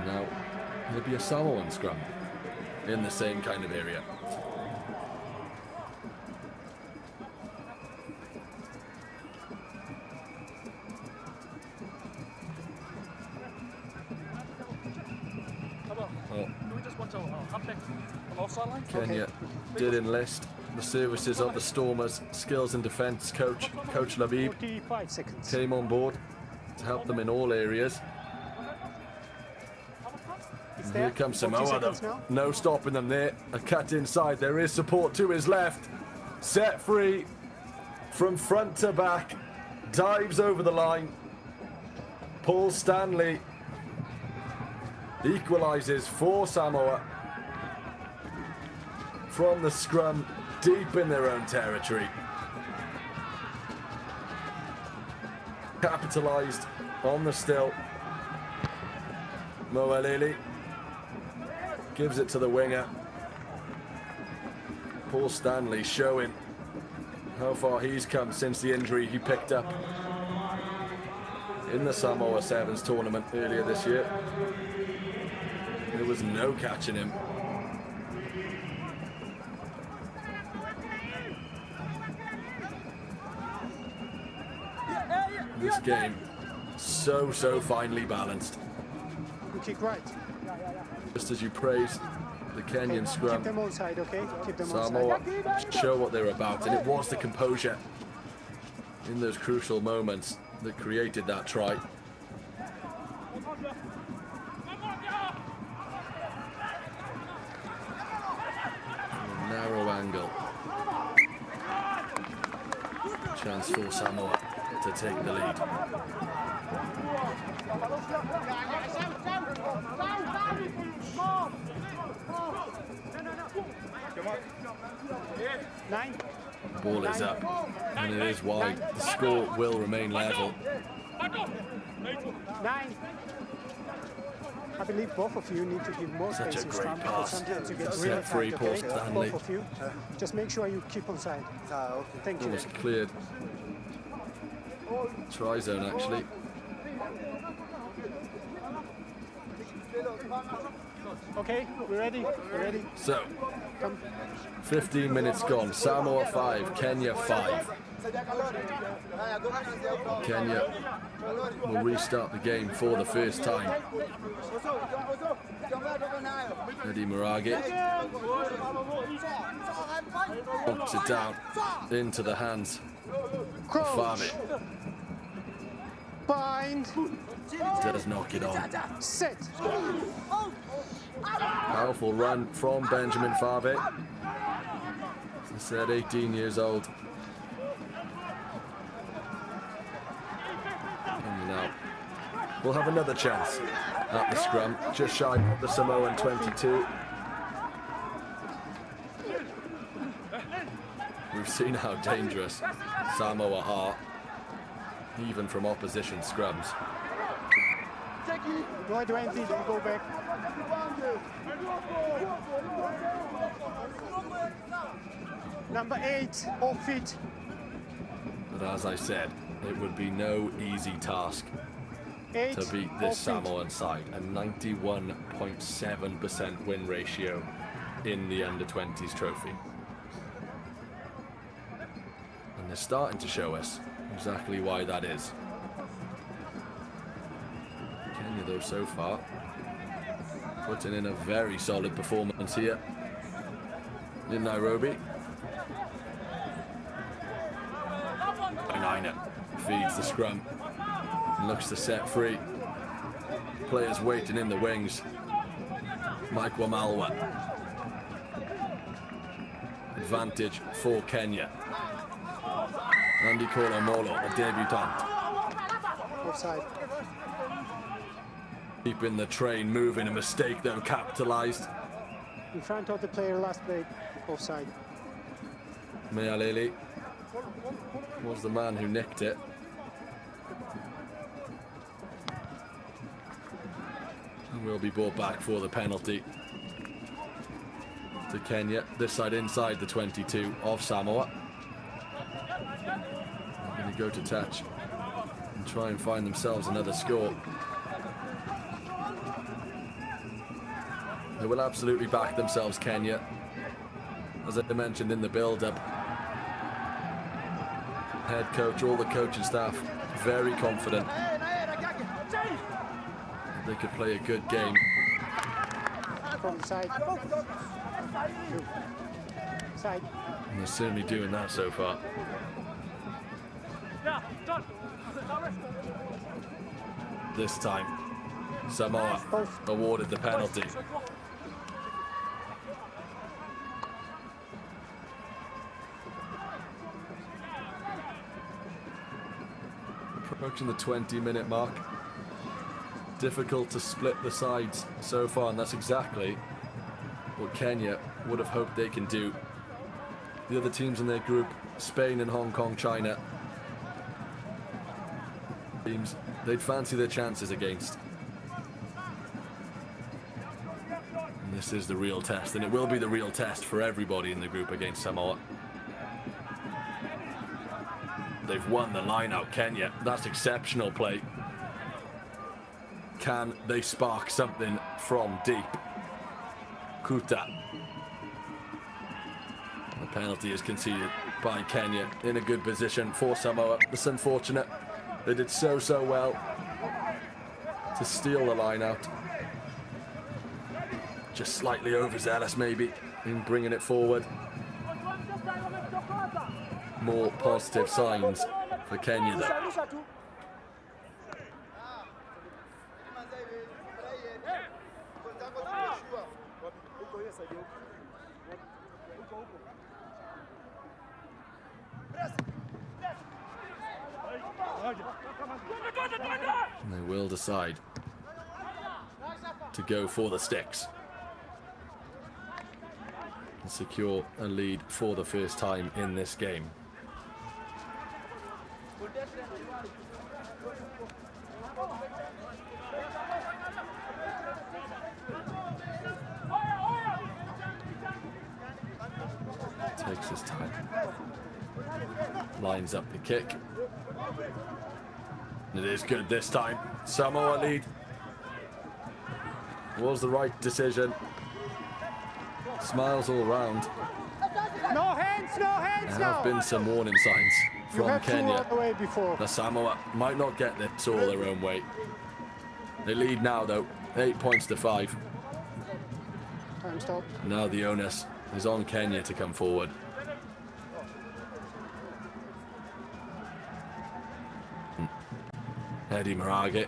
Now, it'll be a Samoan scrum in the same kind of area. Kenya did enlist the services of the Stormers skills and defence coach, Coach Labib, 45 seconds. came on board to help them in all areas. And here comes Samoa, though. No stopping them there. A cut inside. There is support to his left. Set free from front to back. Dives over the line. Paul Stanley equalises for Samoa from the scrum deep in their own territory. Capitalised on the still. Moalili gives it to the winger. Paul Stanley showing how far he's come since the injury he picked up in the Samoa Sevens tournament earlier this year. There was no catching him. This game, so finely balanced. You kick right. Just as you praise the Kenyan Keep scrum, them on side, okay? Keep them on Samoa side. show what they're about, and it was the composure in those crucial moments that created that try. From a narrow angle. Chance for Samoa to take the lead. 9. Ball is up, and it is wide. The score will remain level. 9. I believe both of you need to give more Such space a in great scrum because pass. sometimes you get Set really free, tight, Paul okay? Stanley. Both of you. Just make sure you keep on side. Thank Ball you. was cleared. Try zone, actually. Okay, we're ready? We're ready? So, Come. 15 minutes gone. Samoa 5, Kenya 5. Kenya will restart the game for the first time. Eddie Murage knocks it down into the hands of Fave. Bind. Does knock it on. Sit. Powerful run from Benjamin Fave. As I said, 18 years old. And now we'll have another chance at the scrum, just shy of the Samoan 22. We've seen how dangerous Samoa are, even from opposition scrums. Go 20, then go back. Number 8, off feet. But as I said, it would be no easy task 8, to beat this off feet. Samoan side. A 91.7% win ratio in the Under-20s trophy. And they're starting to show us exactly why that is. Kenya, though, so far, putting in a very solid performance here in Nairobi. Nina feeds the scrum and looks to set free. Players waiting in the wings. Mike Wamalwa. Advantage for Kenya. Andy Kolomolo, a debutant. Offside. Keeping the train moving, a mistake though capitalized. In front of the player last play. Offside. Mealeli was the man who nicked it. And will be brought back for the penalty to Kenya. This side inside the 22 of Samoa. They're going to go to touch and try and find themselves another score. They will absolutely back themselves, Kenya. As I mentioned in the build-up, head coach, all the coaching staff, very confident that they could play a good game. From the side. Side. And they're certainly doing that so far. This time, Samoa awarded the penalty. Approaching the 20-minute mark. Difficult to split the sides so far, and that's exactly what Kenya would have hoped they can do. The other teams in their group, Spain and Hong Kong, China, teams they'd fancy their chances against. And this is the real test, and it will be the real test for everybody in the group against Samoa. They've won the line out, Kenya. That's exceptional play. Can they spark something from deep? Kuta. The penalty is conceded by Kenya in a good position for Samoa. It's unfortunate. They did so well to steal the line out. Just slightly overzealous maybe in bringing it forward. More positive signs for Kenya though. And they will decide to go for the sticks and secure a lead for the first time in this game. Takes his time. Lines up the kick. It is good this time. Samoa lead. Was the right decision. Smiles all round. No hands, no hands There now. have been some warning signs from have two Kenya. all the way before. The Samoa might not get this all their own way. They lead now though, 8 points to 5. Time stop. Now the onus is on Kenya to come forward. Eddie Marage.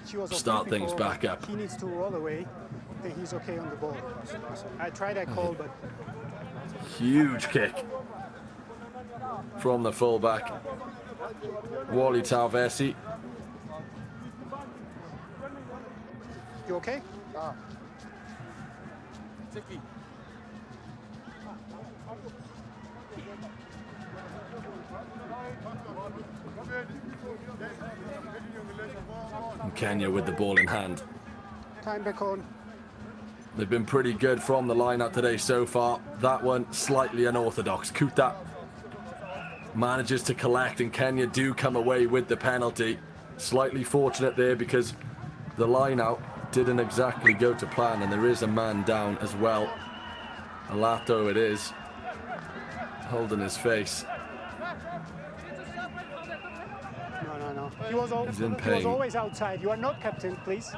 She was Start off things before. back up. He needs to roll away. Then he's okay on the ball. I tried that call, but Huge kick from the fullback, Wally Talvesi. you okay? And Kenya with the ball in hand. Time back on. They've been pretty good from the line-out today so far. That one slightly unorthodox. Kuta manages to collect and Kenya do come away with the penalty. Slightly fortunate there because the line-out didn't exactly go to plan and there is a man down as well. Alato it is, holding his face. No. He's in He was pain. always outside. You are not captain, please.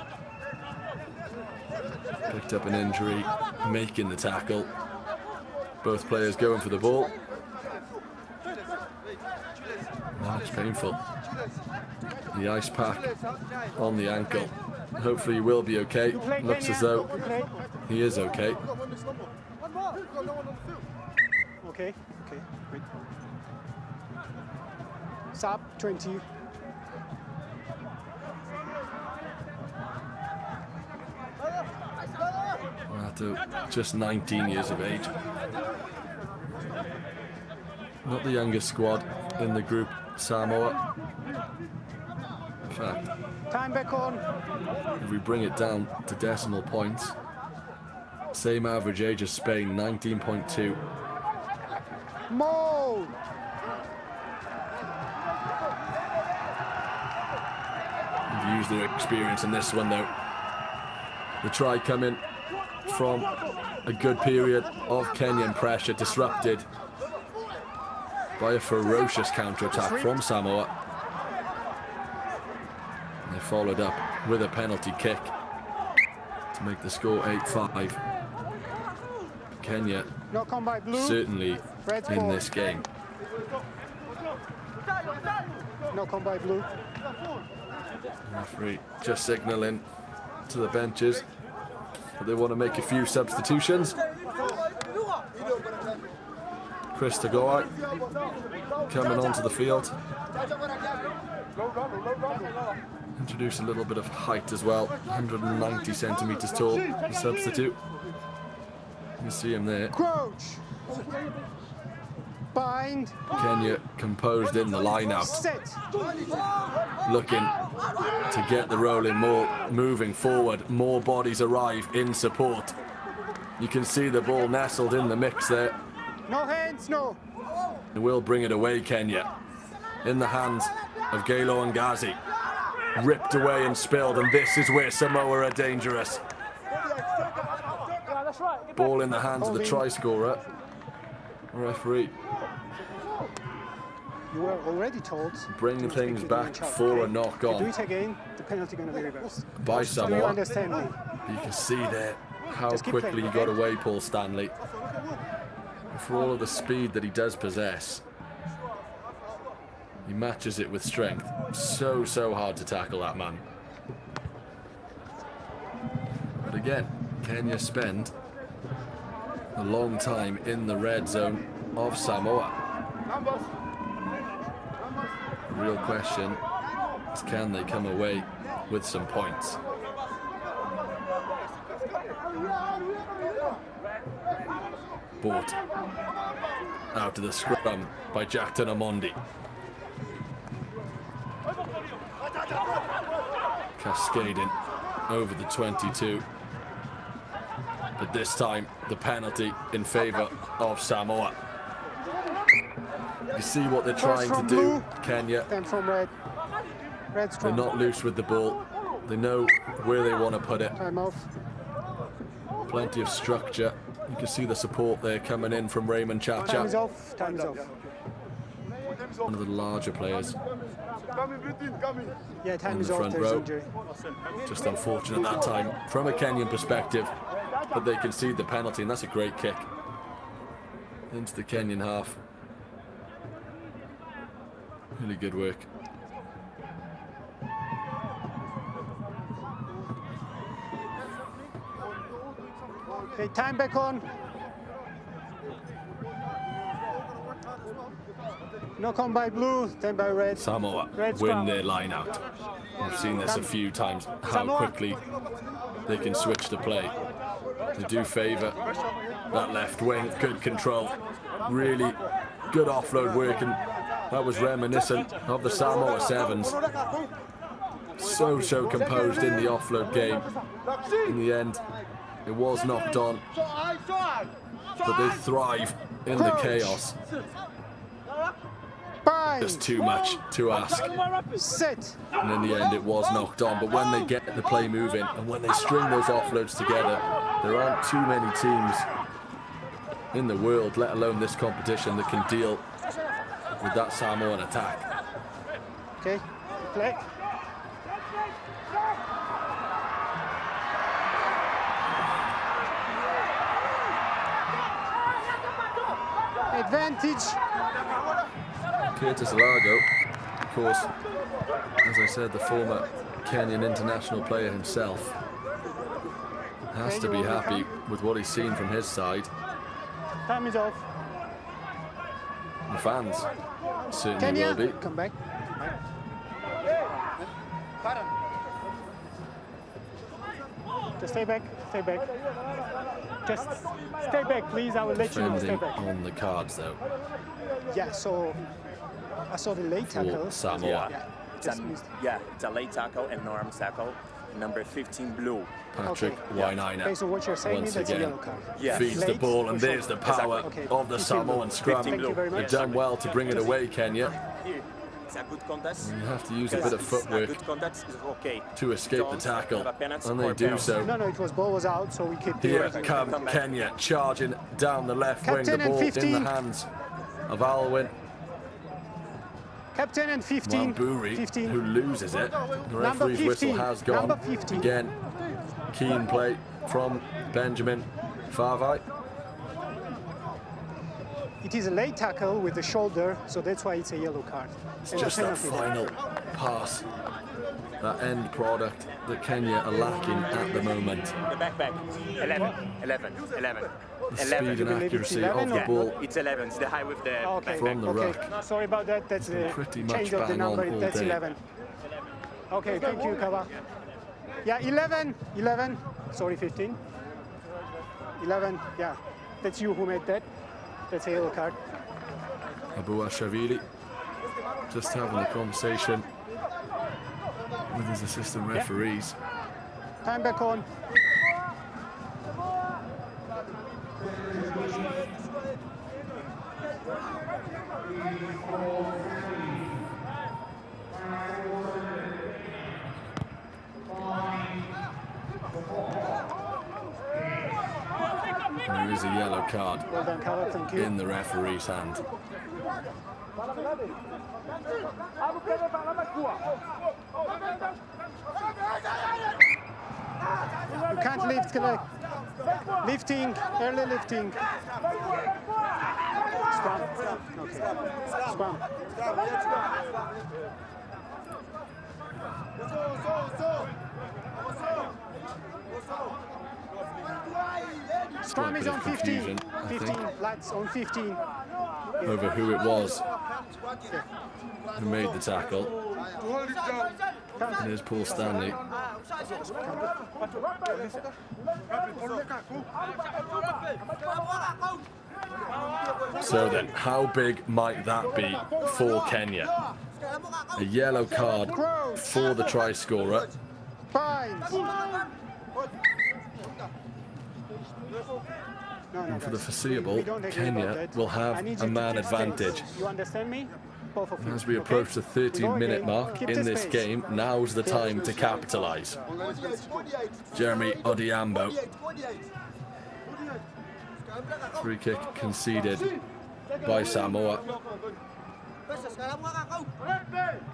Picked up an injury, making the tackle. Both players going for the ball. Oh, it's painful. The ice pack on the ankle. Hopefully he will be okay. You play, Looks Kenya. as though You play. he is okay. Okay. Wait. Sub 20. Rato, just 19 years of age. Not the youngest squad in the group, Samoa. In fact, Time back on. if we bring it down to decimal points, same average age as Spain, 19.2. Mo. They've used their experience in this one though. The try coming from a good period of Kenyan pressure, disrupted by a ferocious counter-attack from Samoa. And they followed up with a penalty kick to make the score 8-5. Kenya Knock on by blue. certainly Red in ball. this game. Knock on by blue. Referee just signalling to the benches that they want to make a few substitutions. Chris Tagoa coming onto the field. Introduce a little bit of height as well, 190 centimeters tall, the substitute. You see him there. Crouch. Bind. Kenya composed in the line out, Set. looking to get the rolling more, moving forward. More bodies arrive in support. You can see the ball nestled in the mix there. No hands, no. They will bring it away, Kenya. In the hands of Galo and Ghazi. Ripped away and spilled, and this is where Samoa are dangerous. Ball in the hands of the try scorer. Referee You were already told. bring to things speak with back the bench. for a knock If you do on it again, the penalty going to be reversed. by Do you Samoa. understand me? You can see there how Just keep quickly playing, he got okay? away, Paul Stanley. And for all of the speed that he does possess, he matches it with strength. So hard to tackle that man. But again, Kenya spend a long time in the red zone of Samoa. The real question is, can they come away with some points? Bought out of the scrum by Jackton Omondi. Cascading over the 22. But this time, the penalty in favour of Samoa. You see what they're trying to do, Kenya. Then from red. Red They're strong. not loose with the ball. They know where they want to put it. Time off. Plenty of structure You can see the support there coming in from Raymond Time is Chacha, off. Time is off. one of the larger players. Yeah, time On is the off. front There's row. injury. Just unfortunate that time from a Kenyan perspective, but they concede the penalty, and that's a great kick into the Kenyan half. Really good work. Okay, time back on. Knock on by blue, then by red. Samoa Red win scrum. their line out. We've seen this a few times, how Samoa. quickly they can switch the play. They do favour that left wing, good control, really good offload work, and that was reminiscent of the Samoa Sevens. So composed in the offload game. In the end, it was knocked on, but they thrive in the chaos. Bind. Just too much to ask. Sit. And in the end, it was knocked on. But when they get the play moving and when they string those offloads together, there aren't too many teams in the world, let alone this competition, that can deal with that Samoan attack. Okay, play. Advantage. Curtis Lago, of course, as I said, the former Kenyan international player himself, has to be happy with what he's seen from his side. Time is off. The fans certainly will be. Kenya, come back. Just stay back, stay back. Just stay back, please. I will let you know. Stay Defending back. on the cards, though, Yeah, so I saw the late tackle. for Samoa. Yeah, It's just a, missed. yeah, it's a late tackle and no arm tackle. Number 15, blue. Patrick Wainaina Okay, so what you're saying once is that's a again yellow card. Yeah. feeds the Late ball, and or there's the short? power Okay. of the 15 Samoan blue. scrum. Thank you very much. They've done well to bring it away, Kenya. Here, it's a good contest. You have to use a bit of A footwork good contest is okay. to escape the Don't tackle, have a penalty and they or do penalty. so. No, it was ball was out, so we keep Here doing it. come Kenya charging down the left wing. The Captain and ball in 15. the hands of Alwyn Captain and 15. Wamburi, 15. who loses it. The Number referee's whistle 15. has gone. Number 15. Again, keen play from Benjamin Favai. It is a late tackle with the shoulder, so that's why it's a yellow card. It's And a just that penalty there. final pass, that end product that Kenya are lacking at the moment. The back. 11. The speed and believe it's accuracy 11 of the or- ball It's 11. It's the high with the Okay, from the okay. ruck. Sorry about that. That's been the pretty much change of the bang on number. all That's day. 11. Okay, thank you, Kava. Yeah, 11. Sorry, 15. 11, yeah. That's you who made that. That's a yellow card. Abu Ashavili just having a conversation with his assistant referees. Time back on. And there is a yellow card Well done, Kava. Thank you. in the referee's hand. You can't lift, like lifting, early lifting. Scrum. Okay. Scrum. Scrum is bit on of 15. confusion, I 15, think. lads, on 15. Over who it was who made the tackle. And here's Paul Stanley. So then, how big might that be for Kenya? A yellow card for the try scorer. Bind. No, And for the guys. foreseeable, We don't agree about Kenya that. will I have need a you to man keep space. advantage. You understand me? Both of you. As we okay? approach the We go 13-minute again. mark Keep in the this space. game, now's the time to capitalise. Jeremy Odiambo Free kick conceded by Samoa.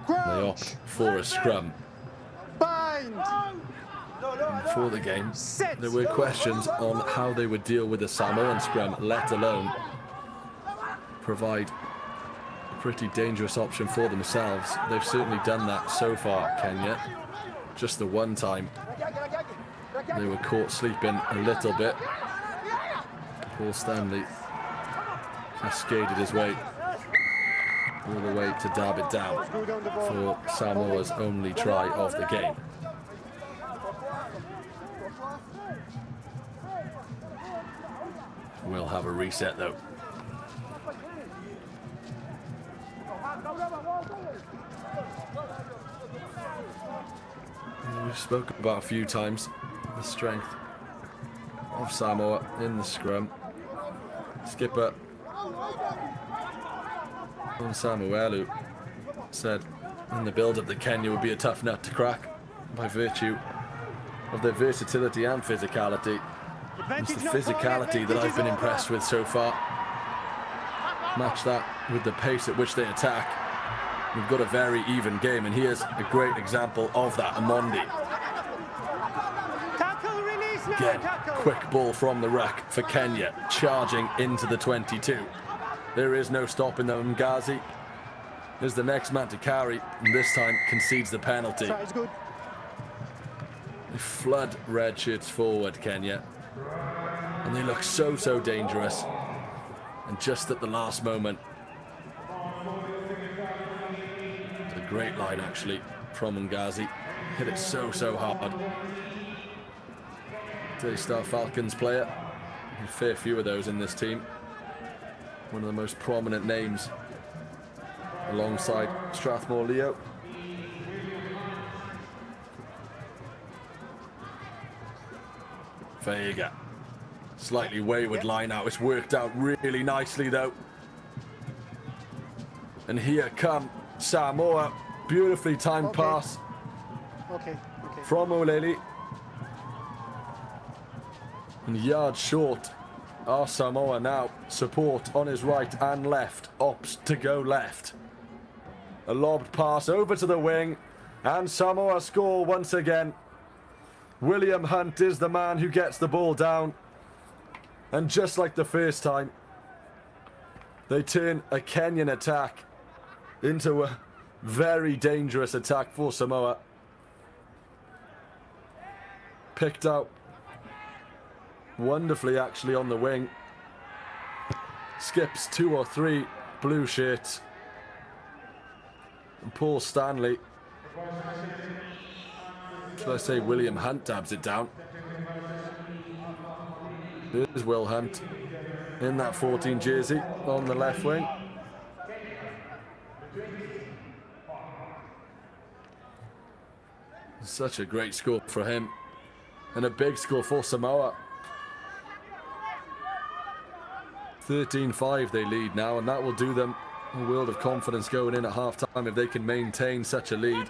They opt for a scrum. Bind. Before the game, there were questions on how they would deal with the Samoan scrum, let alone provide a pretty dangerous option for themselves. They've certainly done that so far, Kenya. Just the one time they were caught sleeping a little bit. Paul Stanley cascaded his way all the way to dab it down for Samoa's only try of the game. We'll have a reset though. We've spoken about a few times the strength of Samoa in the scrum. Skipper on Samuelu said in the build-up that Kenya would be a tough nut to crack by virtue of their versatility and physicality. It's the physicality that I've been impressed with so far. Match that with the pace at which they attack. We've got a very even game, and here's a great example of that. Amondi. Tackle, release now, Again, tackle. quick ball from the ruck for Kenya, charging into the 22. There is no stopping them. Mgazi is the next man to carry, and this time concedes the penalty. Try is good. They flood red shirts forward, Kenya, and they look so dangerous. And just at the last moment, it's a great line actually from Mgazi. Hit it so hard. Daystar Falcons player, a fair few of those in this team. One of the most prominent names alongside Strathmore Leo. Vega. Slightly wayward line out. It's worked out really nicely though. And here come Samoa. Beautifully timed pass from Oleli. And yards short are Samoa now. Support on his right and left. Opts to go left. A lobbed pass over to the wing. And Samoa score once again. William Hunt is the man who gets the ball down. And just like the first time, they turn a Kenyan attack into a very dangerous attack for Samoa. Picked out wonderfully actually on the wing. Skips 2 or 3 blue shirts. And Paul Stanley, should I say William Hunt, dabs it down. Here's Will Hunt in that 14 jersey on the left wing. Such a great score for him. And a big score for Samoa. 13-5 they lead now, and that will do them a world of confidence going in at half-time if they can maintain such a lead.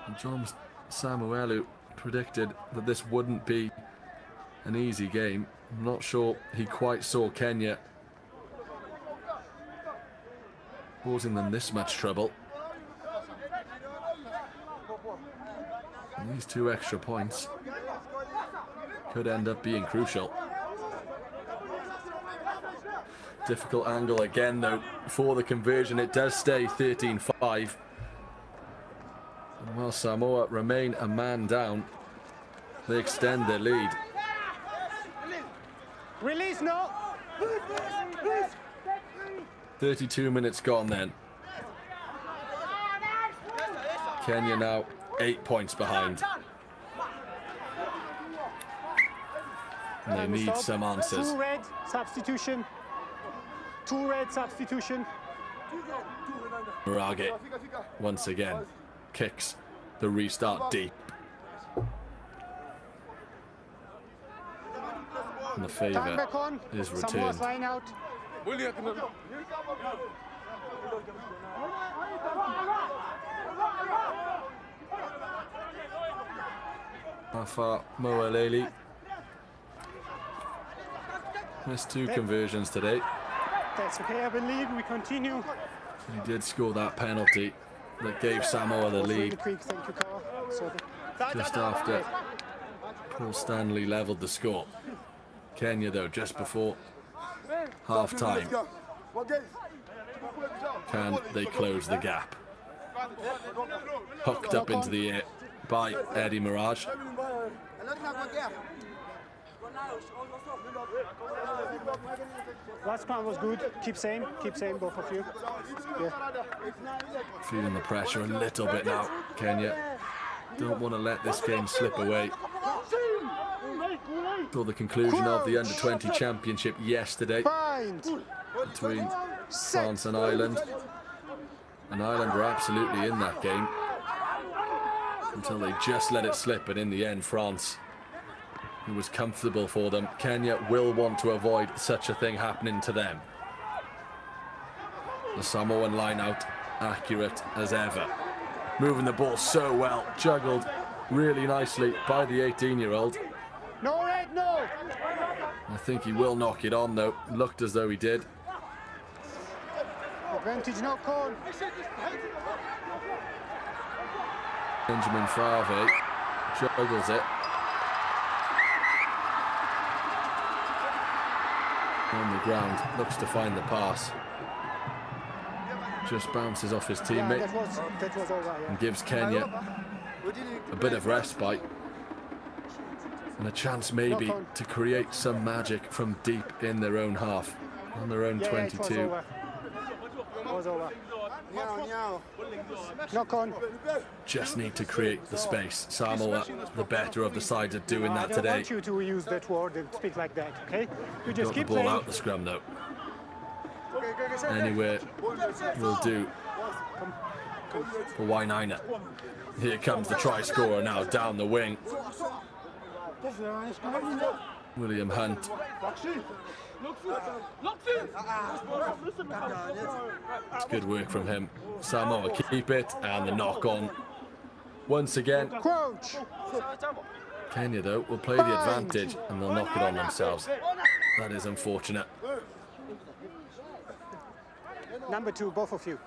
And John Samuelu predicted that this wouldn't be an easy game. I'm not sure he quite saw Kenya causing them this much trouble. And these 2 extra points could end up being crucial. Difficult angle again though for the conversion. It does stay 13-5. And while Samoa remain a man down, they extend their lead. Release no. 32 minutes gone then. Kenya now 8 points behind. And they need some answers. 2 red substitution. 2 red substitution. Murage once again kicks the restart deep. And the favour is returned. Line out. Afa Moaleli Missed 2 conversions today. That's okay, I believe. We continue. He did score that penalty that gave Samoa the Was really lead quick, thank you, Carl. Sorry. just after Paul Stanley levelled the score. Kenya, though, just before half-time, can they close the gap? Hooked up into the air by Eddie Mirage. Last round was good. Keep same, both of you. Yeah. Feeling the pressure a little bit now, Kenya. Don't want to let this game slip away. Saw the conclusion of the Under-20 Championship yesterday between France and Ireland. And Ireland were absolutely in that game until they just let it slip, and in the end, France, it was comfortable for them. Kenya will want to avoid such a thing happening to them. The Samoan line out, accurate as ever. Moving the ball so well, juggled really nicely by the 18-year-old. No red, no! I think he will knock it on, though. Looked as though he did. Advantage, no call. Benjamin Fave juggles it. On the ground, looks to find the pass. Just bounces off his teammate. That was over, yeah. And gives Kenya a bit of respite and a chance maybe to create some magic from deep in their own half, on their own 22. It was over. Knock on. Just need to create the space. Samoa, the better of the sides, are doing that today. I don't want you to use that word and speak like that, okay? You just Got keep the ball playing. out the scrum, though. Anywhere will do for Wainaina. Here comes the try scorer now down the wing. William Hunt. It's good work from him. Samoa keep it, and the knock on once again. Kenya, though, will play the advantage, and they'll knock it on themselves. That is unfortunate. Number 2, both of you.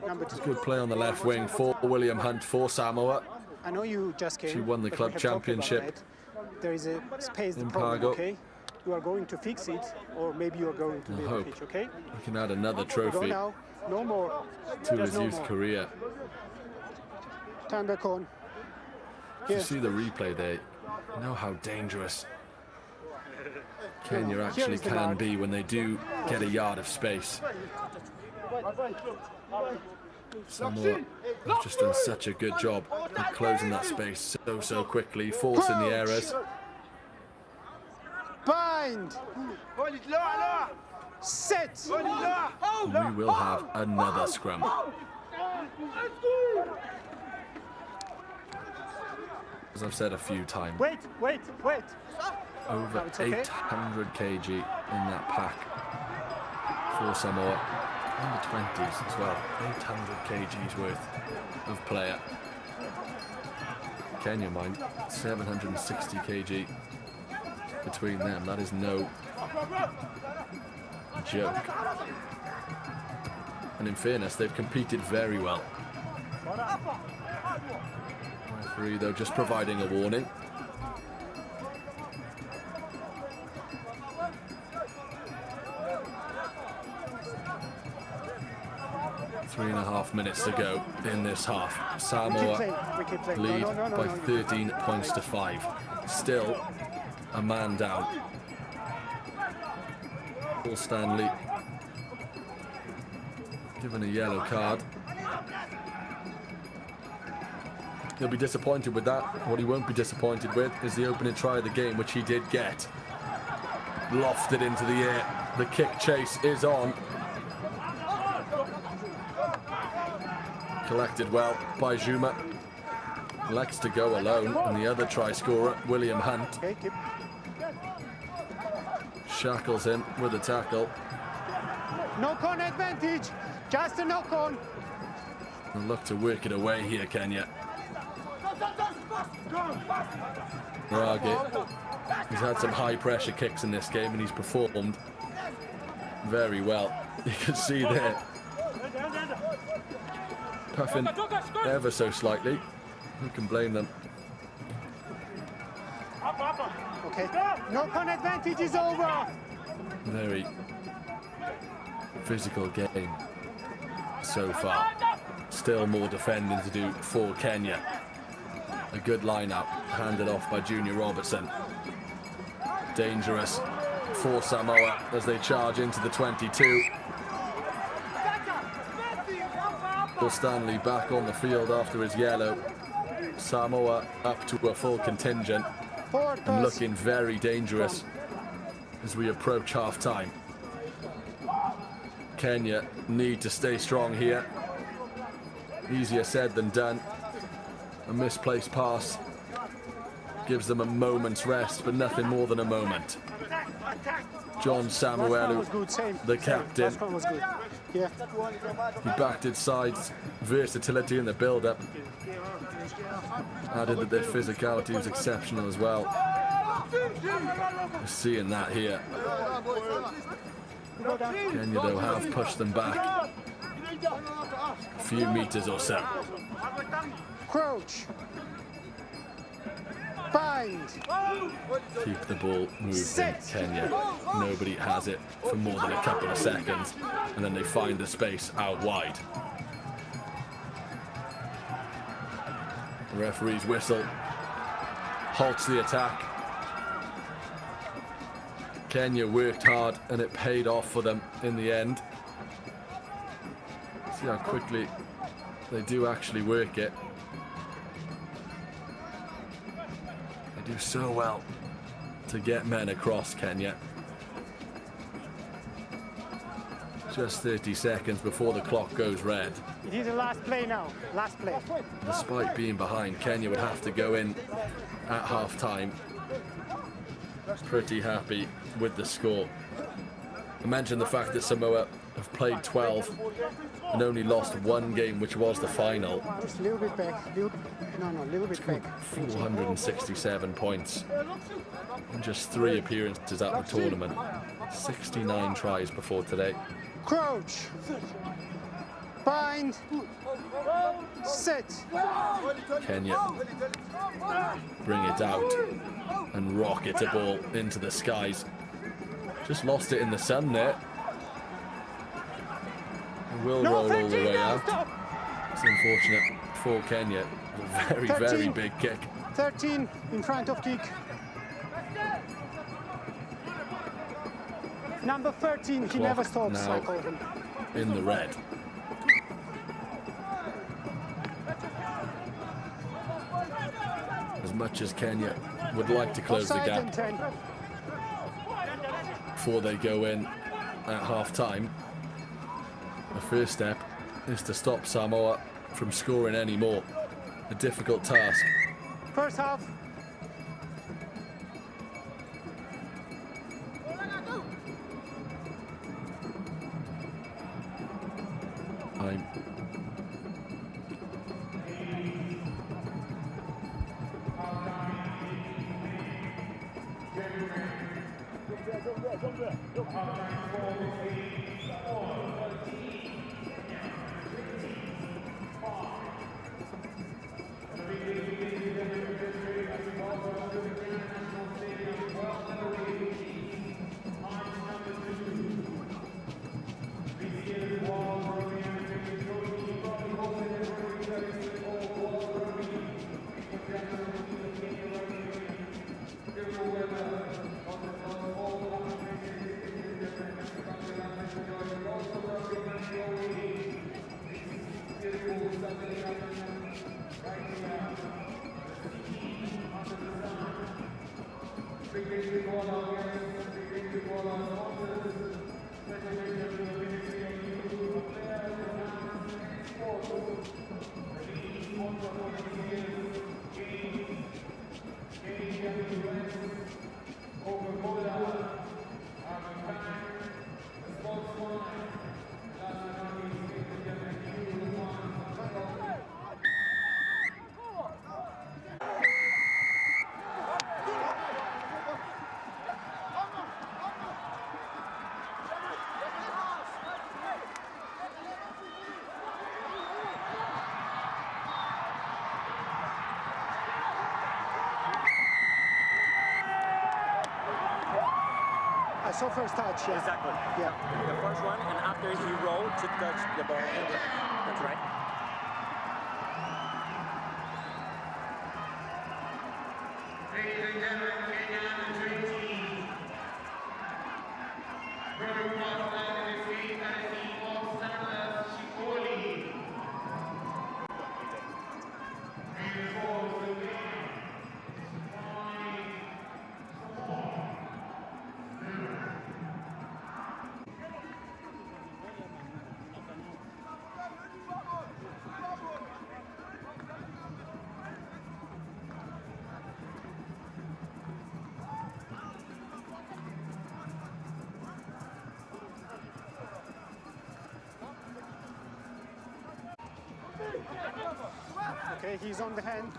Number 2. Good play on the left wing for William Hunt for Samoa. I know you just came. She won the but club we have talked about championship that. There is a space in problem, Pago. okay? You are going to fix it, or maybe you are going to be the pitch, okay? He can add another Go trophy now. No more. to Just his no youth more. career. Turn back on. You Here. see the replay there. You know how dangerous Kenya Here actually is the can mark. be when they do get a yard of space. Samoa have just done such a good job of closing that space so quickly, forcing the errors. Bind. Set. And we will have another scrum. As I've said a few times, Wait. over No, it's okay. 800 kg in that pack for Samoa. Under 20s as well, 800 kgs worth of player. Kenya, mind, 760 kg between them. That is no joke. And in fairness, they've competed very well. Referee, though, just providing a warning. Three and a half minutes to go in this half. Samoa We keep playing. lead No, by 13 points to 5. Still a man down. Paul Stanley given a yellow card. He'll be disappointed with that. What he won't be disappointed with is the opening try of the game, which he did get. Lofted into the air. The kick chase is on. Collected well by Juma. Elects to go alone, and the other try scorer, William Hunt, Okay, keep. shackles him with a tackle. Knock on advantage. Just a knock on. And look to work it away here, Kenya. Rage He's had some high pressure kicks in this game and he's performed very well. You can see there, puffing ever so slightly. Who can blame them? Okay. Knock-on advantage is over. Very physical game so far. Still more defending to do for Kenya. A good lineup handed off by Junior Robertson. Dangerous for Samoa as they charge into the 22. Will Stanley back on the field after his yellow. Samoa up to a full contingent and looking very dangerous as we approach half-time. Kenya need to stay strong here. Easier said than done. A misplaced pass gives them a moment's rest, but nothing more than a moment. John Samuelu, the captain, Yeah. he backed his side's versatility in the build-up. Added that their physicality was exceptional as well. We're seeing that here. Kenya, though, have pushed them back a few meters or so. Crouch. Bind. Keep the ball moving, Kenya. Nobody has it for more than a couple of seconds, and then they find the space out wide. The referee's whistle halts the attack. Kenya worked hard, and it paid off for them in the end. See how quickly they do actually work it. They do so well to get men across, Kenya. Just 30 seconds before the clock goes red. It is the last play now. Last play. Despite being behind, Kenya would have to go in at half-time pretty happy with the score. I mentioned the fact that Samoa have played 12 and only lost one game, which was the final. Just a little bit back. No, a little bit back. 467 points in just 3 appearances at the tournament. 69 tries before today. Crouch. Bind. Sit. Kenya bring it out and rocket a ball into the skies. Just lost it in the sun there. It will roll all the way out. It's unfortunate for Kenya. A very, very big kick. 13 in front of kick. Number 13, he never stops, I call him. In the red. As much as Kenya would like to close the gap before they go in at half-time, the first step is to stop Samoa from scoring any more. A difficult task. First half. So first touch, yeah. Exactly. Yeah. The first one, and after he rolled to touch the ball. That's right. Ladies and gentlemen, Kenya under-20. Running across the line in this game, that is the of Sanders Shikoli. And scores the game. Okay, he's on the hand.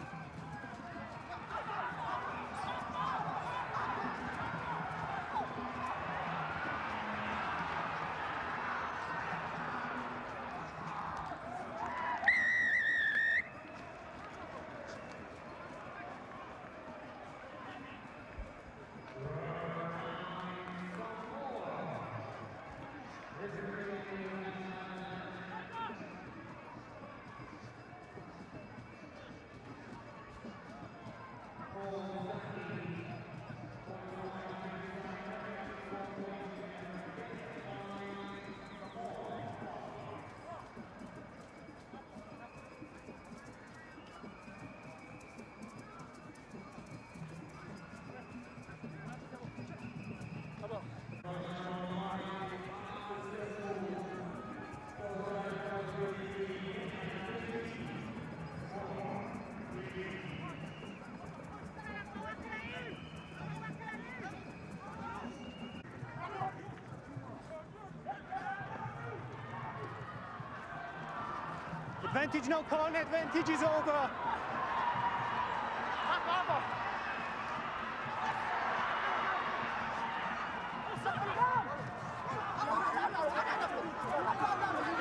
Advantage, no corner, advantage is over.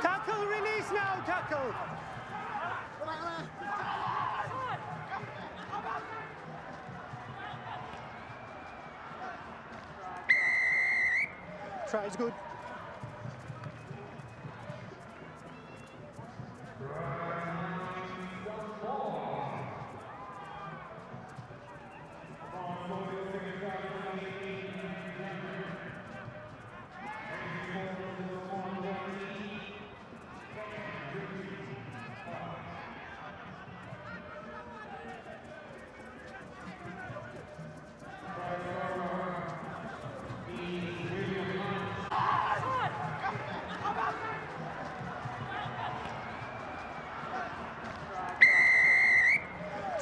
Tackle, release now, tackle. Try is good.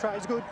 Try is good.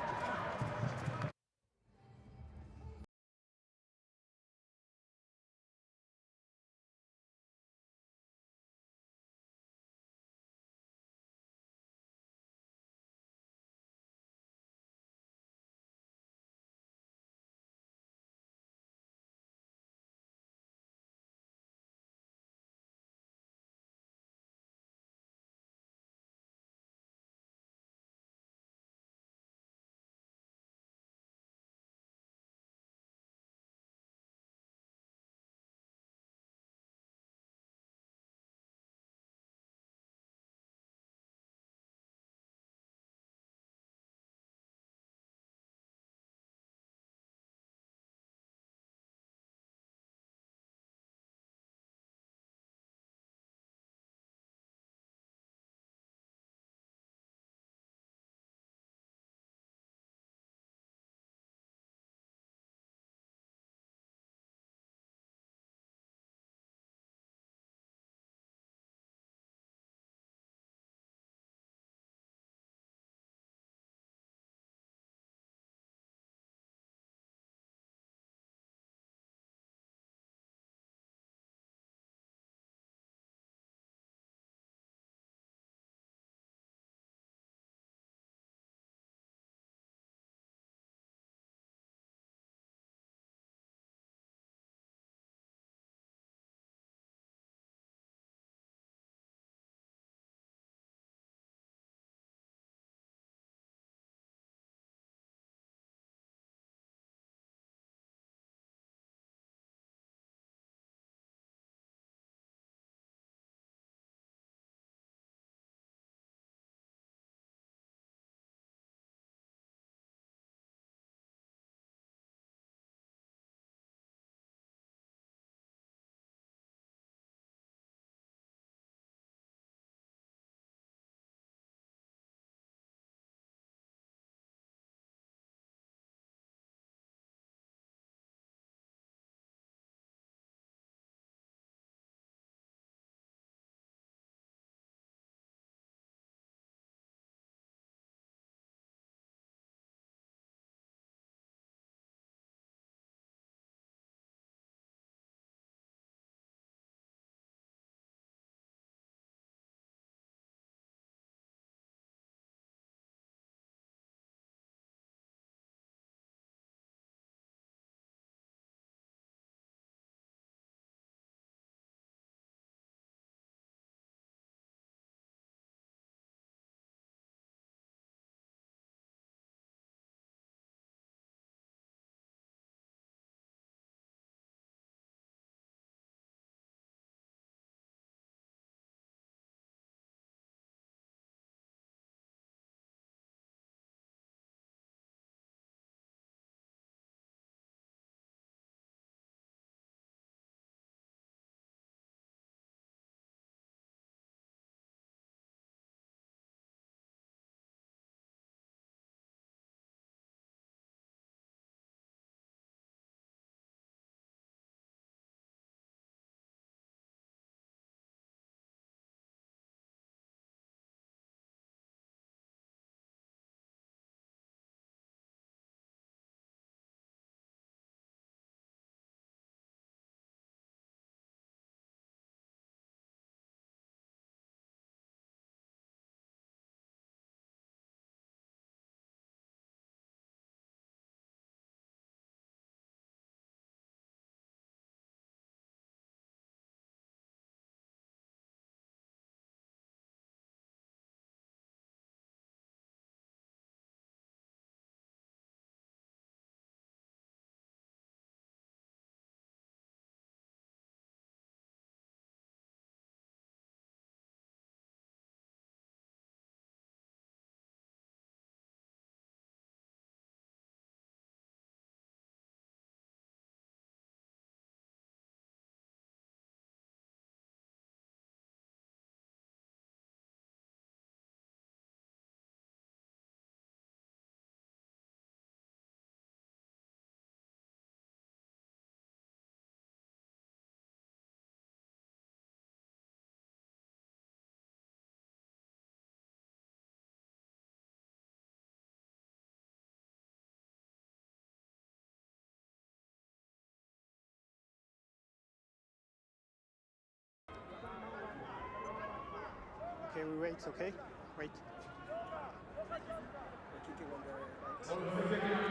Okay, we wait, okay? Wait.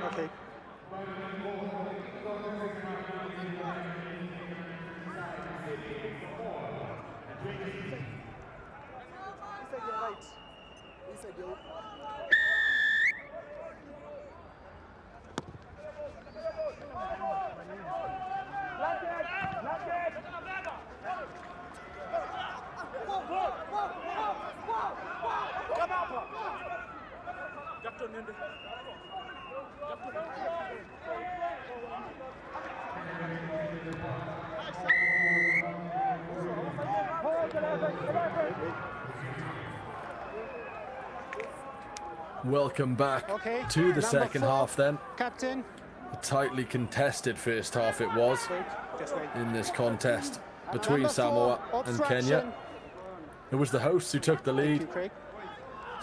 Okay. Welcome back Okay, to the number second 4, half then. Captain. A tightly contested first half it was Wait, just wait. in this contest between Number 4, Samoa and obstruction. Kenya. It was the hosts who took the Thank lead you, Craig.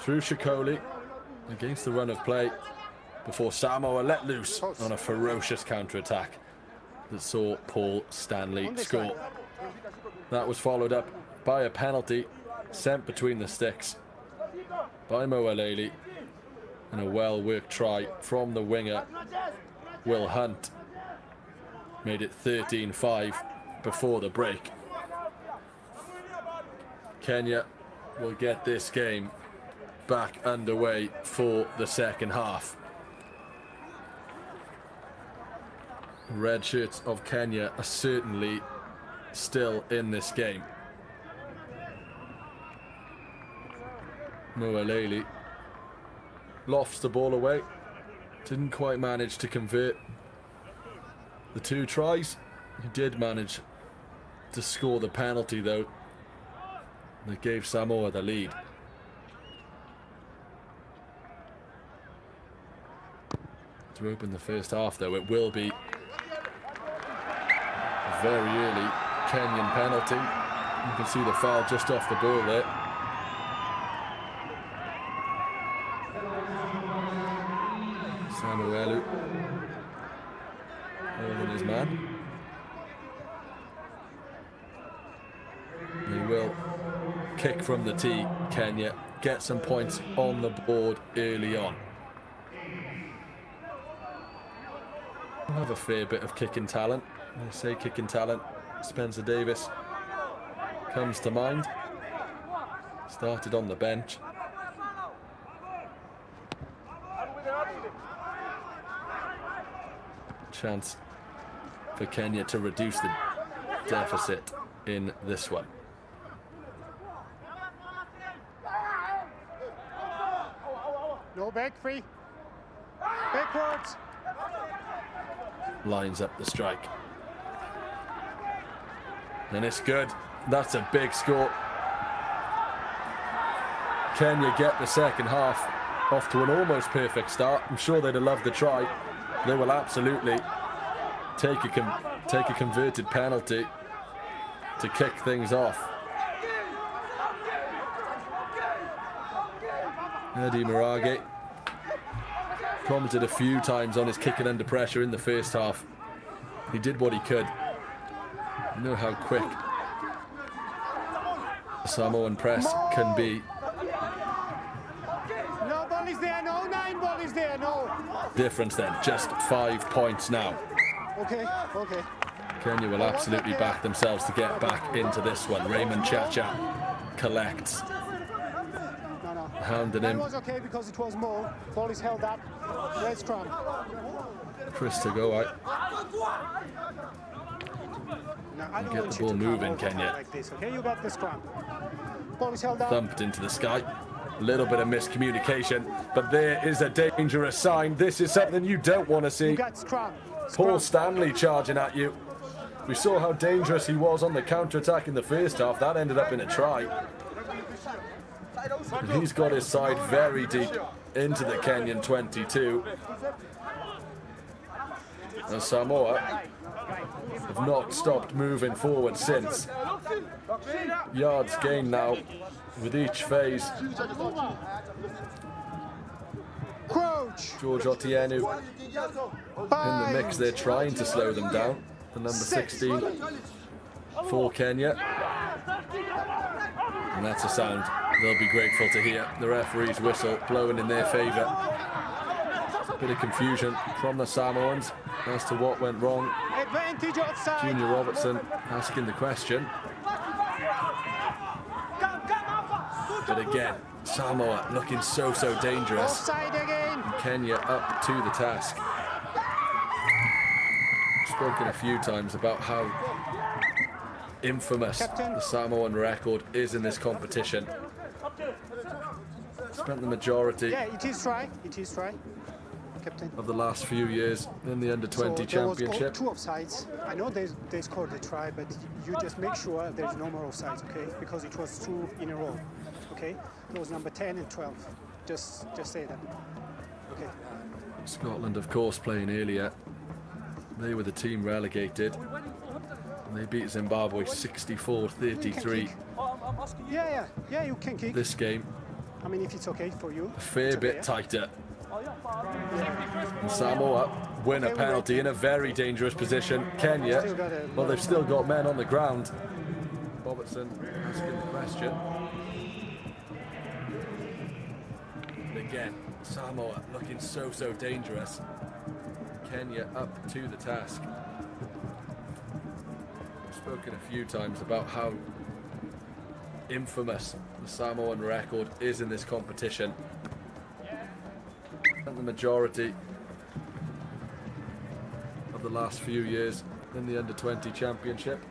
through Shikoli against the run of play before Samoa let loose on a ferocious counter-attack that saw Paul Stanley On this score. line. That was followed up by a penalty sent between the sticks by Moalele and a well-worked try from the winger Will Hunt. Made it 13-5 before the break. Kenya will get this game back underway for the second half. Red shirts of Kenya are certainly still in this game. Moalele lofts the ball away. Didn't quite manage to convert the 2 tries. He did manage to score the penalty though. That gave Samoa the lead. To open the first half though, it will be a very early Kenyan penalty. You can see the foul just off the ball there. Samuelu holding his man. He will kick from the tee, Kenya, get some points on the board early on. We'll have a fair bit of kicking talent. When I say kicking talent, Spencer Davis comes to mind. Started on the bench. Chance for Kenya to reduce the deficit in this one. No back, free. Backwards. Lines up the strike. And it's good. That's a big score. Kenya get the second half off to an almost perfect start. I'm sure they'd have loved the try. They will absolutely take a converted penalty to kick things off. Eddie Marage commented a few times on his kicking under pressure in the first half. He did what he could. You know how quick the Samoan press can be. No ball is there, no 9 ball is there, no. Difference then, just 5 points now. Okay, okay. Kenya will absolutely back themselves to get back into this one. Raymond Chacha collects. No. Hounding That him. was okay because it was more. Ball is held up. Red scrum. Chris to go out. No, I don't Get want the you ball to moving, come over Kenya. like this, okay? You got the scrum. Ball is held up. Thumped into the sky. A little bit of miscommunication, but there is a dangerous sign. This is something you don't want to see. You got scrum. Paul Stanley charging at you. We saw how dangerous he was on the counter-attack in the first half. That ended up in a try. And he's got his side very deep into the Kenyan 22. And Samoa have not stopped moving forward since. Yards gained now with each phase. Crouch. George Otieno in the mix. They're trying to slow them down. The number 16 for Kenya. And that's a sound They'll be grateful to hear the referee's whistle blowing in their favour. A bit of confusion from the Samoans as to what went wrong. Advantage offside. Junior Robertson asking the question. But again, Samoa looking so dangerous. Offside again. Kenya up to the task. Spoken a few times about how infamous the Samoan record is in this competition. Spent the majority it is try. It is try. Captain. of the last few years in the under-20 championship. There was 2 offsides. I know they scored the try, but you just make sure there's no more offsides, okay? Because it was 2 in a row, okay? It was number 10 and 12. Just say that, okay? Scotland, of course, playing earlier. They were the team relegated. And they beat Zimbabwe 64-33. Yeah, you can kick. This game, I mean, if it's okay for you. a fair bit tighter. And Samoa win a penalty in a very dangerous position. Kenya, well, they've still got men on the ground. Robertson asking the question. And again, Samoa looking so dangerous. Kenya up to the task. We've spoken a few times about how infamous the Samoan record is in this competition. And the majority of the last few years in the under-20 championship.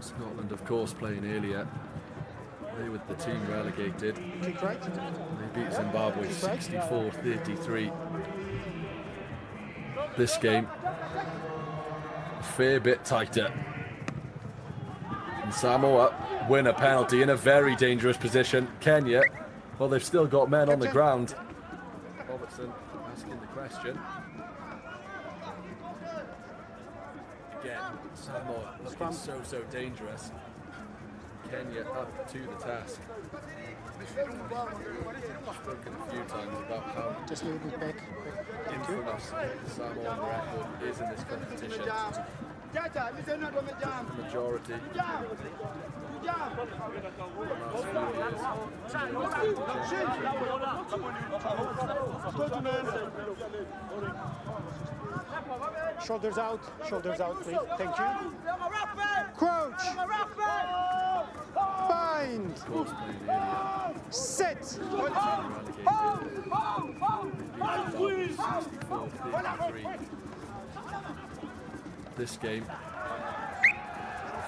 Scotland, of course, playing earlier. They were the team relegated. Kick right. They beat Zimbabwe 64-33. This game, a fair bit tighter. And Samoa win a penalty in a very dangerous position. Kenya, well, they've still got men on the ground. Robertson asking the question. Again, Samoa looking so dangerous. Kenya up to the task. Spoken a few times about how just a little bit back. infamous the Samoan record is in this competition. The majority Shoulders out, please. Thank you. Crouch. Bind. Set. This game, a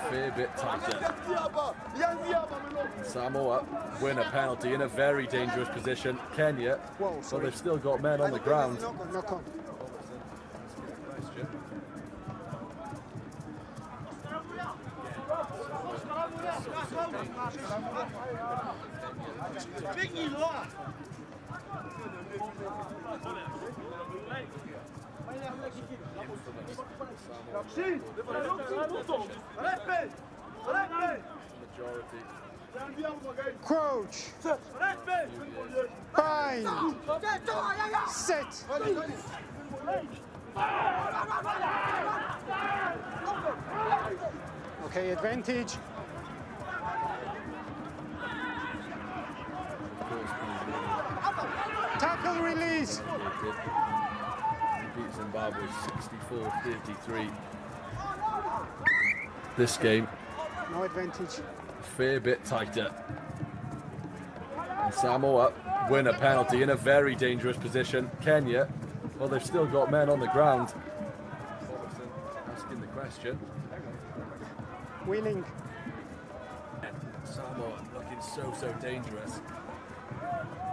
fair bit tighter. Samoa win a penalty in a very dangerous position. Kenya, so they've still got men on the ground. Knock on. Crouch. Bind. Set. Okay, advantage. Tackle release. Beat Zimbabwe 64-33. This game, no advantage. A fair bit tighter. And Samoa win a penalty in a very dangerous position. Kenya, well, they've still got men on the ground. Robertson asking the question. Wheeling. Samoa looking so dangerous.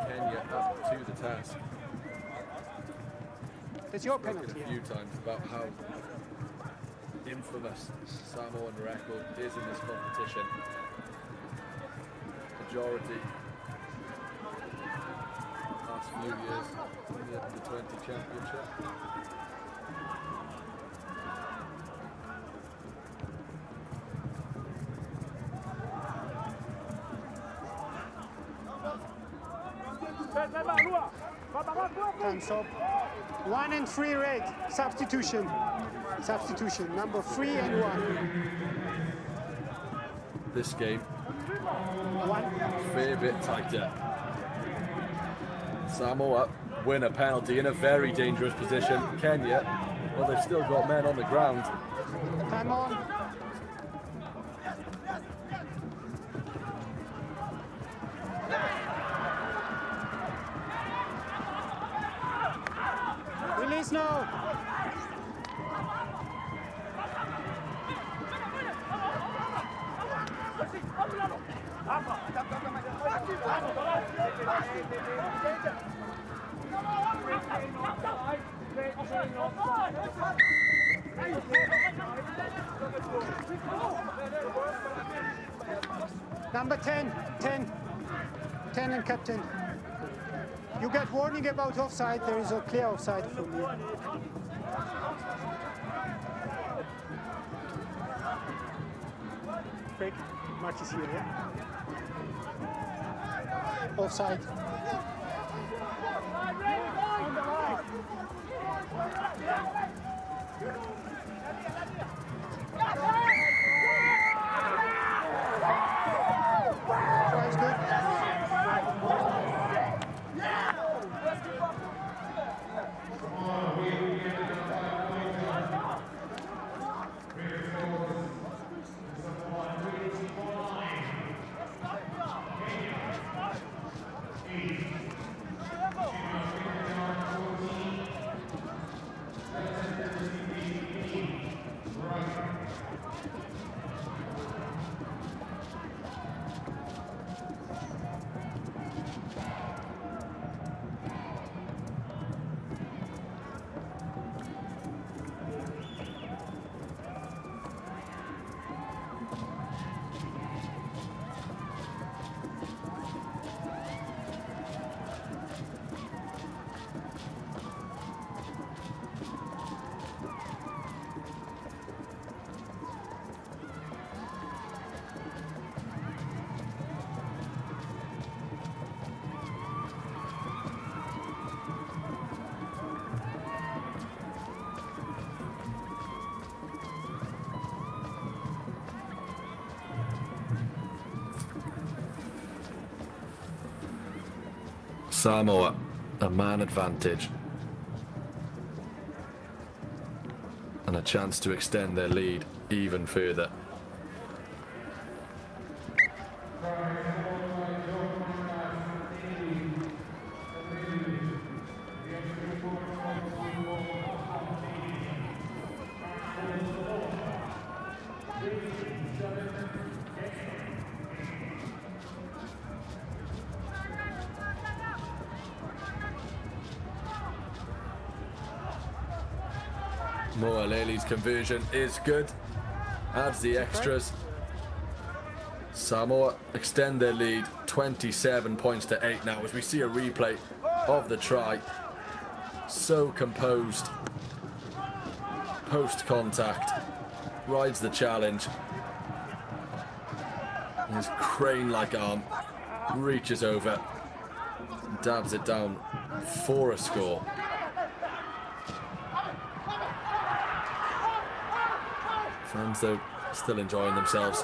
Kenya up to the task. It's your penalty. A few times about how infamous Samoan record is in this competition. Majority last few years in the under-20 championship. Hands up. 1 and 3 red. Substitution. Substitution. Number 3 and 1. This game, 1. fair bit tighter. Samoa win a penalty in a very dangerous position. Kenya, well, they've still got men on the ground. Time on. Release now. Number 10 and captain. You get warning about offside. There is a clear offside from you. Craig, Mark is here, yeah? Offside. That's good. Samoa, a man advantage. And a chance to extend their lead even further. Moaleli's conversion is good. Adds the extras. Samoa extend their lead 27 points to 8 now as we see a replay of the try. So composed. Post contact. Rides the challenge. His crane-like arm reaches over. Dabs it down for a score. Fans, though, still enjoying themselves.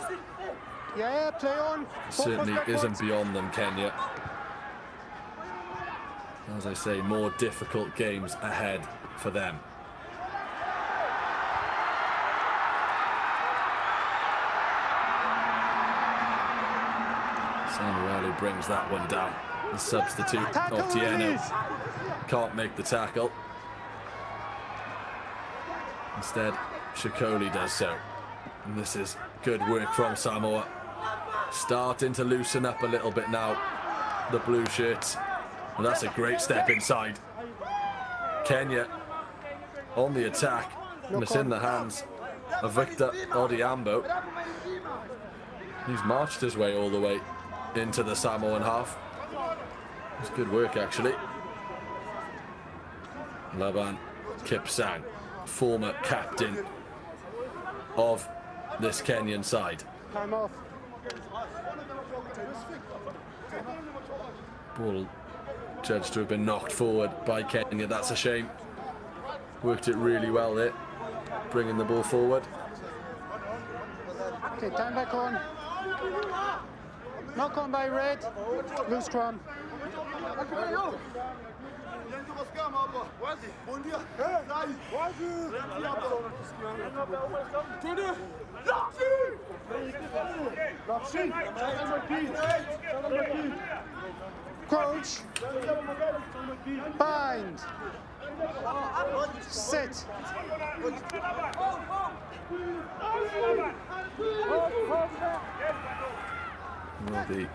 Yeah, play on. Certainly isn't beyond them, Kenya. As I say, more difficult games ahead for them. Samuelu brings that one down. The substitute, Otieno, can't make the tackle. Instead, Shikoli does so. And this is good work from Samoa. Starting to loosen up a little bit now, the blue shirts. And that's a great step inside. Kenya on the attack. And it's in the hands of Victor Odiambo. He's marched his way all the way into the Samoan half. It's good work, actually. Laban Kipsang, former captain of this Kenyan side. Time off. Ball judged to have been knocked forward by Kenya. That's a shame. Worked it really well there, bringing the ball forward. Okay, time back on. Knock on by red. Blue scrum. Crouch. Bind. Sit. Will be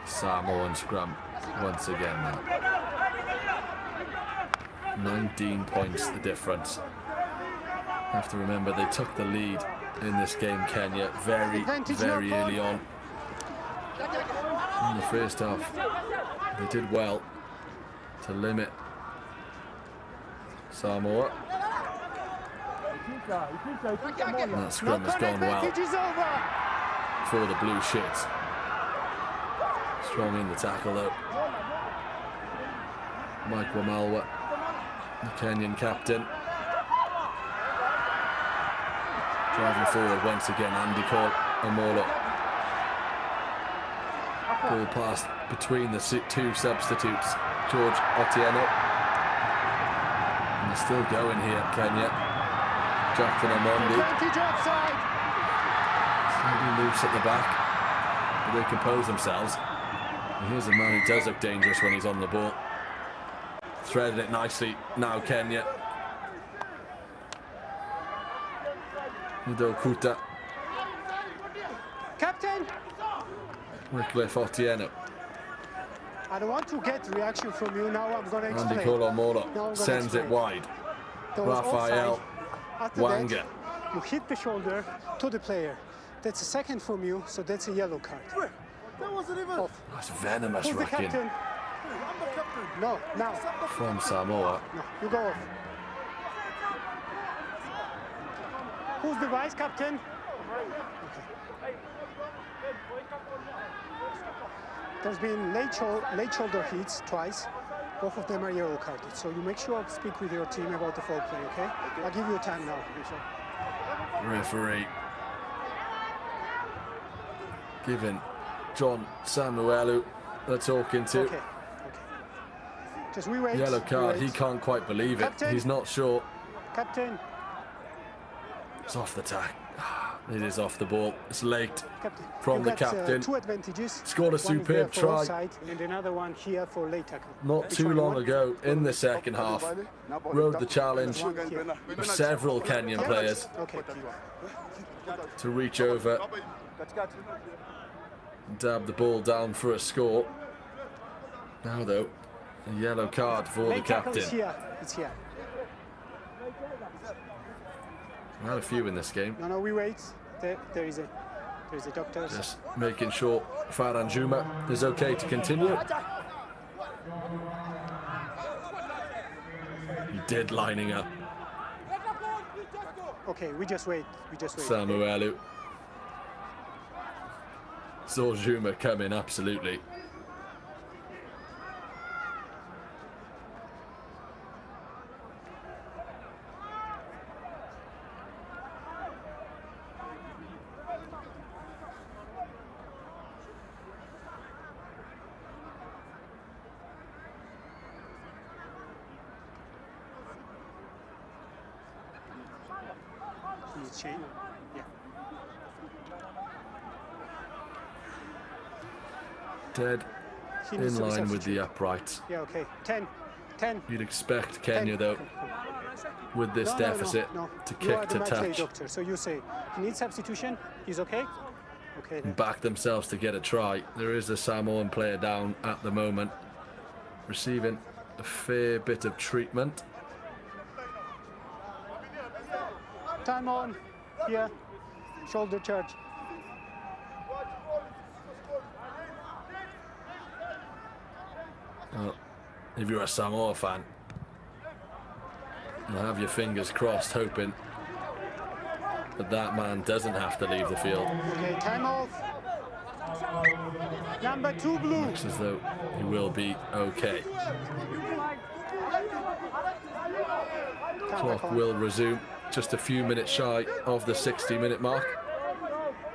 Samoan scrum once again now. 19 points the difference. Have to remember they took the lead in this game, Kenya, very early on. In the first half, they did well to limit Samoa. And that scrum has gone well for the Blue Shirts. Strong in the tackle though. Mike Wamalwa, the Kenyan captain. Driving forward once again, Andy Cole Omolo. Ball passed between the two substitutes, George Otieno. And they're still going here, Kenya. Jackson Omondi. Slightly loose at the back, but they compose themselves. And here's a man who does look dangerous when he's on the ball. Threaded it nicely now, Kenya. Udo Kuta. Captain! Wycliffe Otieno. I don't want to get reaction from you now. I'm going to explain. Andy Kolomola sends it wide. Raphael Wanga. You hit the shoulder to the player. That's a second from you, so that's a yellow card. That wasn't even. Off. That's venomous, Who's the Rickin. captain? I'm the captain. No, now. From Samoa. No, you go off. Who's the vice captain? Okay. There's been late shoulder hits twice. Both of them are yellow carded. So you make sure to speak with your team about the foul play, okay? I'll give you time now. Referee giving John Samuelu the talking to. Okay. Just we wait. Yellow card, we wait. he can't quite believe it. Captain. He's not sure. Captain. It's off the tack. It is off the ball. It's late Captain. from You've the got, captain. Two advantages. Scored a One is there superb for try. offside, and another one here for late tackle. Not Which too one you long want? ago in the second half, rode the challenge of several Kenyan players Okay. to reach over, dab the ball down for a score. Now though, a yellow card for the Late tackle is captain. here. It's here. We had a few in this game. No, we wait. There is a doctor. Just making sure Farhan Juma is okay to continue. He did lining up Okay, we just wait. Samuelu. Saw Juma coming, absolutely. Chain. Yeah. Dead He needs in to be line with the substituted. uprights. Yeah, okay. 10. You'd expect Kenya, 10. though, with this No, deficit, no. to You are kick the to match day touch doctor, so you say he needs substitution. He's okay. Okay. Then. and back themselves to get a try. There is a Samoan player down at the moment, receiving a fair bit of treatment. Time on. Here. Shoulder charge. Well, if you're a Samoa fan, you'll have your fingers crossed, hoping that that man doesn't have to leave the field. Okay, time off. Number 2 blue. Looks as though he will be okay. Clock will resume just a few minutes shy of the 60-minute mark.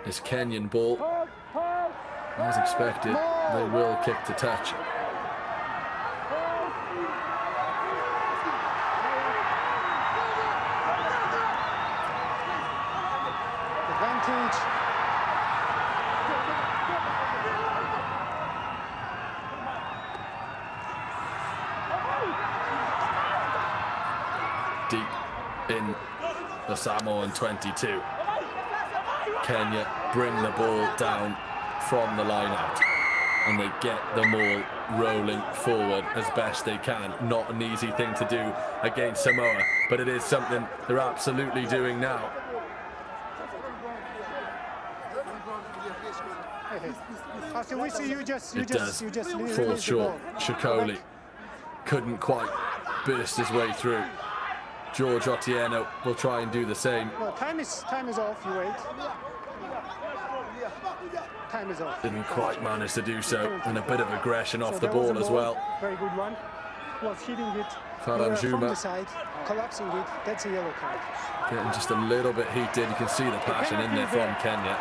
This Kenyan ball, as expected, they will kick to touch. Advantage. Deep in the Samoan 22. Kenya bring the ball down from the line out, and they get them all rolling forward as best they can. Not an easy thing to do against Samoa, but it is something they're absolutely doing now. After we see you just Falls short. Shokoli couldn't quite burst his way through. George Otieno will try and do the same. No, time is off. You wait. Time is off. Didn't quite manage to do so, and a bit of aggression off the ball as well. Very good one. Was hitting it from Faranjuma the side, collapsing it. That's a yellow card. getting just a little bit heated. You can see the passion in there from Kenya.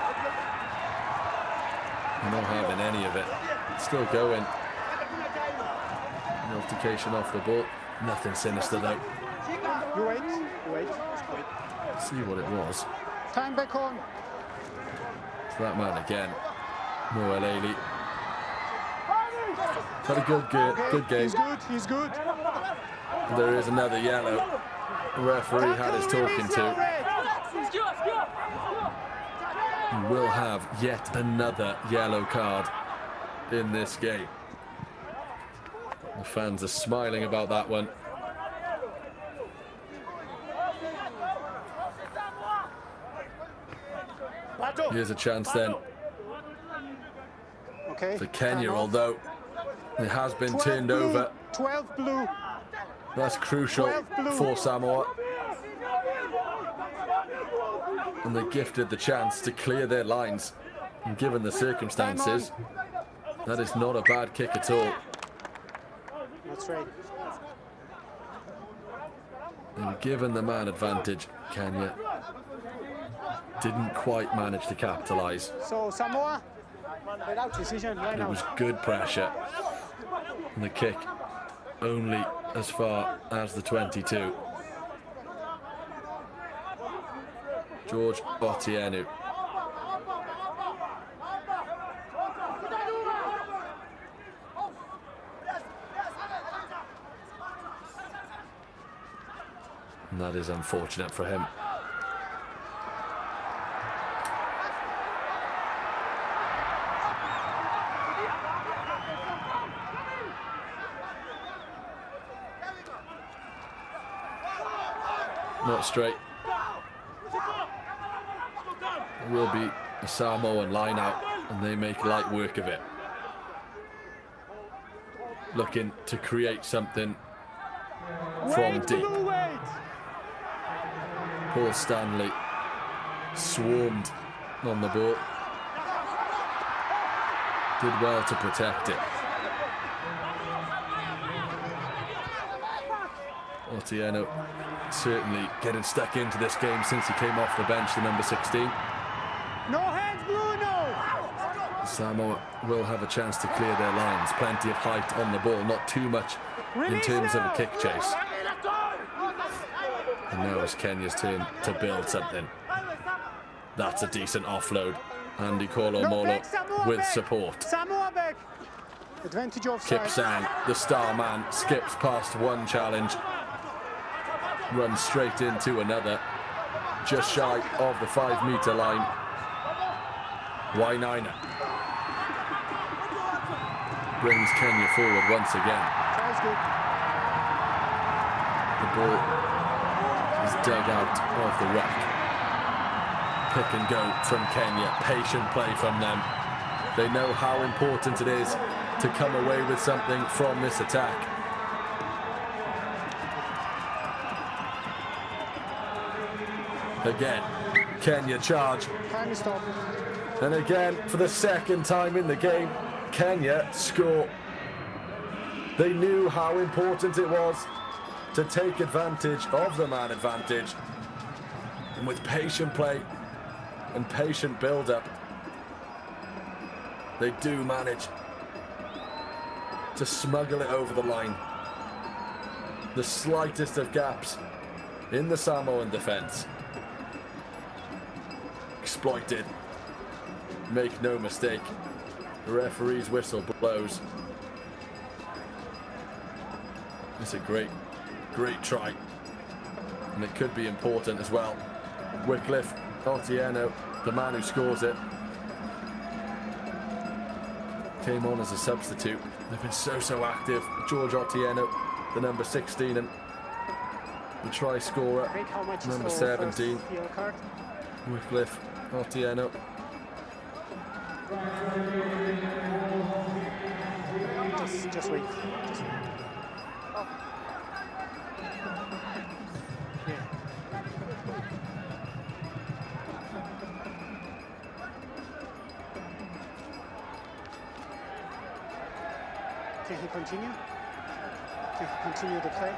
Not having any of it. Still going. An altercation off the ball. Nothing sinister though. You wait. Let's see what it was. Time back on. It's that man again. Noel Ailey. Had a good game. He's good. There is another yellow. The referee had his talking to. He will have yet another yellow card in this game. The fans are smiling about that one. Here's a chance then for Kenya, although it has been turned over. 12 blue. That's crucial for Samoa. And they gifted the chance to clear their lines. And given the circumstances, that is not a bad kick at all. That's right. And given the man advantage, Kenya didn't quite manage to capitalise. So Samoa, decision right now. It was good pressure. And the kick only as far as the 22. George Otieno. And that is unfortunate for him. Not straight. It will be a Samoan line out, and they make light work of it. Looking to create something from deep. Paul Stanley swarmed on the ball. Did well to protect it. Otieno certainly getting stuck into this game since he came off the bench, the number 16. No hands, Bruno! Samoa will have a chance to clear their lines. Plenty of height on the ball, not too much in terms of a kick chase. And now it's Kenya's turn to build something. That's a decent offload. Andy Kolomolo with support. Samoa back. Advantage offside. Kipsang, the star man, skips past one challenge. Runs straight into another. Just shy of the 5-meter line. Wainaina brings Kenya forward once again. The ball is dug out of the ruck. Pick and go from Kenya. Patient play from them. They know how important it is to come away with something from this attack. Again, Kenya charge. Time is stopped. And again, for the second time in the game, Kenya score. They knew how important it was to take advantage of the man advantage. And with patient play and patient build-up, they do manage to smuggle it over the line. The slightest of gaps in the Samoan defence exploited. Make no mistake, the referee's whistle blows. It's a great try, and it could be important as well. Wycliffe Otieno, the man who scores it, came on as a substitute. They've been so active. George Otieno, the number 16, and the try scorer, number 17, Wycliffe Otieno. Just wait. Can he continue? Can he continue the play?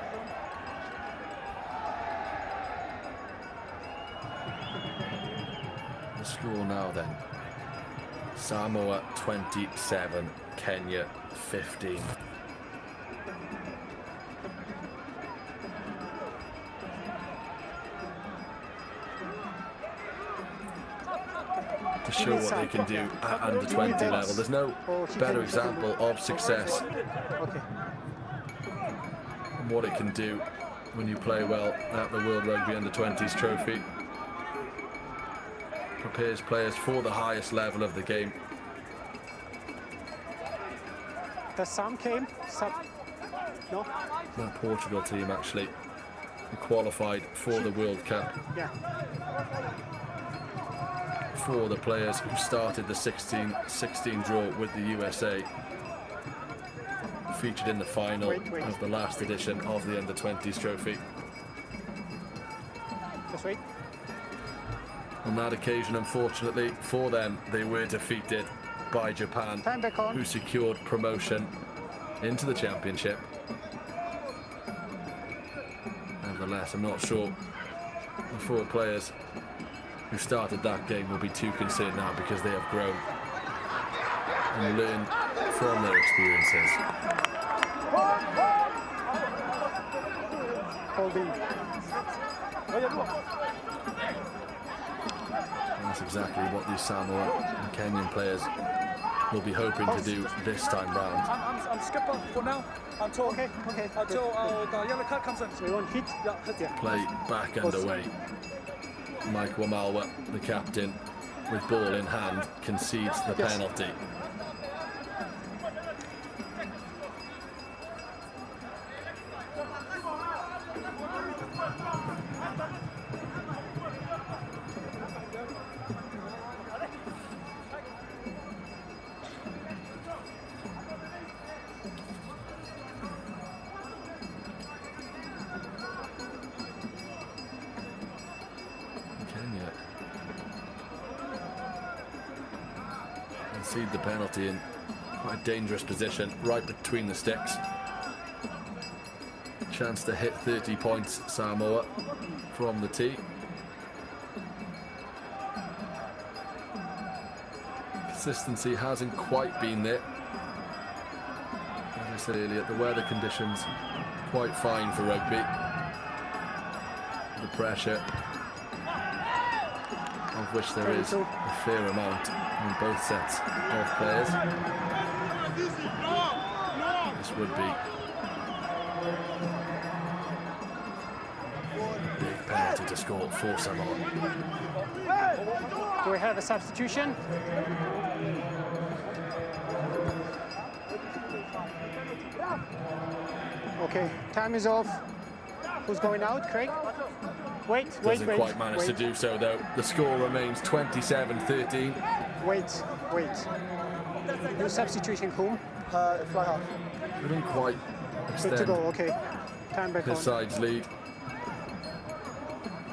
The score now then. Samoa 27, Kenya 15. To show what they can do at under 20 level. There's no better example of success and what it can do when you play well at the World Rugby Under 20s trophy. Prepares players for the highest level of the game. The Sam came? No? That Portugal team actually qualified for the World Cup. Yeah. For the players who started the 16 draw with the USA, featured in the final of the last edition of the Under 20s trophy. Just wait. On that occasion, unfortunately for them, they were defeated by Japan, who secured promotion into the championship. Nevertheless, I'm not sure the 4 players who started that game will be too concerned now, because they have grown and learned from their experiences. Holding. That's exactly what these Samoa and Kenyan players will be hoping to do this time round. I'm skipper for now until the yellow card comes in. So we won't hit? Yeah. Play back underway. Mike Wamalwa, the captain, with ball in hand, concedes the penalty. Concede the penalty in quite a dangerous position, right between the sticks. Chance to hit 30 points, Samoa, from the tee. Consistency hasn't quite been there. As I said earlier, the weather conditions quite fine for rugby. The pressure, of which there is a fair amount on both sets of players. This would be a big penalty to score for Samoa. Do we have a substitution? Okay, time is off. Who's going out, Craig? Wait. Doesn't quite manage to do so, though. The score remains 27-13. Wait. New substitution, whom? Fly half. Couldn't quite Good to extend go, okay. Time back his on. side's lead.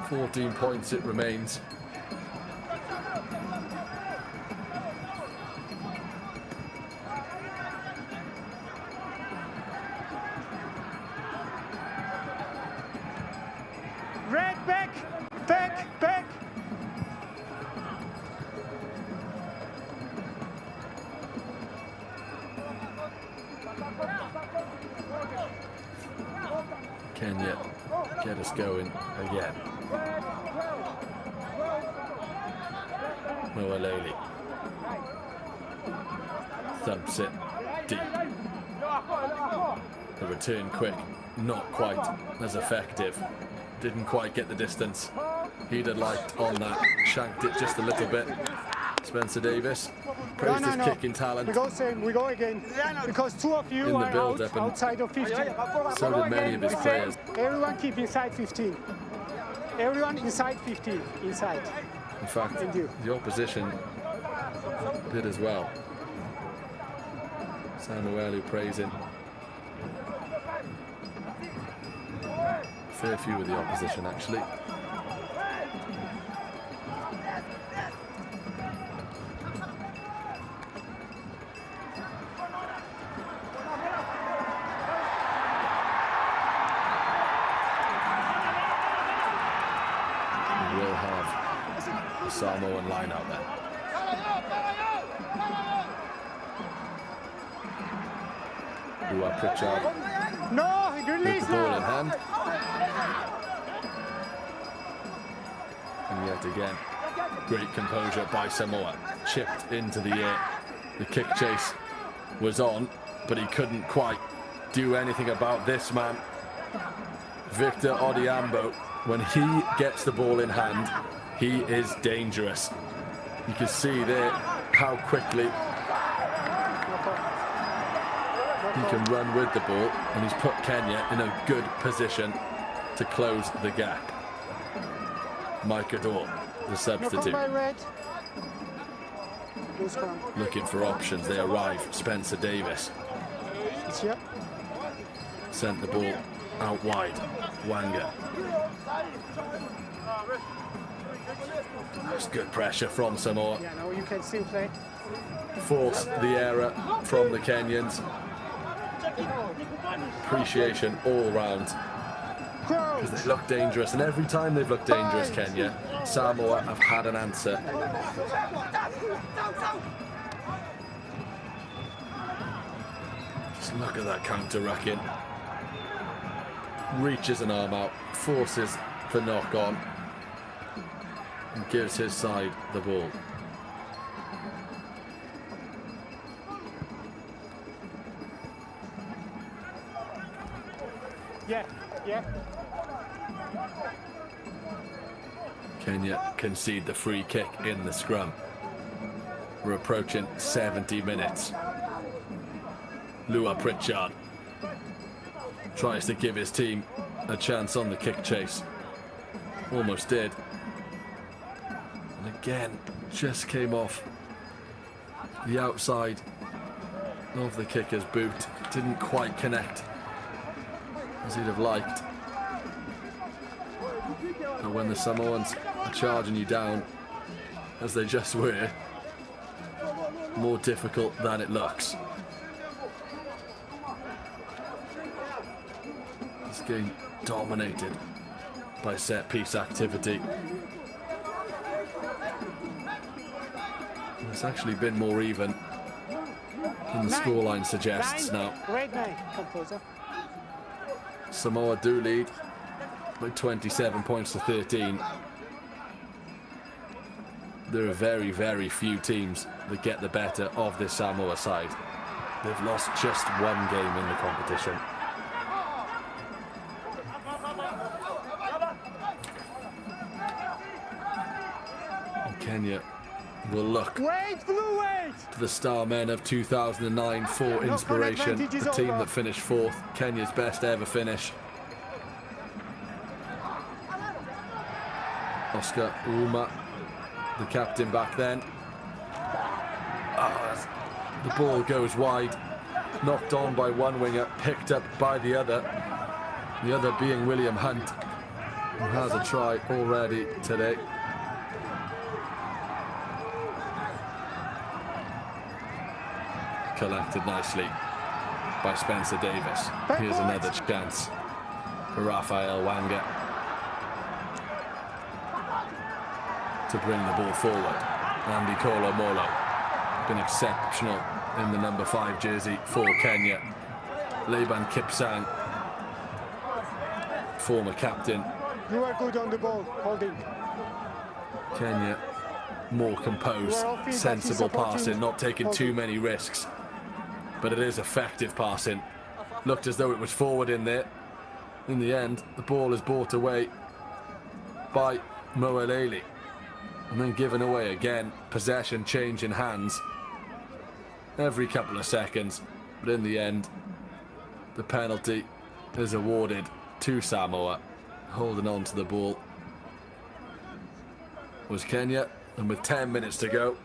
14 points it remains. red, back, back, back. Kenya get us going again. Moaloli thumps it deep. The return quick, not quite as effective. Didn't quite get the distance he'd have liked on that. Shanked it just a little bit. Spencer Davis praised his kicking talent. We go same, we go again. Because two of you In the are build-up, and outside of 15. so did many of his players. Everyone keep inside 15. Everyone inside 15, inside. In fact, the opposition did as well. Samuelu praising. Fair few of the opposition, actually. We will have a Samoan line out there. Lua Pritchard. No, he With released the ball in now. hand. And yet again, great composure by Samoa. Chipped into the air. The kick chase was on, but he couldn't quite do anything about this man. Victor Odiambo, when he gets the ball in hand, he is dangerous. You can see there how quickly he can run with the ball, and he's put Kenya in a good position to close the gap. Mike Ador, the substitute, looking for options. They arrive. Spencer Davis sent the ball out wide. Wanga. That's good pressure from Samoa. Yeah, no, you can still play. Force the error from the Kenyans. Appreciation all round. Because they look dangerous, and every time they've looked dangerous, Kenya, Samoa have had an answer. Just look at that counter-rucking. Reaches an arm out, forces the knock on, and gives his side the ball. Yeah. Kenya concede the free kick in the scrum. We're approaching 70 minutes. Lua Pritchard tries to give his team a chance on the kick chase. Almost did. And again, just came off the outside of the kicker's boot. Didn't quite connect as he'd have liked. But when the Samoans are charging you down, as they just were, more difficult than it looks. This game dominated by set-piece activity. It's actually been more even than the scoreline suggests now. Samoa do lead by 27 points to 13. There are very, very few teams that get the better of this Samoa side. They've lost just one game in the competition. And Kenya will look to the star men of 2009 for inspiration. The team that finished fourth, Kenya's best ever finish. Oscar Uma, the captain back then. The ball goes wide, knocked on by one winger, picked up by the other being William Hunt, who has a try already today. Collected nicely by Spencer Davis. Here's another chance for Rafael Wanga. to bring the ball forward. Andy Kolomolo been exceptional in the number 5 jersey for Kenya. Laban Kipsang, former captain. You are good on the ball, holding. Kenya more composed, sensible passing, not taking too many risks. But it is effective passing. Looked as though it was forward in there. In the end, the ball is brought away by Moeleli. And then given away again. Possession changing hands every couple of seconds. But in the end, the penalty is awarded to Samoa. Holding on to the ball was Kenya. And with 10 minutes to go,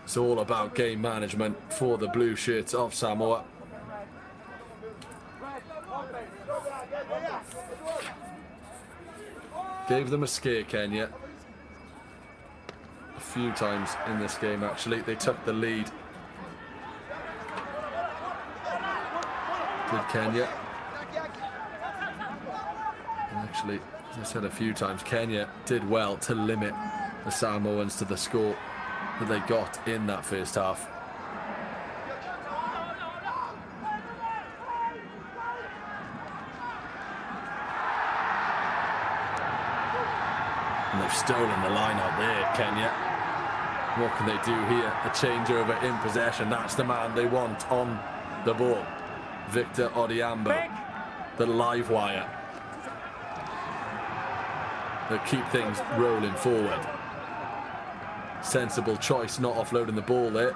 it's all about game management for the blue shirts of Samoa. Gave them a scare, Kenya. A few times in this game, actually. They took the lead. Did Kenya. And actually, as I said a few times, Kenya did well to limit the Samoans to the score that they got in that first half. And they've stolen the line out there, Kenya. What can they do here? A changeover in possession. That's the man they want on the ball. Victor Odiambo, the live wire that keep things rolling forward. Sensible choice, not offloading the ball there.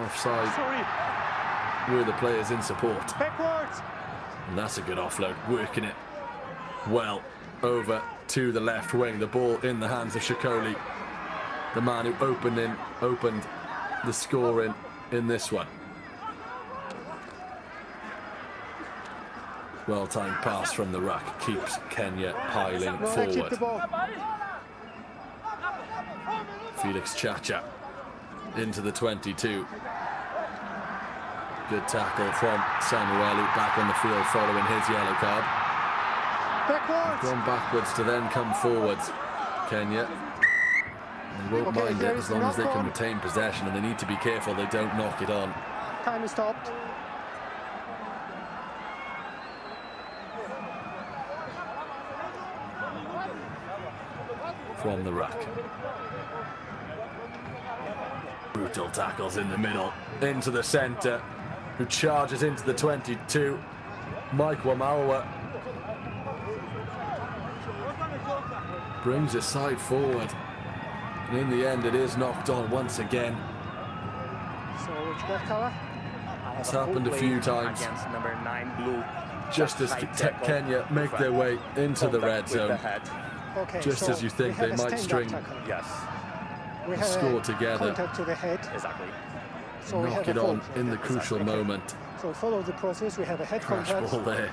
Offside. Were the players in support. Backwards. And that's a good offload, working it well over to the left wing. The ball in the hands of Shakoli, the man who opened the scoring in this one. Well-timed pass from the ruck keeps Kenya piling forward. Felix Chacha into the 22. Good tackle from Samuelu back on the field following his yellow card. Backwards. Gone backwards to then come forwards. Kenya. They won't mind it as long as they can retain possession, and they need to be careful they don't knock it on. Time is stopped. From the ruck. Brutal tackles in the middle, into the centre, who charges into the 22. Mike Wamalwa brings his side forward, and in the end it is knocked on once again. So which got color? It's happened a few times. Against number 9 blue. Just as Kenya make their way into the red zone. Okay, Just so as you think we they have a might stand-up string tackle. Yes, We a have score together. Contact to the head. exactly. So we Knock have it a on foul. in the crucial moment. So follow the process. We have a head Crash contact. ball there.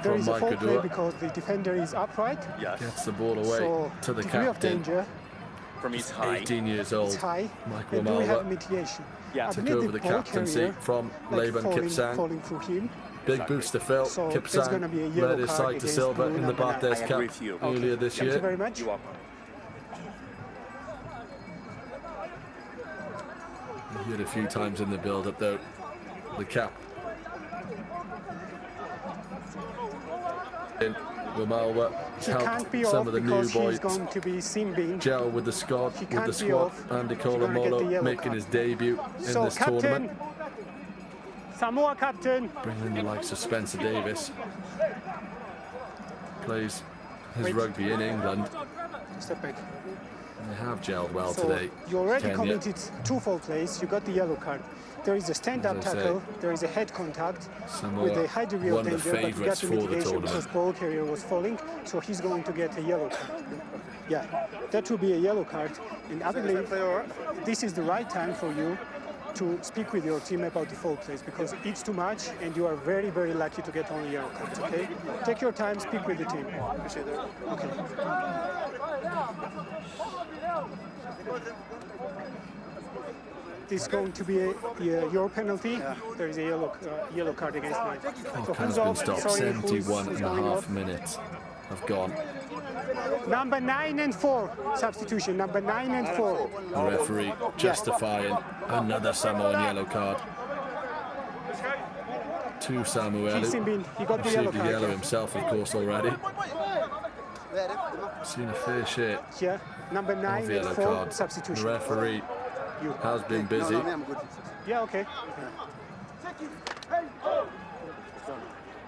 There from is a Mike foul play Adua. because the defender is upright. Yes, Gets the ball away So to the degree of captain. danger from his high. 18 years is old. high. Michael And do we have Malwa mitigation? Yeah. I took believe over the ball captaincy carrier, from like Laban Kipsang. falling through him. Big boost to Phil. So there's gonna be a Kipsang yellow led his card side to against silver blue in the number nine. Barthez I agree Cup with you. earlier this Thank you year. very much. You're welcome. He hit a few times in the build-up though. The cap. In Wamalwa He can't helped be some off of the new because he's boys going to be sim being. gel with the squad. He With can't the be squad. off. Andy He's gonna get the Kolomolo yellow making card. his debut in So this captain, tournament. Samoa captain. Bringing in the likes of Spencer Davis. Plays his rugby in England. Step back. And they have gelled well So today. you already Kenya. committed 2 foul plays. You got the yellow card. There is a stand-up As I say, tackle. There is a head contact Samoa, with a high degree of one of the danger, but we got favourites the for the mitigation because tournament. ball carrier was falling, so he's going to get a yellow card. Yeah, that will be a yellow card, and I believe this is the right time for you to speak with your team about the foul plays because it's too much, and you are very, very lucky to get only yellow cards. Okay, take your time, speak with the team. Okay. This is going to be your penalty. There is a yellow card against mine. Clock So has who's been off? stopped. Sorry, 71 who's and a going half off? minutes have gone. Number 9 and 4 substitution. Number 9 and 4. The referee justifying another Samoan yellow card to Samuelu. He got the Received yellow the card. yellow himself, of course, already. Seen a fair share Yeah, number 9 of and yellow 4 cards. The substitution. referee has been busy. Yeah, okay.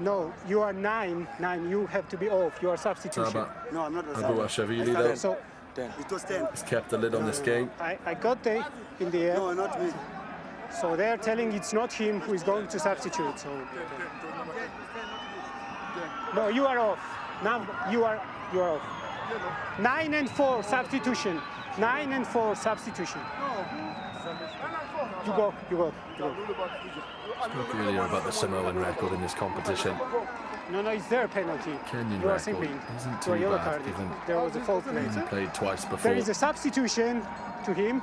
No, you are 9. 9, you have to be off. You are substitution. Saba No, I'm not Abu Ashavili, though, So It was 10. has kept the lid on this game. I got the in the air. No, not me. So they're telling it's not him who is going to substitute. So no, you are off. Now you are off. 9 and 4 substitution. 9 and 4 substitution. You go. Spoke earlier about the Samoan record in this competition. No, it's their penalty. Kenyan you are record simply isn't you are too yellow bad, carded. given There was a fault play. he played twice There before. is a substitution to him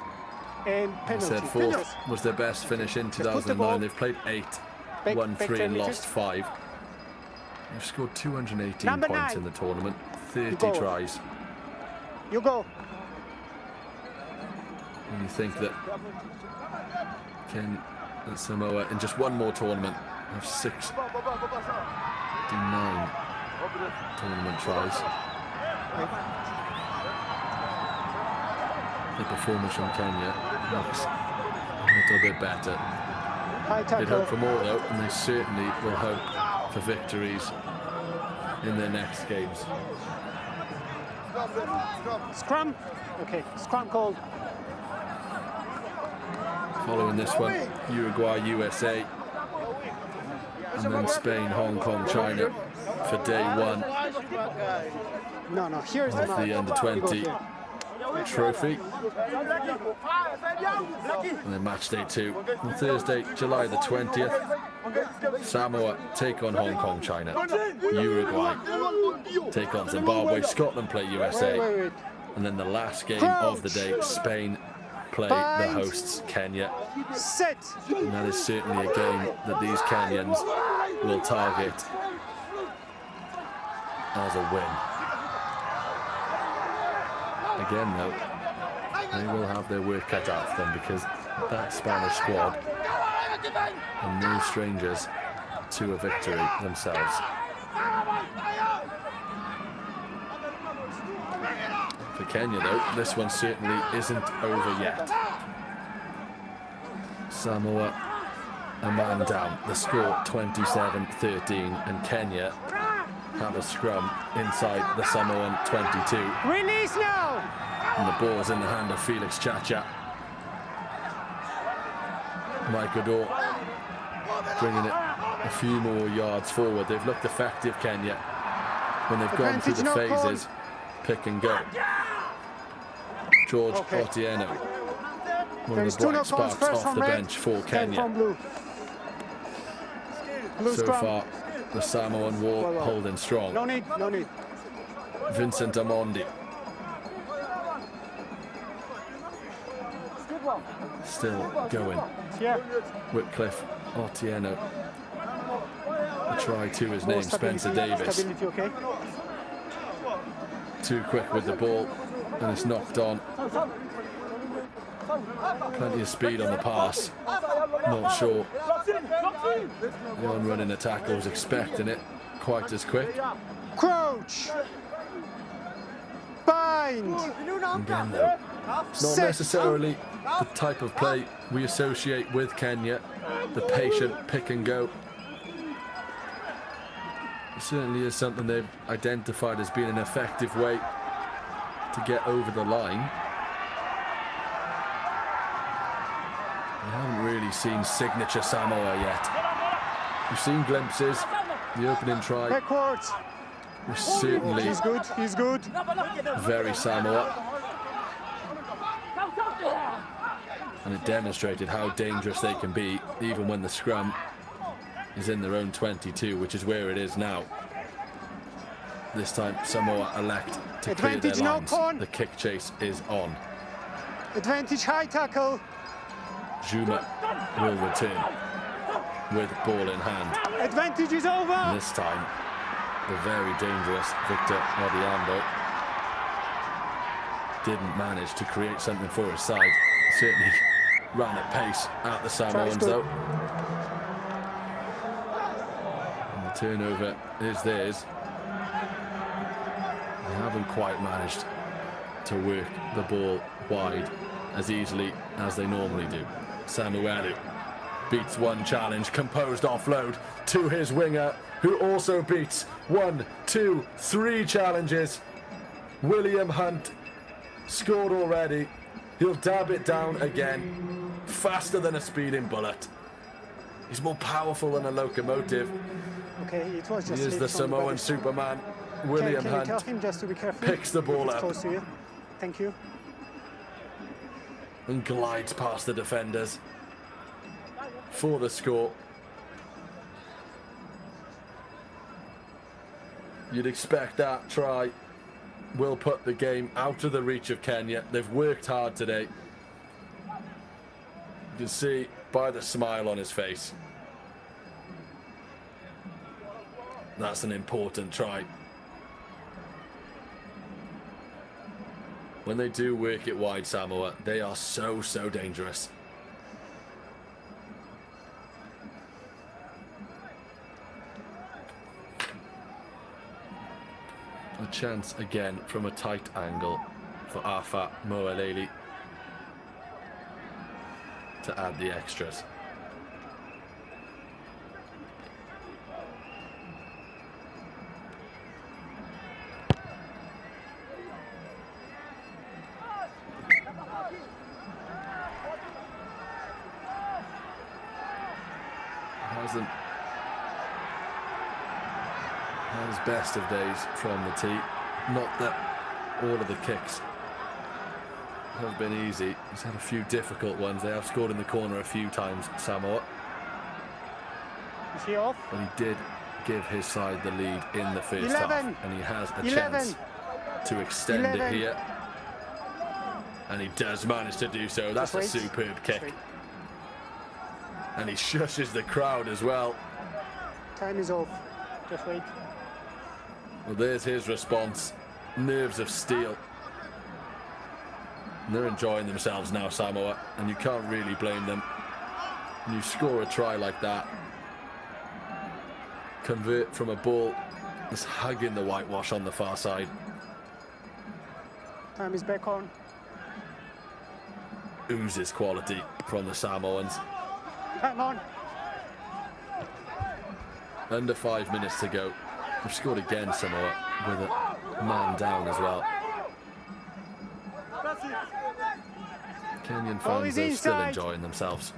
and I penalty. said fourth was their best finish in put the ball 2009. They've played 8, Back- won back 3 10 and meters. lost 5. They've scored 218 Number points 9. in the tournament, 30 go. tries. You go. And you think that Samoa in just one more tournament have 69 tournament tries. The performance from Kenya looks a little bit better. High They'd tackle. hope for more though, and they certainly will hope for victories in their next games. Scrum. Okay, scrum called. Following this one, Uruguay, USA, and then Spain, Hong Kong, China for day 1 No, here's of the mark. under-20 You go here. trophy. And then match day 2 on Thursday, July the 20th. Samoa take on Hong Kong, China. Uruguay take on Zimbabwe. Scotland play USA. Wait. And then the last game of the day, Spain play the hosts, Kenya. Set. And that is certainly a game that these Kenyans will target as a win. Again, though, they will have their work cut out for them because that Spanish squad are no strangers to a victory themselves. For Kenya, though, this one certainly isn't over yet. Samoa a man down. The score 27-13, and Kenya have a scrum inside the Samoan 22. Release now. And the ball's in the hand of Felix Chacha. Mike Odor bringing it a few more yards forward. They've looked effective, Kenya, when they've gone through the Advantage, no phases. Pick and go. George Otieno, one There's of the 2 bright knock-ons, sparks first off from the red, bench for then Kenya. from blue. Blue So scrum. far, the Samoan wall Well. holding strong. No need. Vincent Amondi still going. Yeah. Whitcliffe Otieno. A try to his More name, Spencer stability. Davis. Stability, okay. Too quick with the ball, and it's knocked on. Plenty of speed on the pass. Not sure the on-running attacker was expecting it quite as quick. Crouch. Bind. Again, though, it's not necessarily the type of play we associate with Kenya, the patient pick and go. It certainly is something they've identified as being an effective way to get over the line. We haven't really seen signature Samoa yet. We've seen glimpses. The opening try Backwards. was certainly He's good. very Samoa. And it demonstrated how dangerous they can be, even when the scrum is in their own 22, which is where it is now. This time, Samoa elect to clear their Advantage, no lines. con. The kick chase is on. Advantage, high tackle. Juma will return with ball in hand. Advantage is over. And this time, the very dangerous Victor Odhiambo didn't manage to create something for his side. Certainly ran at pace out the Samoans though. And the turnover is theirs. They haven't quite managed to work the ball wide as easily as they normally do. Samuelu beats one challenge, composed offload to his winger, who also beats 1, 2, 3 challenges. William Hunt scored already. He'll dab it down again. Faster than a speeding bullet. He's more powerful than a locomotive. Okay, it was just He is the Samoan Superman. William can Hunt you tell him just to be careful? picks the ball It's up close to you. Thank you. and glides past the defenders for the score. You'd expect that try will put the game out of the reach of Kenya. They've worked hard today. You can see by the smile on his face. That's an important try. When they do work it wide, Samoa, they are so dangerous. A chance again from a tight angle for Afa Moaleli to add the extras. Hasn't had his best of days from the tee. Not that all of the kicks have been easy. He's had a few difficult ones. They have scored in the corner a few times, Samoa. Is he off? But he did give his side the lead in the first 11. half. And he has a 11. chance to extend 11. it here. And he does manage to do so. That's a Just wait. superb Just kick. wait. And he shushes the crowd as well. Time is off. Just wait. Well, there's his response. Nerves of steel. And they're enjoying themselves now, Samoa, and you can't really blame them. When you score a try like that, convert from a ball that's hugging the whitewash on the far side. Time is back on. Oozes quality from the Samoans. Come on. Under 5 minutes to go. They've scored again, Samoa, with a man down as well. Kenyan fans are still enjoying themselves.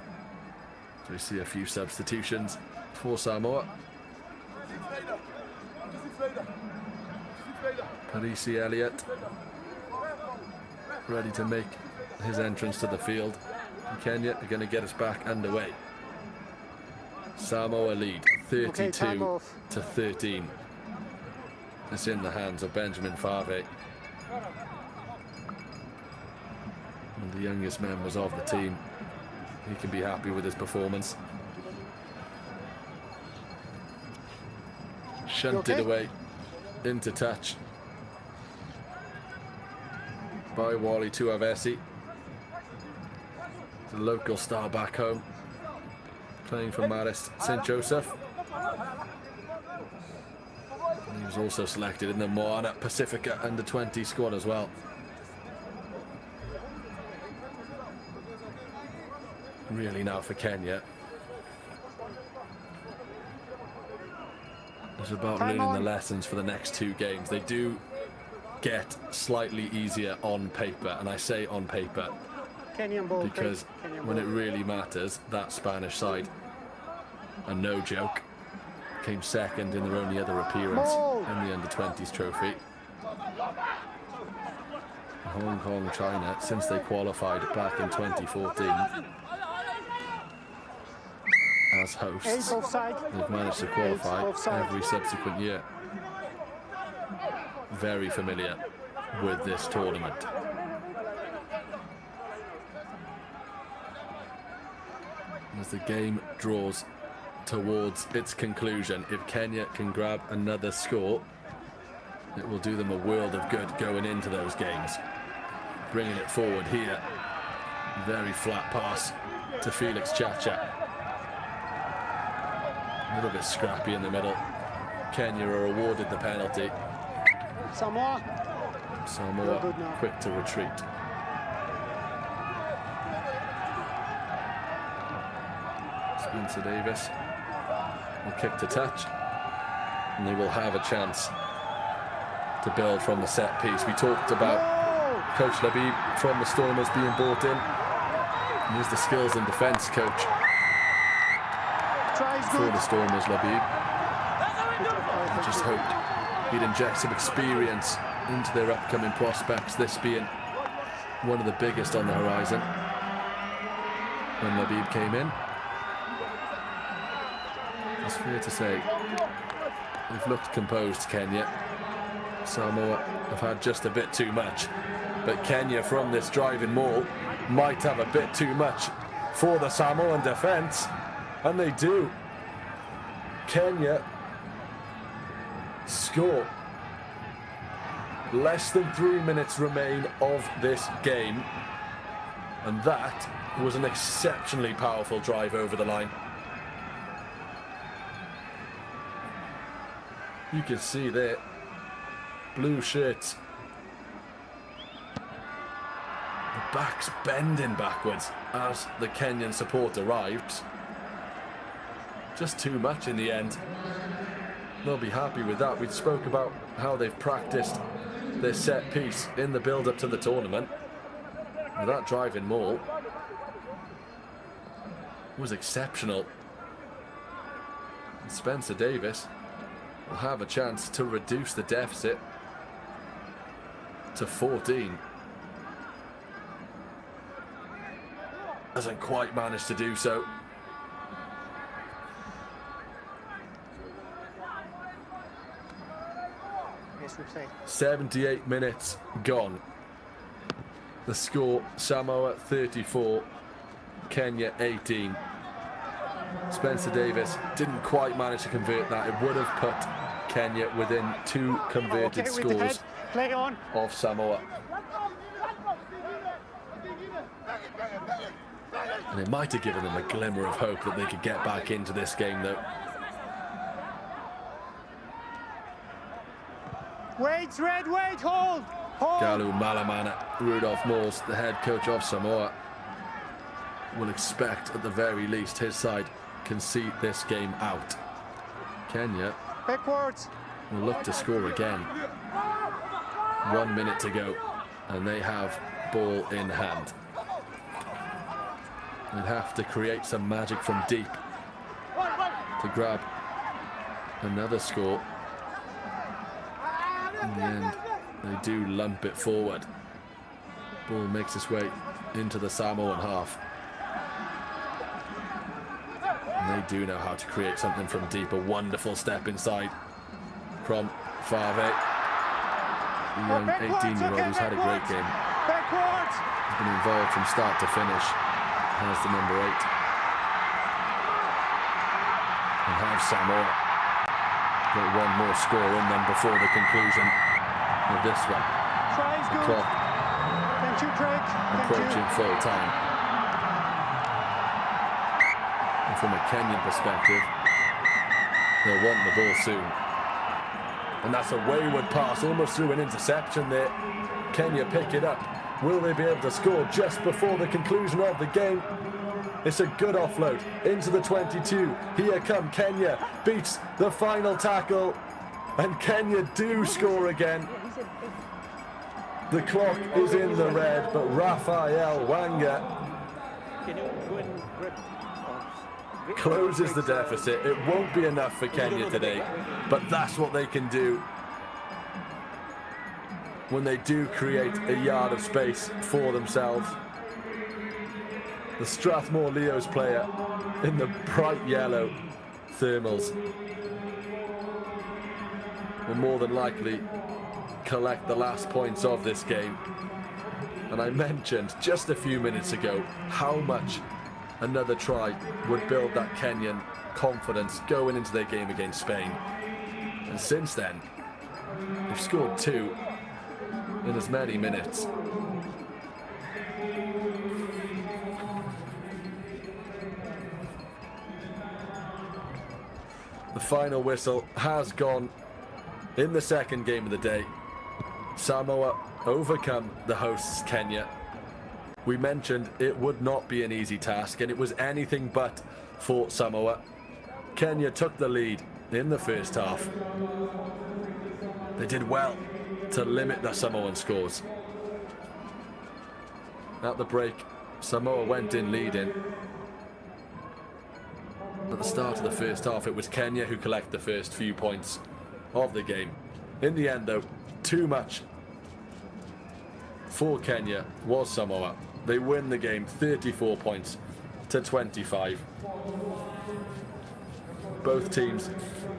So we see a few substitutions for Samoa. Parisi Elliott ready to make his entrance to the field. And Kenya are going to get us back underway. Samoa lead 32 to 13. It's in the hands of Benjamin Fave. And the youngest members of the team. He can be happy with his performance. Shunted away into touch by Wally Tuavesi. The local star back home, playing for Marist St. Joseph. And he was also selected in the Moana Pacifica under-20 squad as well. Really now for Kenya, it's about learning the lessons for the next 2 games. They do get slightly easier on paper, and I say on paper Kenyan ball. because Kenyan when ball. it really matters, that Spanish side, and no joke, came second in their only other appearance in the under-20s trophy. Hong Kong, China, since they qualified back in 2014 as hosts, they've managed to qualify every subsequent year. Very familiar with this tournament. As the game draws towards its conclusion, if Kenya can grab another score, it will do them a world of good going into those games. bringing it forward here. Very flat pass to Felix Chacha. A little bit scrappy in the middle. Kenya are awarded the penalty. Samoa quick to retreat. Spencer Davis will kick to touch, and they will have a chance to build from the set piece. We talked about Coach Labib from the Stormers being brought in. He's the skills and defence coach for the Stormers, Labib. I just hoped he'd inject some experience into their upcoming prospects, this being one of the biggest on the horizon. When Labib came in, it's fair to say they've looked composed, Kenya. Samoa have had just a bit too much, but Kenya from this driving maul might have a bit too much for the Samoan defence, and they do. Kenya score. Less than 3 minutes remain of this game, and that was an exceptionally powerful drive over the line. You can see there, blue shirts, the back's bending backwards as the Kenyan support arrives. Just too much in the end. They'll be happy with that. We spoke about how they've practiced their set piece in the build-up to the tournament. And that driving maul was exceptional. And Spencer Davis will have a chance to reduce the deficit to 14. Hasn't quite managed to do so. Yes, we play. 78 minutes gone. The score, Samoa 34, Kenya 18. Spencer Davis didn't quite manage to convert that. It would have put Kenya within 2 converted scores Play on. of Samoa. And it might have given them a glimmer of hope that they could get back into this game, though. Wait, Red, wait, hold! Hold! Galu Malamana, Rudolph Moores, the head coach of Samoa, will expect at the very least his side can see this game out. Kenya Backwards. will look to score again. 1 minute to go, and they have ball in hand. They'd have to create some magic from deep to grab another score. In the end, they do lump it forward. Ball makes its way into the Samoan half. And they do know how to create something from deep. A wonderful step inside from Fave. The young 18-year-old who's had a great game. He's been involved from start to finish. Has the number 8. And have Samoa got one more score in them before the conclusion of this one. The clock Thank you, Craig. approaching full time. And from a Kenyan perspective, they'll want the ball soon. And that's a wayward pass, almost through an interception there. Kenya pick it up. Will they be able to score just before the conclusion of the game? It's a good offload into the 22. Here come Kenya, beats the final tackle, and Kenya do score again. The clock is in the red, but Raphael Wanga closes the deficit. It won't be enough for Kenya today, but that's what they can do when they do create a yard of space for themselves. The Strathmore Leos player in the bright yellow thermals will more than likely collect the last points of this game. And I mentioned just a few minutes ago how much another try would build that Kenyan confidence going into their game against Spain. And since then, they've scored 2 in as many minutes The final whistle has gone in the second game of the day. Samoa overcome the hosts Kenya. We mentioned it would not be an easy task, and it was anything but for Samoa. Kenya took the lead in the first half. They did well to limit the Samoan scores. At the break, Samoa went in leading. At the start of the first half, it was Kenya who collected the first few points of the game. In the end, though, too much for Kenya was Samoa. They win the game 34 points to 25. Both teams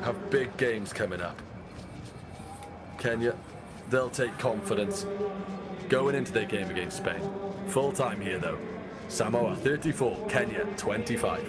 have big games coming up. Kenya, they'll take confidence going into their game against Spain. Full time here though. Samoa 34, Kenya 25.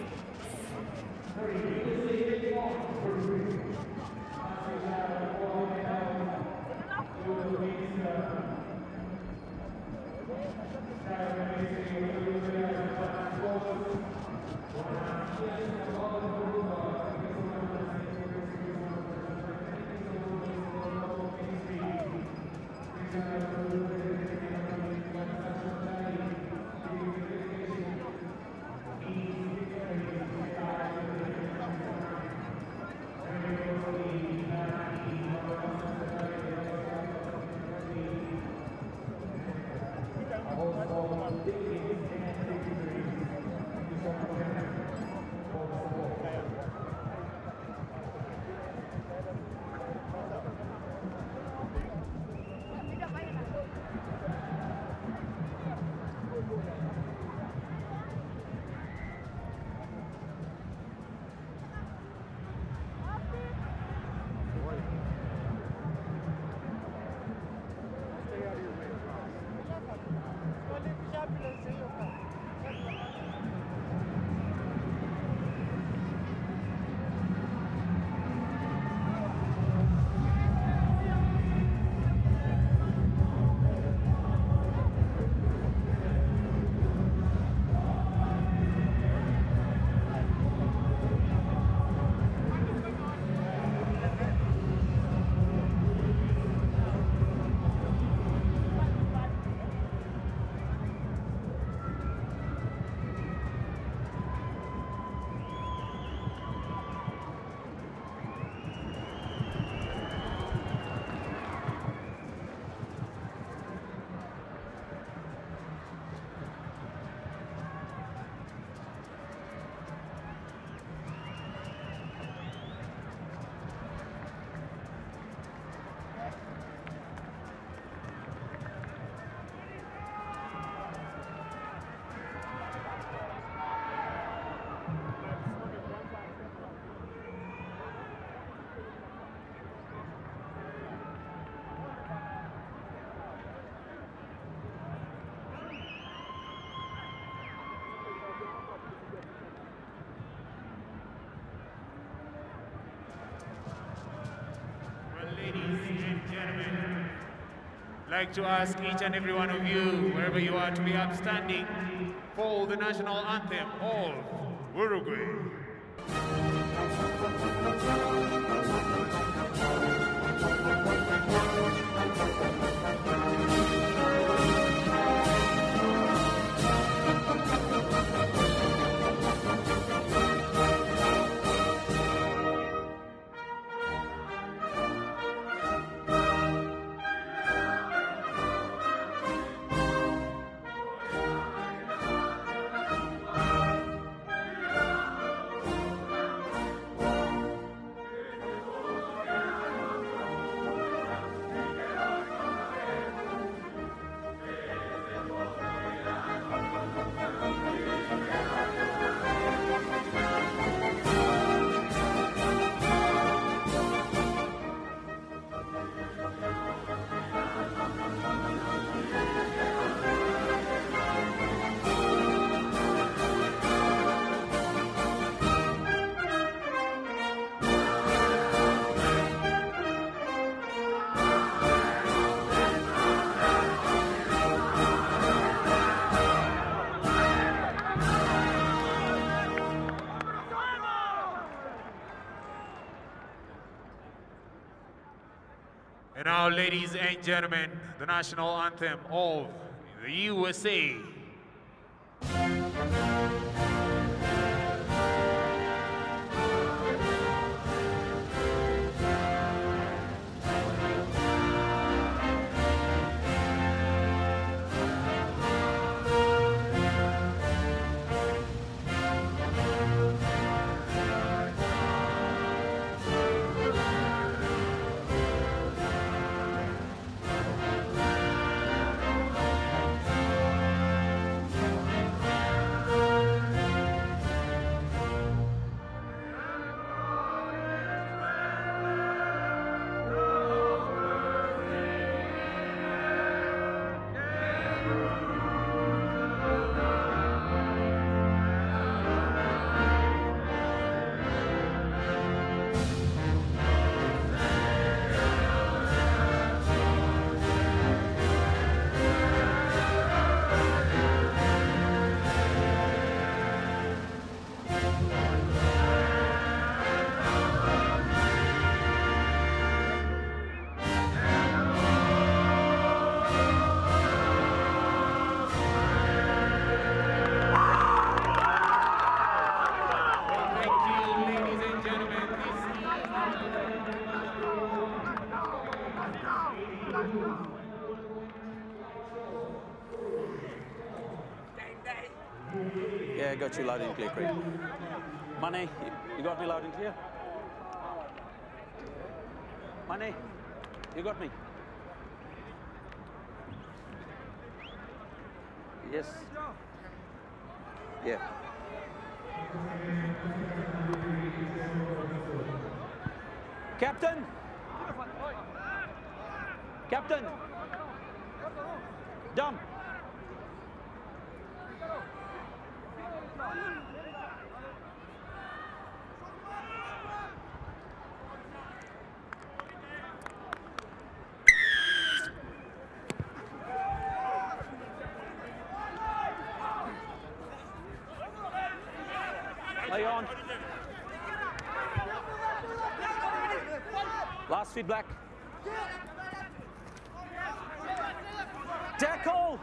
I'd like to ask each and every one of you, wherever you are, to be upstanding for the national anthem of Uruguay. And now, ladies and gentlemen, the national anthem of the USA. Yeah, I got you loud and clear, Craig. Money, you got me loud and clear? Money, you got me? Yes. Yeah. Captain! Captain! Dom! Lay on. Last feet black. Tackle!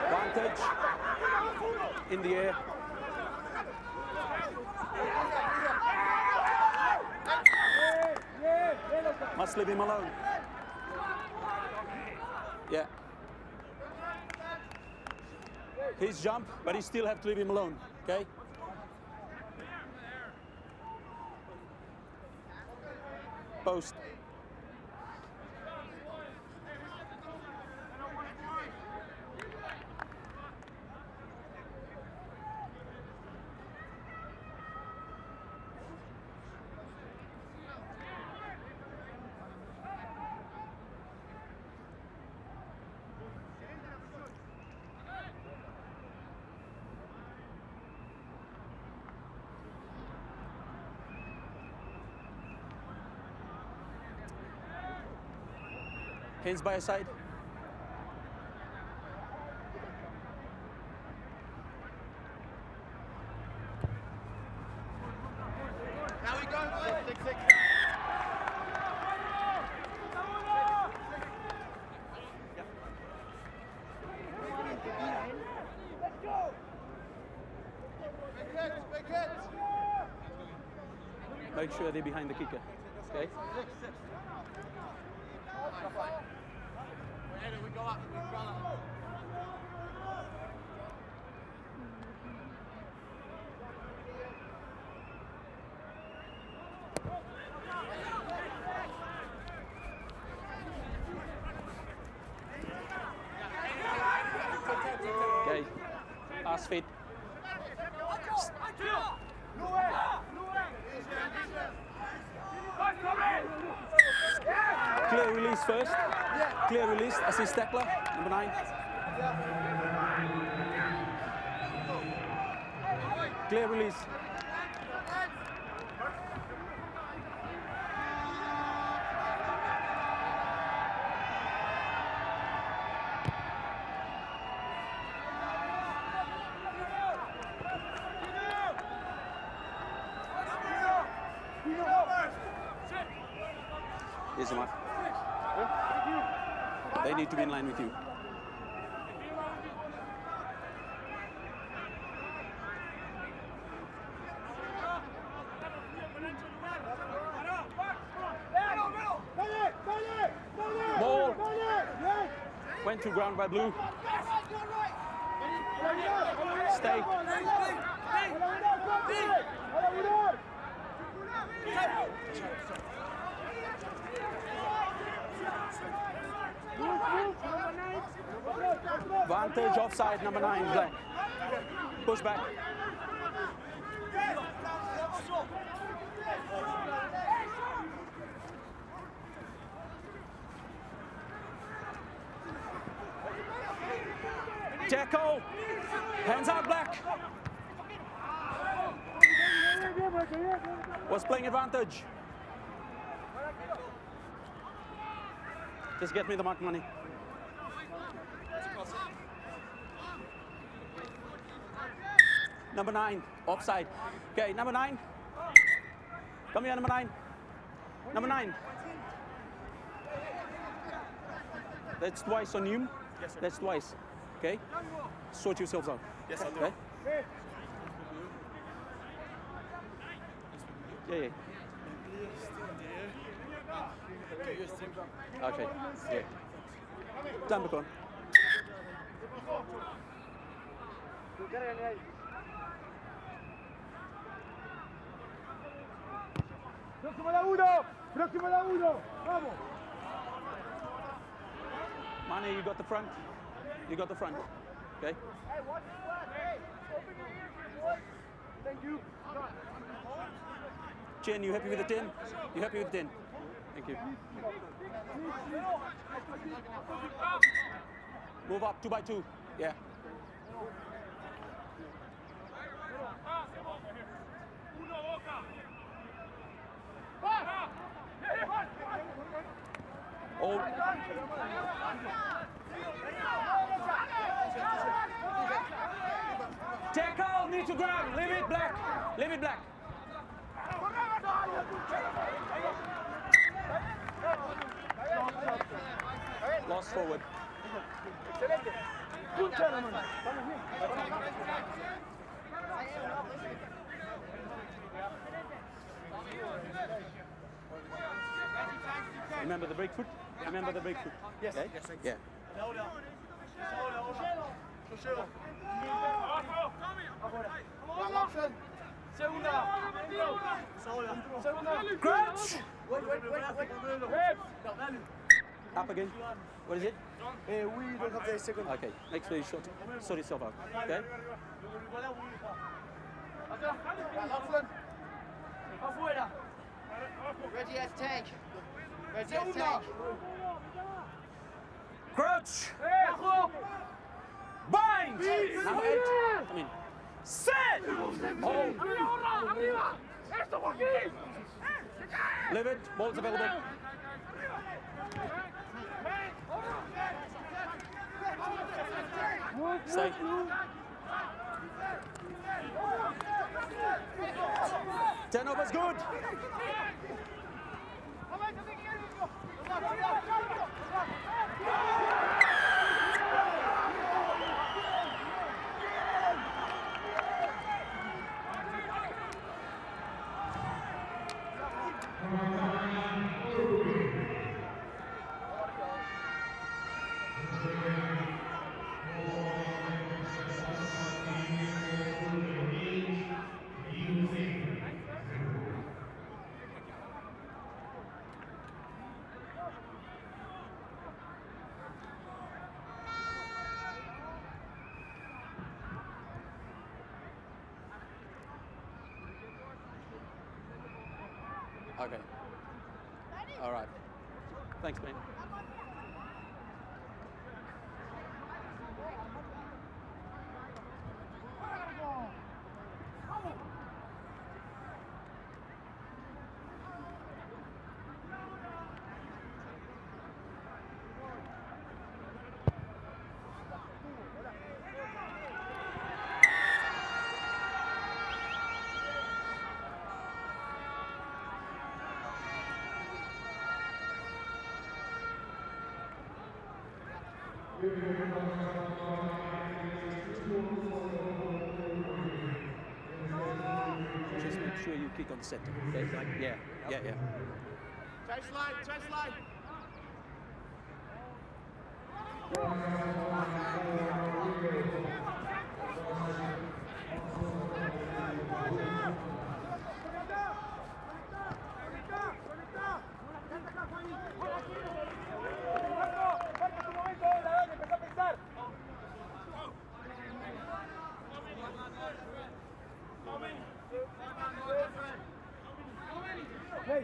Advantage. In the air. Must leave him alone. Yeah. He's jump, but you still have to leave him alone, okay? Post. Hands by your side. Now we go. 6-6. Make sure they're behind the kicker, okay? We go up. Okay, ass feet. Clear release first. Clear release, assist tackler, number 9. Clear release. Here's the mark. They need to be in line with you. Ball went to ground by blue. Stay. Vantage offside, number 9, black. Push back. Jacko, hands out, black. Was playing advantage. Just get me the mark money. Number 9, offside. Okay, number 9. Come here, number 9. Number 9. That's twice on you. Yes, that's twice. Okay? Sort yourselves out. Yes, I'll do okay? it. Yeah. Okay. Yeah. Done, Bacon. Próximo a la 1, próximo a la 1, vamos. Mane, you got the front. You got the front. Okay? Hey, watch the flag. Hey, open your ears. Thank you. Chen, you happy with the 10? You happy with the 10? Thank you. Move up, 2 by 2. Yeah. Oh. Tackle, need to grab. Leave it black. Leave it black. Lost forward. Remember the break foot? Remember the break foot? Yes, Okay? yes, thanks. Yeah. Crouch! Up again. What is it? We don't have the second. Okay, make sure you sort yourself out. Okay? Reggie has tank. Reggie has tank. Crouch! Bind! Number 8. Come in. Set! Hold. Leave it. Ball's available. Stay. Turnover's good. Okay. All right. Thanks, man. Just make sure you kick on center. Okay? Like, yeah. Chase line, chase line.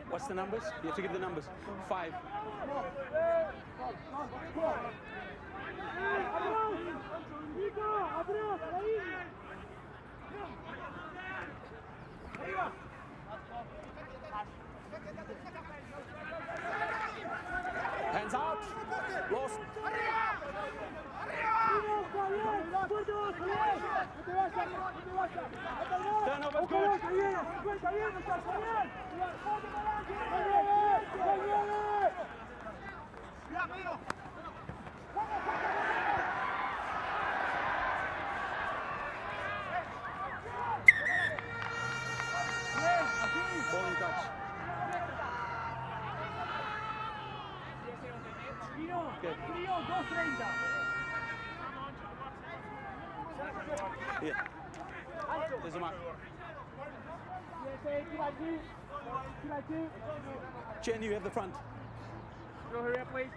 What's the numbers? You have to give the numbers. 5. Hands out. Lost. Turnover good. Ball in touch. Good. Here. There's a mark. Chen, you have the front. Hurry up, please.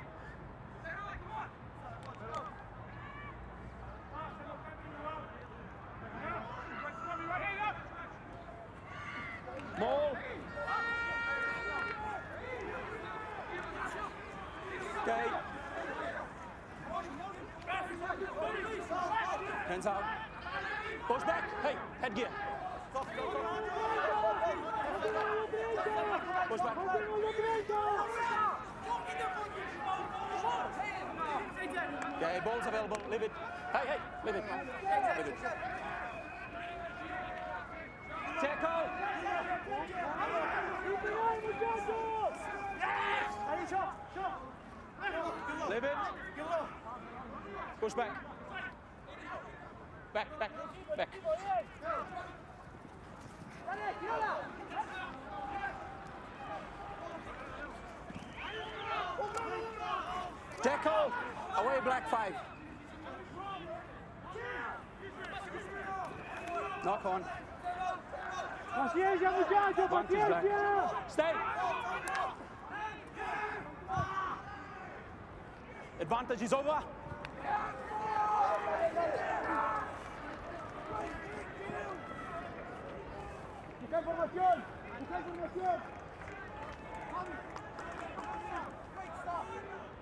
Ball. Okay. Hands out. Push back. Hey, headgear. Push back. Okay, ball's available. Leave it. Hey, leave it. Leave it. Tackle. Leave it. Push back. Back. Tackle. Away, black 5. Knock on. Paciencia, muchachos, One, two, black. paciencia. Stay. Advantage is over. Busca información.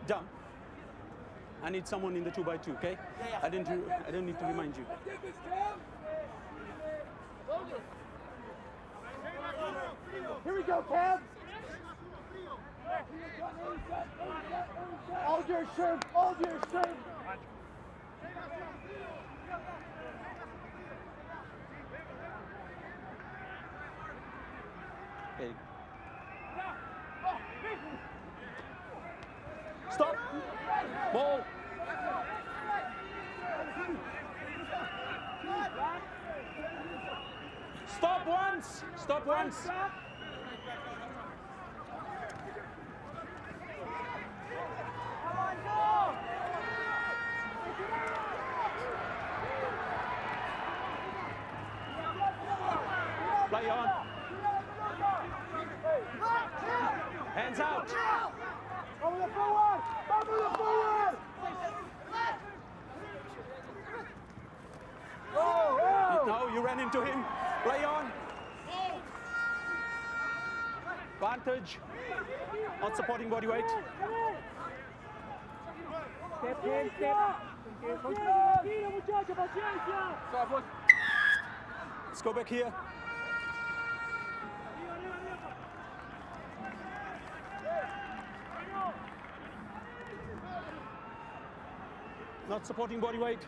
Jump. I need someone in the 2x2, okay? I don't need to remind you. Here we go, Cam. Hold your shirt. Okay. Stop. Ball. Stop once. Play on. Hands out. Over the forward. No, you ran into him. Play on. Advantage. Not supporting body weight. Step in. Muchacho, paciencia. Let's go back here. Not supporting body weight.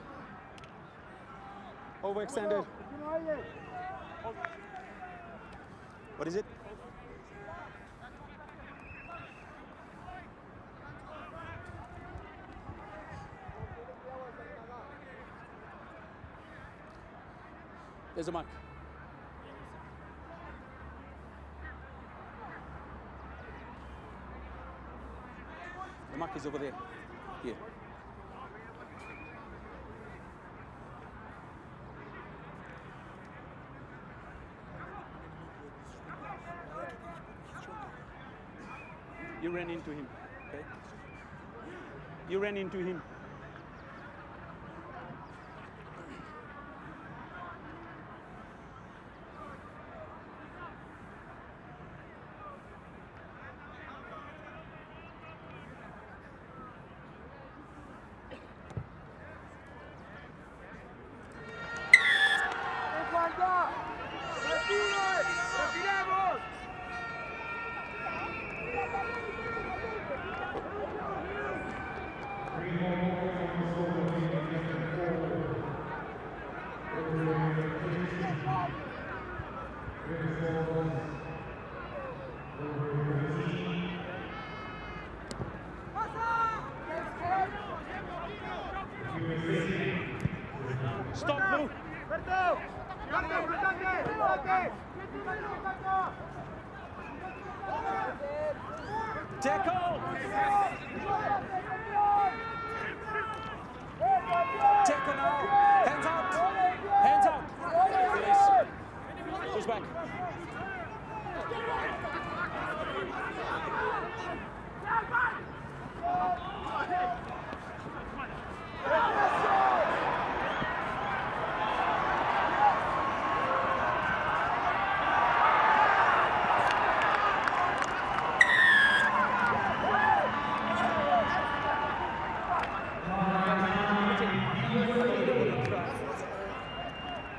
Overextended. What is it? There's a mark. The mark is over there. Here. You ran into him, okay? You ran into him. Stop, Blue. Tackle. Tackle now. Hands out. Hands out. Release. Push back.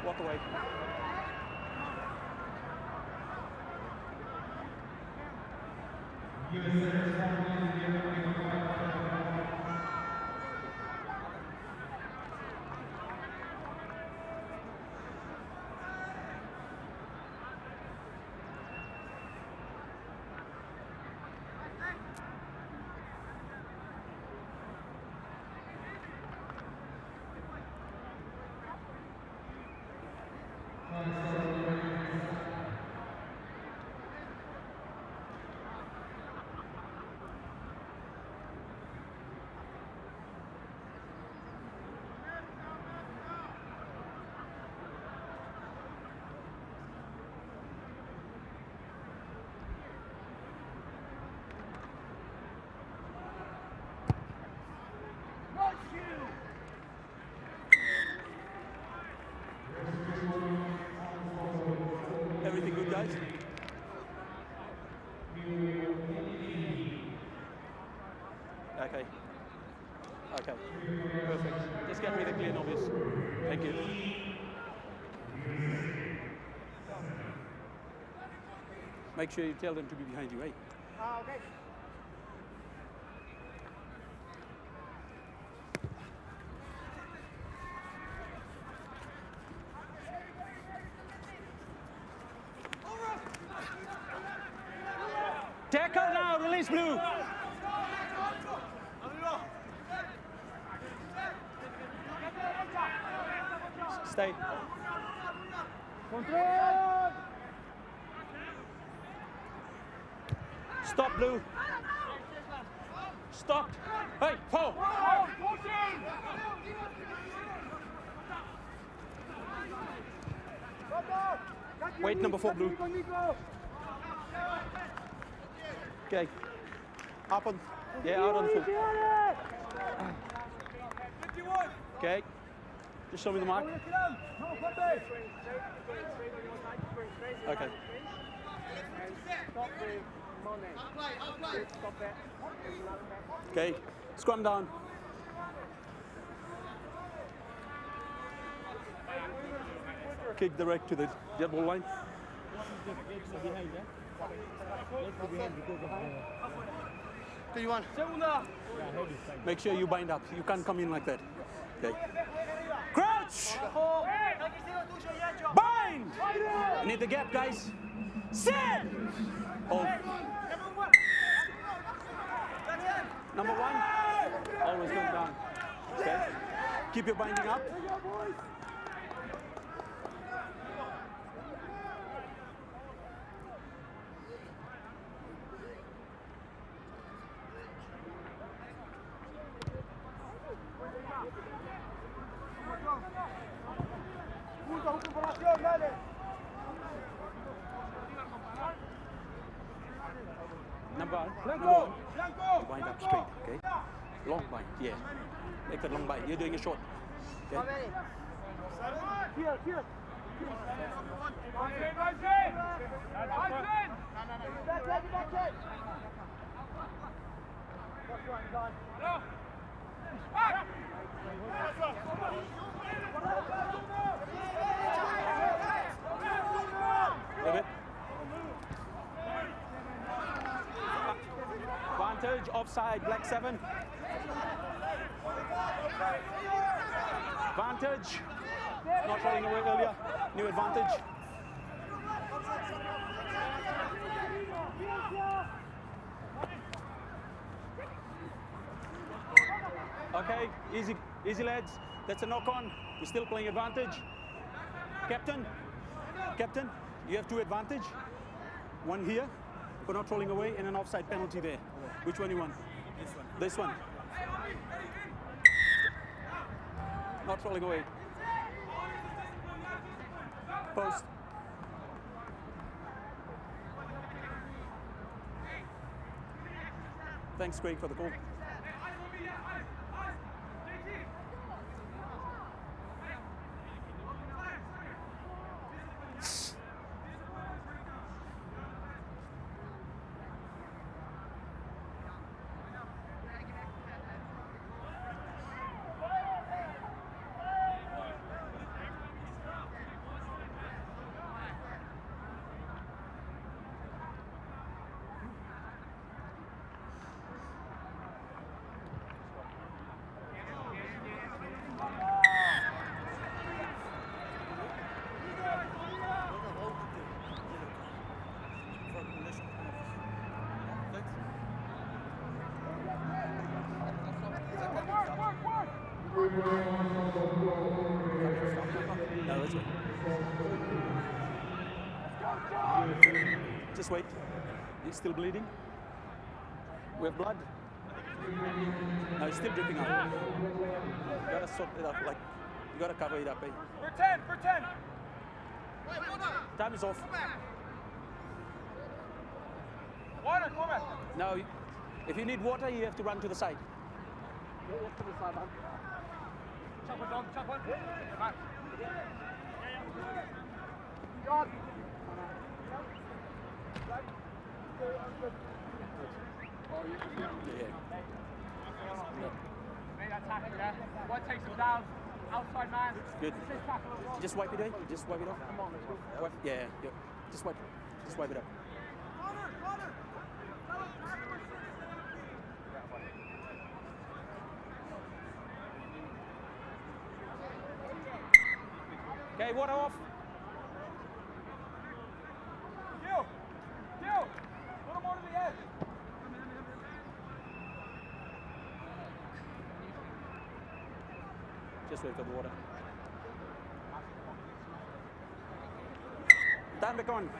Walk away. Everything good, guys? Okay. Okay. Perfect. Just get me the clear and obvious. Thank you. Make sure you tell them to be behind you, eh? Okay. Tackle now, release Blue. Stay. Control! Stop, Blue. Stop. Hey, fall. Wait, number 4, Blue. Okay. Up on. Yeah, out on the foot. Okay. Just show me the mark. Okay. Okay. Scrum down. Kick direct to the jet ball line. Make sure you bind up. You can't come in like that. Okay. Crouch! Bind! I need the gap, guys. Sit! Hold. Number 1, always go down. Okay. Keep your binding up. Val. Number one, you wind up straight, okay? Long bind, yeah. Make that long bind. You're doing a short. Okay? Advantage, offside, black 7. Advantage. Not rolling away earlier. New advantage. Okay, easy lads. That's a knock on. We're still playing advantage. Captain, you have 2 advantage. 1 here for not rolling away and an offside penalty there. Which one you want? This one. Not rolling away. Post. Thanks, Craig, for the call. Just wait. He's still bleeding. We have blood. No, he's still dripping out. You gotta sort it out, like, you gotta cover it up, eh? For 10! Time is off. Water, come back! Now, if you need water, you have to run to the side. Chop one, dog, chop one. Back. God. Made that tackle there. One takes him down. Outside man. Good. Just wipe it away. Just wipe it off. Come on, let's go. Wipe. Yeah. Just wipe it up. Okay, water off. Gil! Put him over the edge. Just wait for the water. Time back on.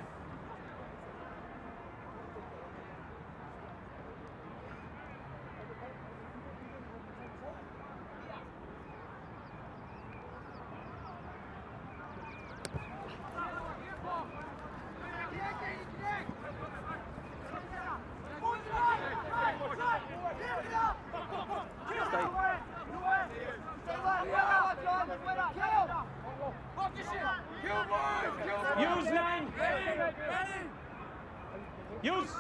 Use 9. Use.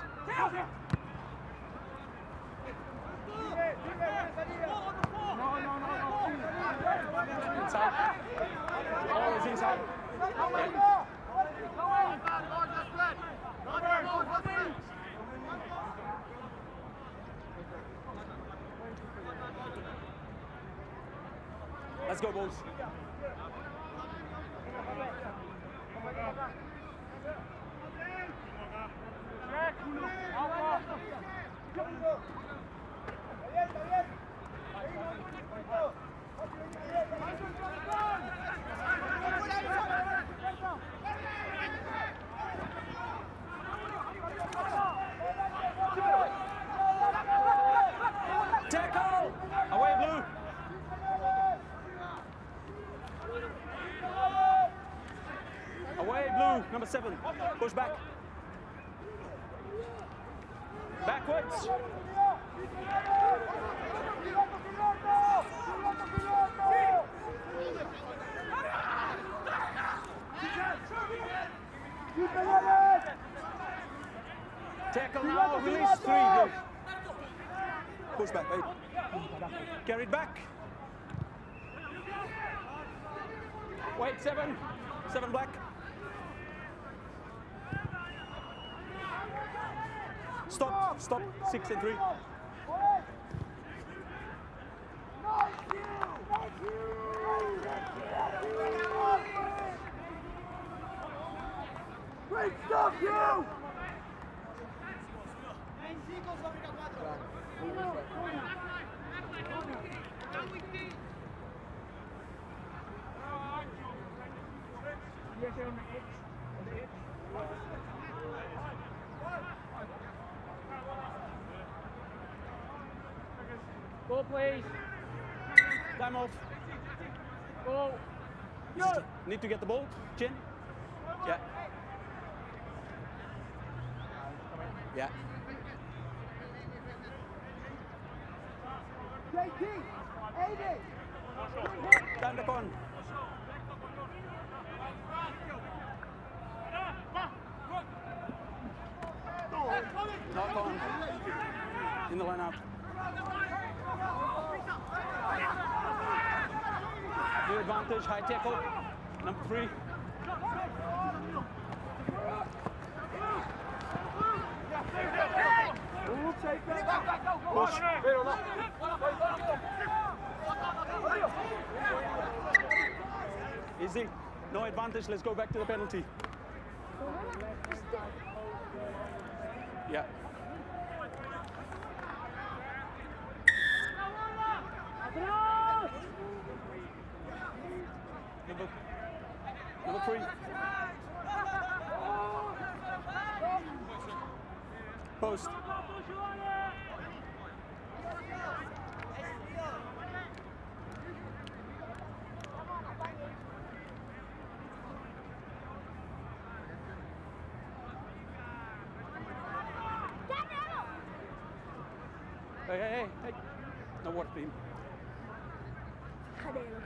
Inside. Always inside. Let's go, Bulls. Tackle! Away, Blue! Away, Blue, number 7. Push back. Backwards. Tackle now, release 3. Good. Push back, 8. Carried back. Wait, 7. 7 black. Stop, stop. 6 and 3. Great stuff, you! Go, please. Time off. Go. Need to get the ball. Chin. Yeah. Yeah. Time back on. Knock on. In the line out. New advantage, high tackle. Number 3. Push. Easy. No advantage. Let's go back to the penalty. Yeah. Number 3. Post. Hey. No water beam. Cadeira.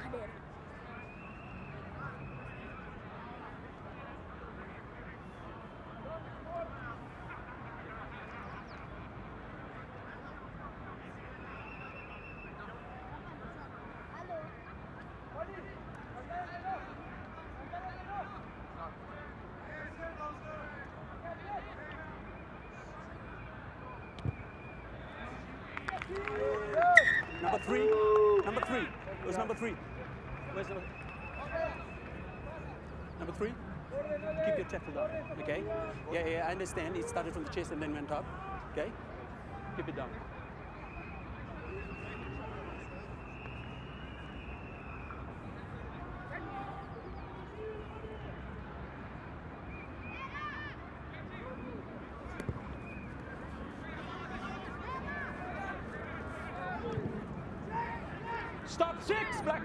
Number 3. Number 3. Where's number 3? Where's number? Number 3. Keep your tackle down. Okay. Yeah. I understand. It started from the chest and then went up. Okay. Keep it down. Stop 6, black.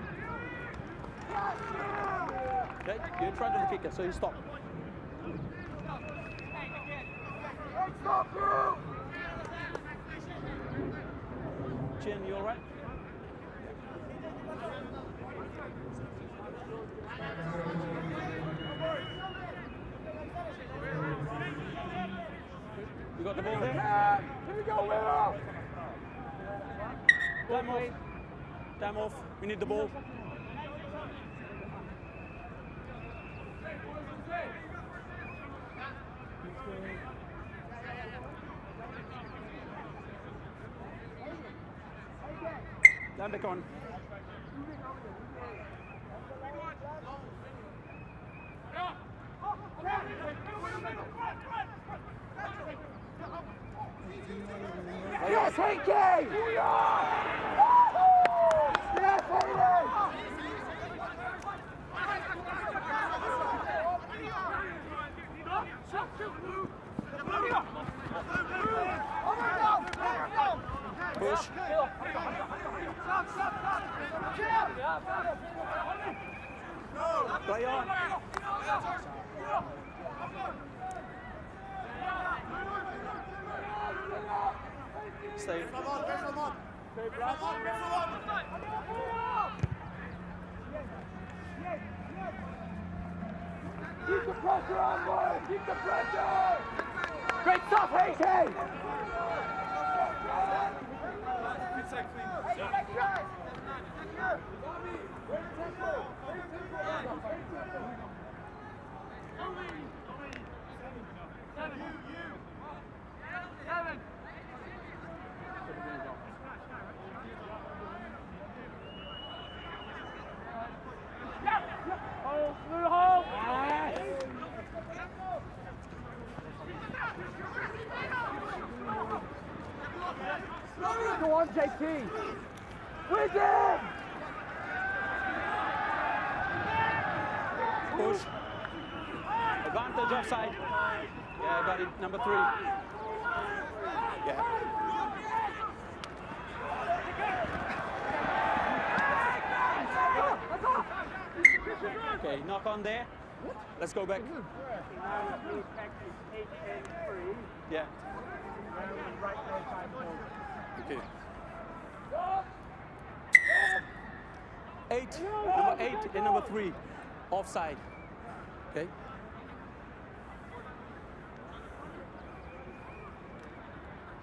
Okay, you're in front of the kicker, so you stop. Chin, you all right? You got the ball there? Here we go, Will! Time off. Time off. We need the ball. Time back on. Yes, Hanky! Yes, Hayden! Push. Play on. Stay. Keep the pressure on, boys! Keep the pressure! Great stuff, Haiti! Go on, JT! Win it! Push. Advantage offside. Yeah, I got it. Number 3. Yeah. Okay, knock on there. Let's go back. Yeah. Okay. 8, number 8 and number 3, offside. Okay.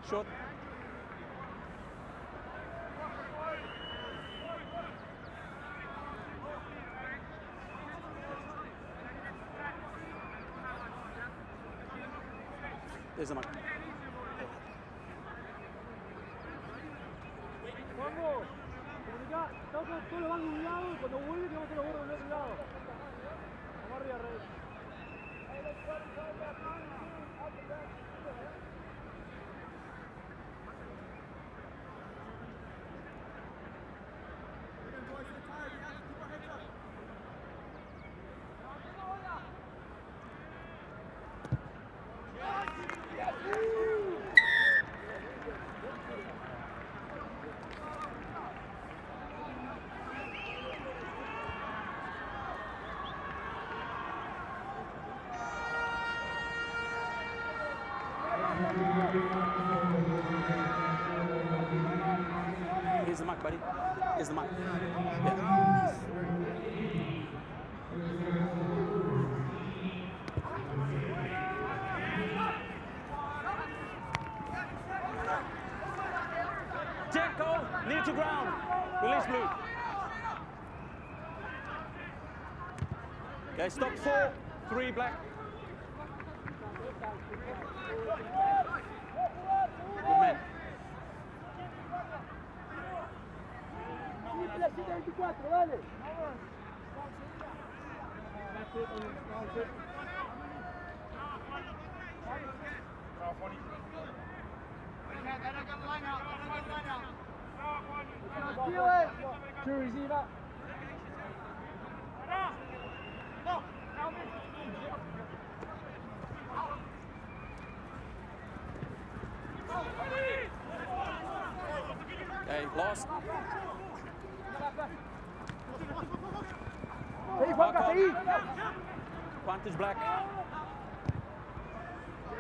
Short. There's the mark. Vamos, comunicá, todos van a un lado y cuando vuelve tenemos que los borros del otro lado. Vamos arriba, Rey. Here's the mark, buddy. Here's the mark. Yeah. Jacko, knee to ground. Release blue. Okay, stop 4, 3 black. Good man. Dale. To receive up. Okay, lost. Mark up. Advantage black.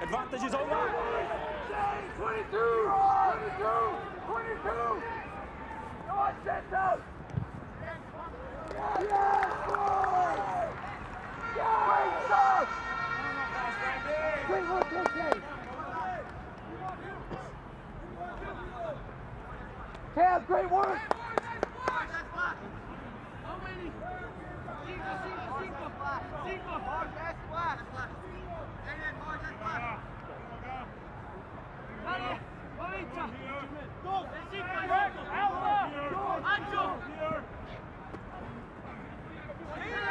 Advantage is over. 22! 22! Go on, Santos! Yes, boy! Great stuff! Great work, KK! Cam, great work!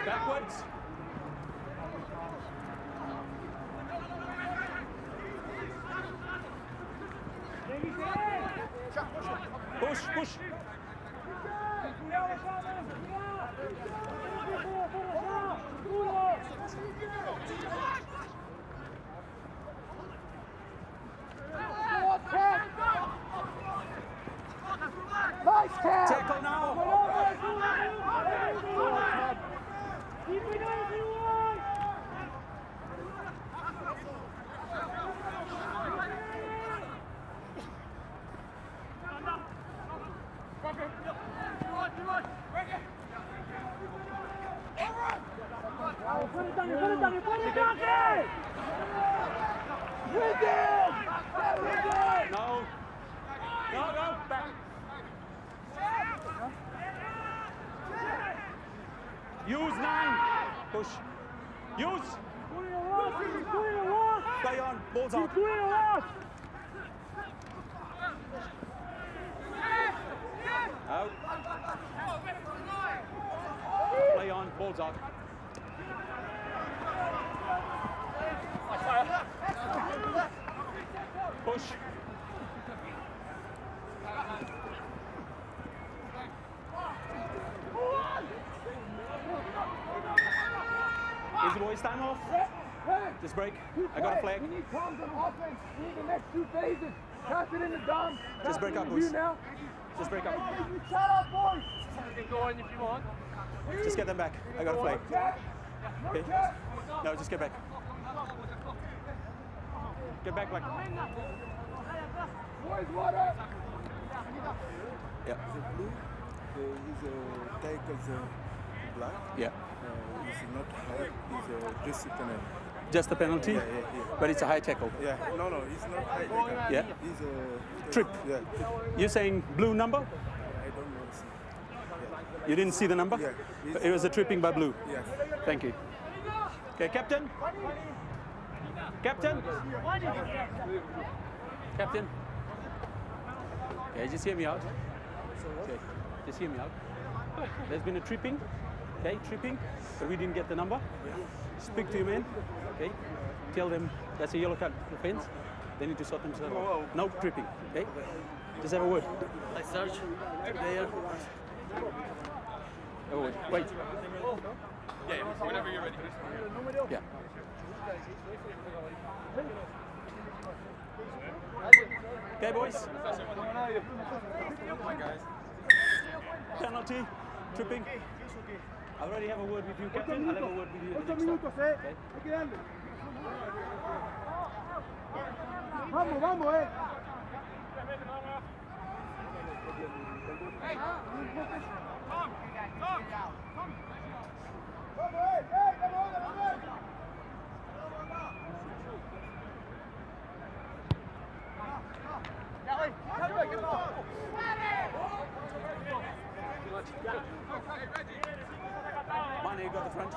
Backwards. Push, push. Nice catch! Tackle now. Back. Use 9. Push. Use. Play on. Balls out. Out. Play on. Balls out. Push. Easy boys, time off. Just break. I got a flag. We need calms on offense. We need the next 2 phases. Pass it in the dom. Just break up, boys. Just break up. Shout out, boys. You can go in if you want. Just get them back. I got a flag. Okay. No, just get back. Get back like. Boys, water. Yeah. His tag is black. Yeah. He's not high. He's just a penalty. Just a penalty? Yeah. But it's a high tackle. Yeah. No, he's not high tackle. Yeah. He's a Trip. Yeah. You're saying blue number? I don't know. You didn't see the number? Yeah. It was a tripping by blue. Yes. Thank you. Okay, Captain. Captain. Captain. Okay, just hear me out. Okay, just hear me out. There's been a tripping. Okay, tripping, but we didn't get the number. Speak to your men. Okay, tell them that's a yellow card offense. They need to sort themselves out. No tripping. Okay, just have a word. I search. There. Have a word. Wait. Yeah, whenever you're ready. Yeah. Okay, boys. Penalty, tripping. I already have a word with you, Captain. I'll have a word with you. 8 minutos, Hay que darle. Vamos, Mane, you got the front.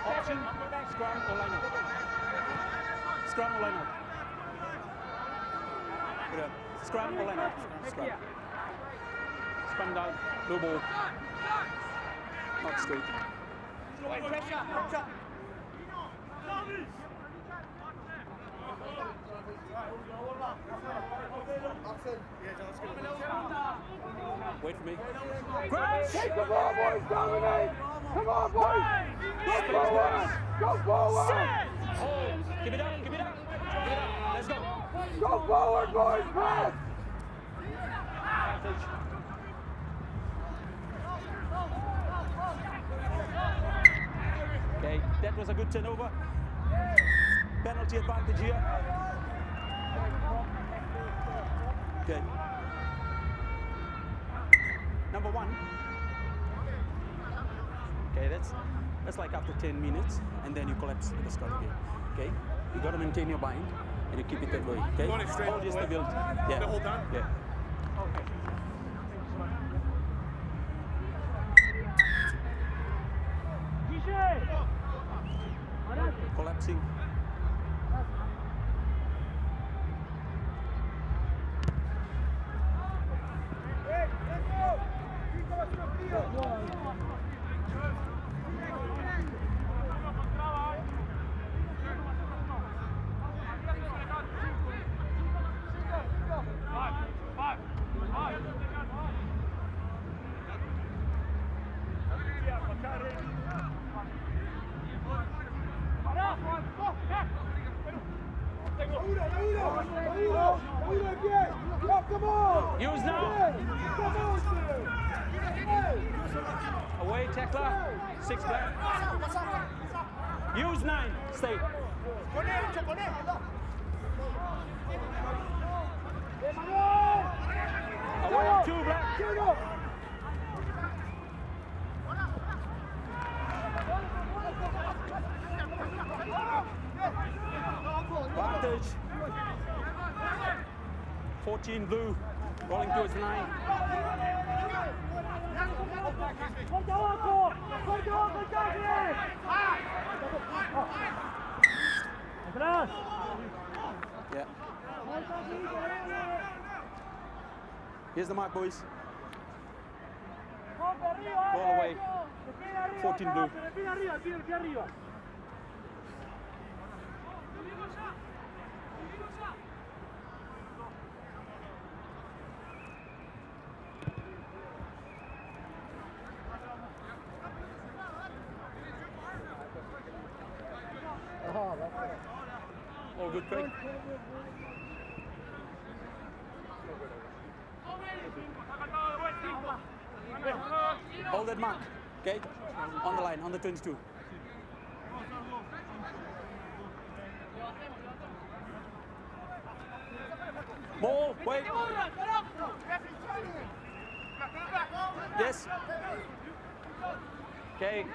Option, scrum or line up. Scrum or line up. Good. Scrum or line up. Scrum. Scrum down, blue ball. Not straight. Wait for me. Take the ball, boys. Dominate. Come on, boys. Go forward. Go forward. Give it up. Give it up. Let's go. Go forward, boys. Pass. Okay, that was a good turnover. Penalty advantage here. Okay. Number 1. Okay, that's like after 10 minutes, and then you collapse with the score again. Okay, you got to maintain your bind, and you keep it that way. Okay, hold your stability. Yeah. The whole time? Yeah. Collapsing. Use now. Away, tackler. 6 back. Use 9. Stay. 14 blue, rolling towards the 9. ¡Fuerte abajo! ¡Fuerte abajo, ataque! ¡Atrás! Yeah. Here's the mark, boys. Ball away. 14 blue. All good, Craig. Hold that mark, okay? On the line, on the 22. Ball, wait. Yes. Okay.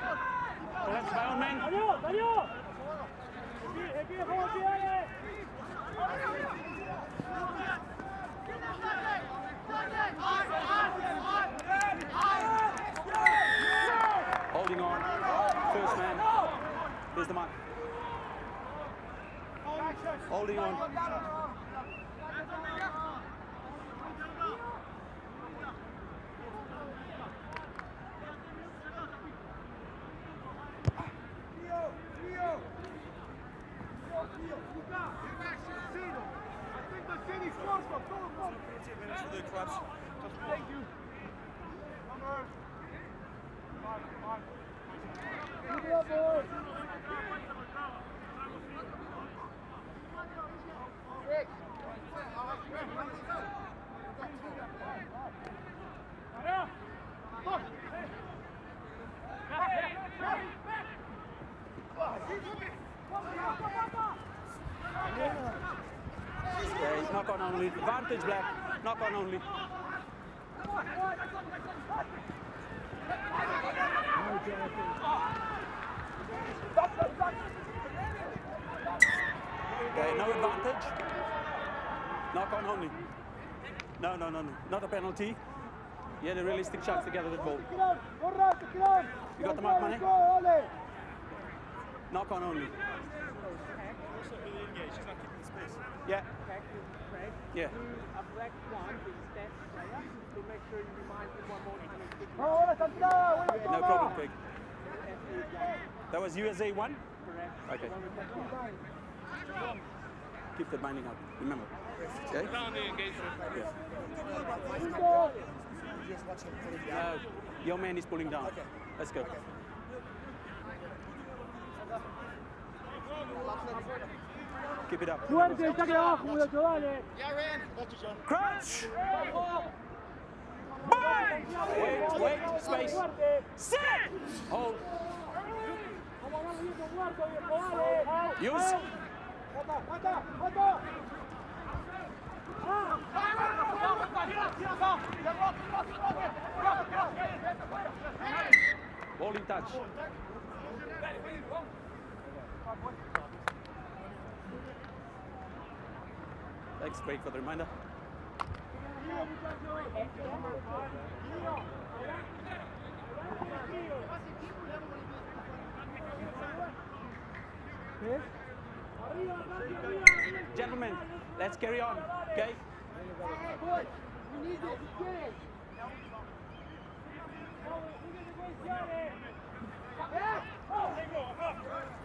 Collapse by own man. Holding on. First man. Here's the mark. Holding on. Okay, knock on only. Advantage black. Knock on only. Okay, no advantage. Knock on only. No. Not a penalty. You had a realistic chance to gather that ball. You got the mark, Mane? Knock on only. Yeah. Yeah. A black one with that player to make sure you remind him one more time. No problem, Craig. That was USA 1? Correct. Okay. Keep that binding up, remember. Okay? No, your man is pulling down. Okay. Let's go. Keep it up. Suerte, está aquí abajo, muchacho, dale. Crouch! Bind! Wait, space. Sit! Hold. Use. Ball in touch. Thanks, Craig, for the reminder. Gentlemen, let's carry on, okay?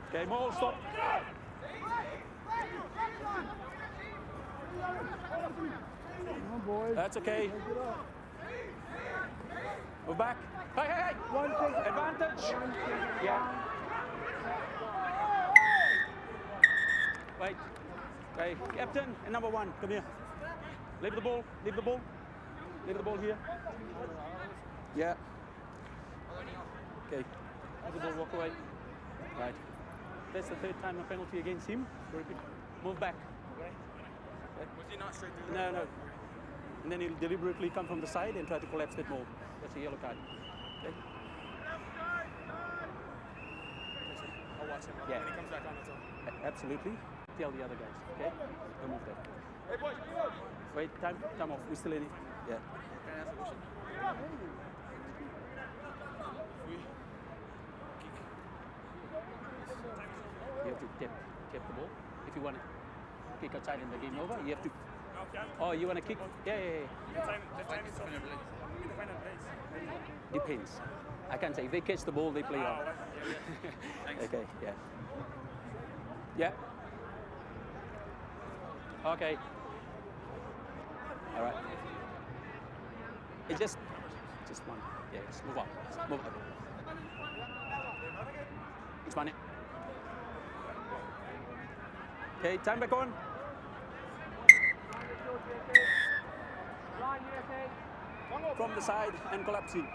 Okay, Maul, stop. That's okay. Move back. Hey. Advantage. Yeah. Wait. Okay, captain and number 1, come here. Leave the ball. Leave the ball here. Yeah. Okay. Leave the ball, walk away. Right. That's the 3rd time a penalty against him. Move back. Okay. Was he not straight through? No. And then he'll deliberately come from the side and try to collapse that ball. That's a yellow card. Okay? I'll watch him. Yeah. When he comes back on, that's all. Absolutely. Tell the other guys, okay? Don't move that. Hey, boys. Wait, time off. We're still in it. Yeah. Can I ask a question? You have to tap the ball. If you want to kick outside and the game over, you have to. Oh, you want to kick? Yeah. The time is final place. The final place. Depends. I can't say. If they catch the ball, they play on. Thanks. Okay, yeah. Yeah. Okay. All right. It's just one. Yeah, just move on. Move on. It's money. Okay, time back on. From the side and collapsing.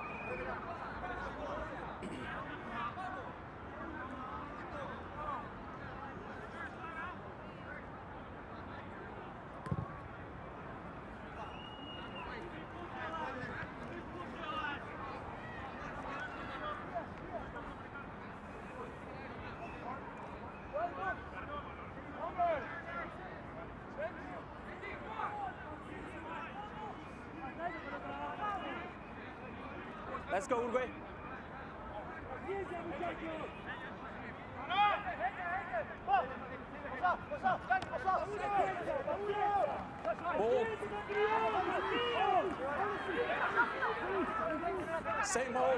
Let's go, Uruguay. Ball. Same ball.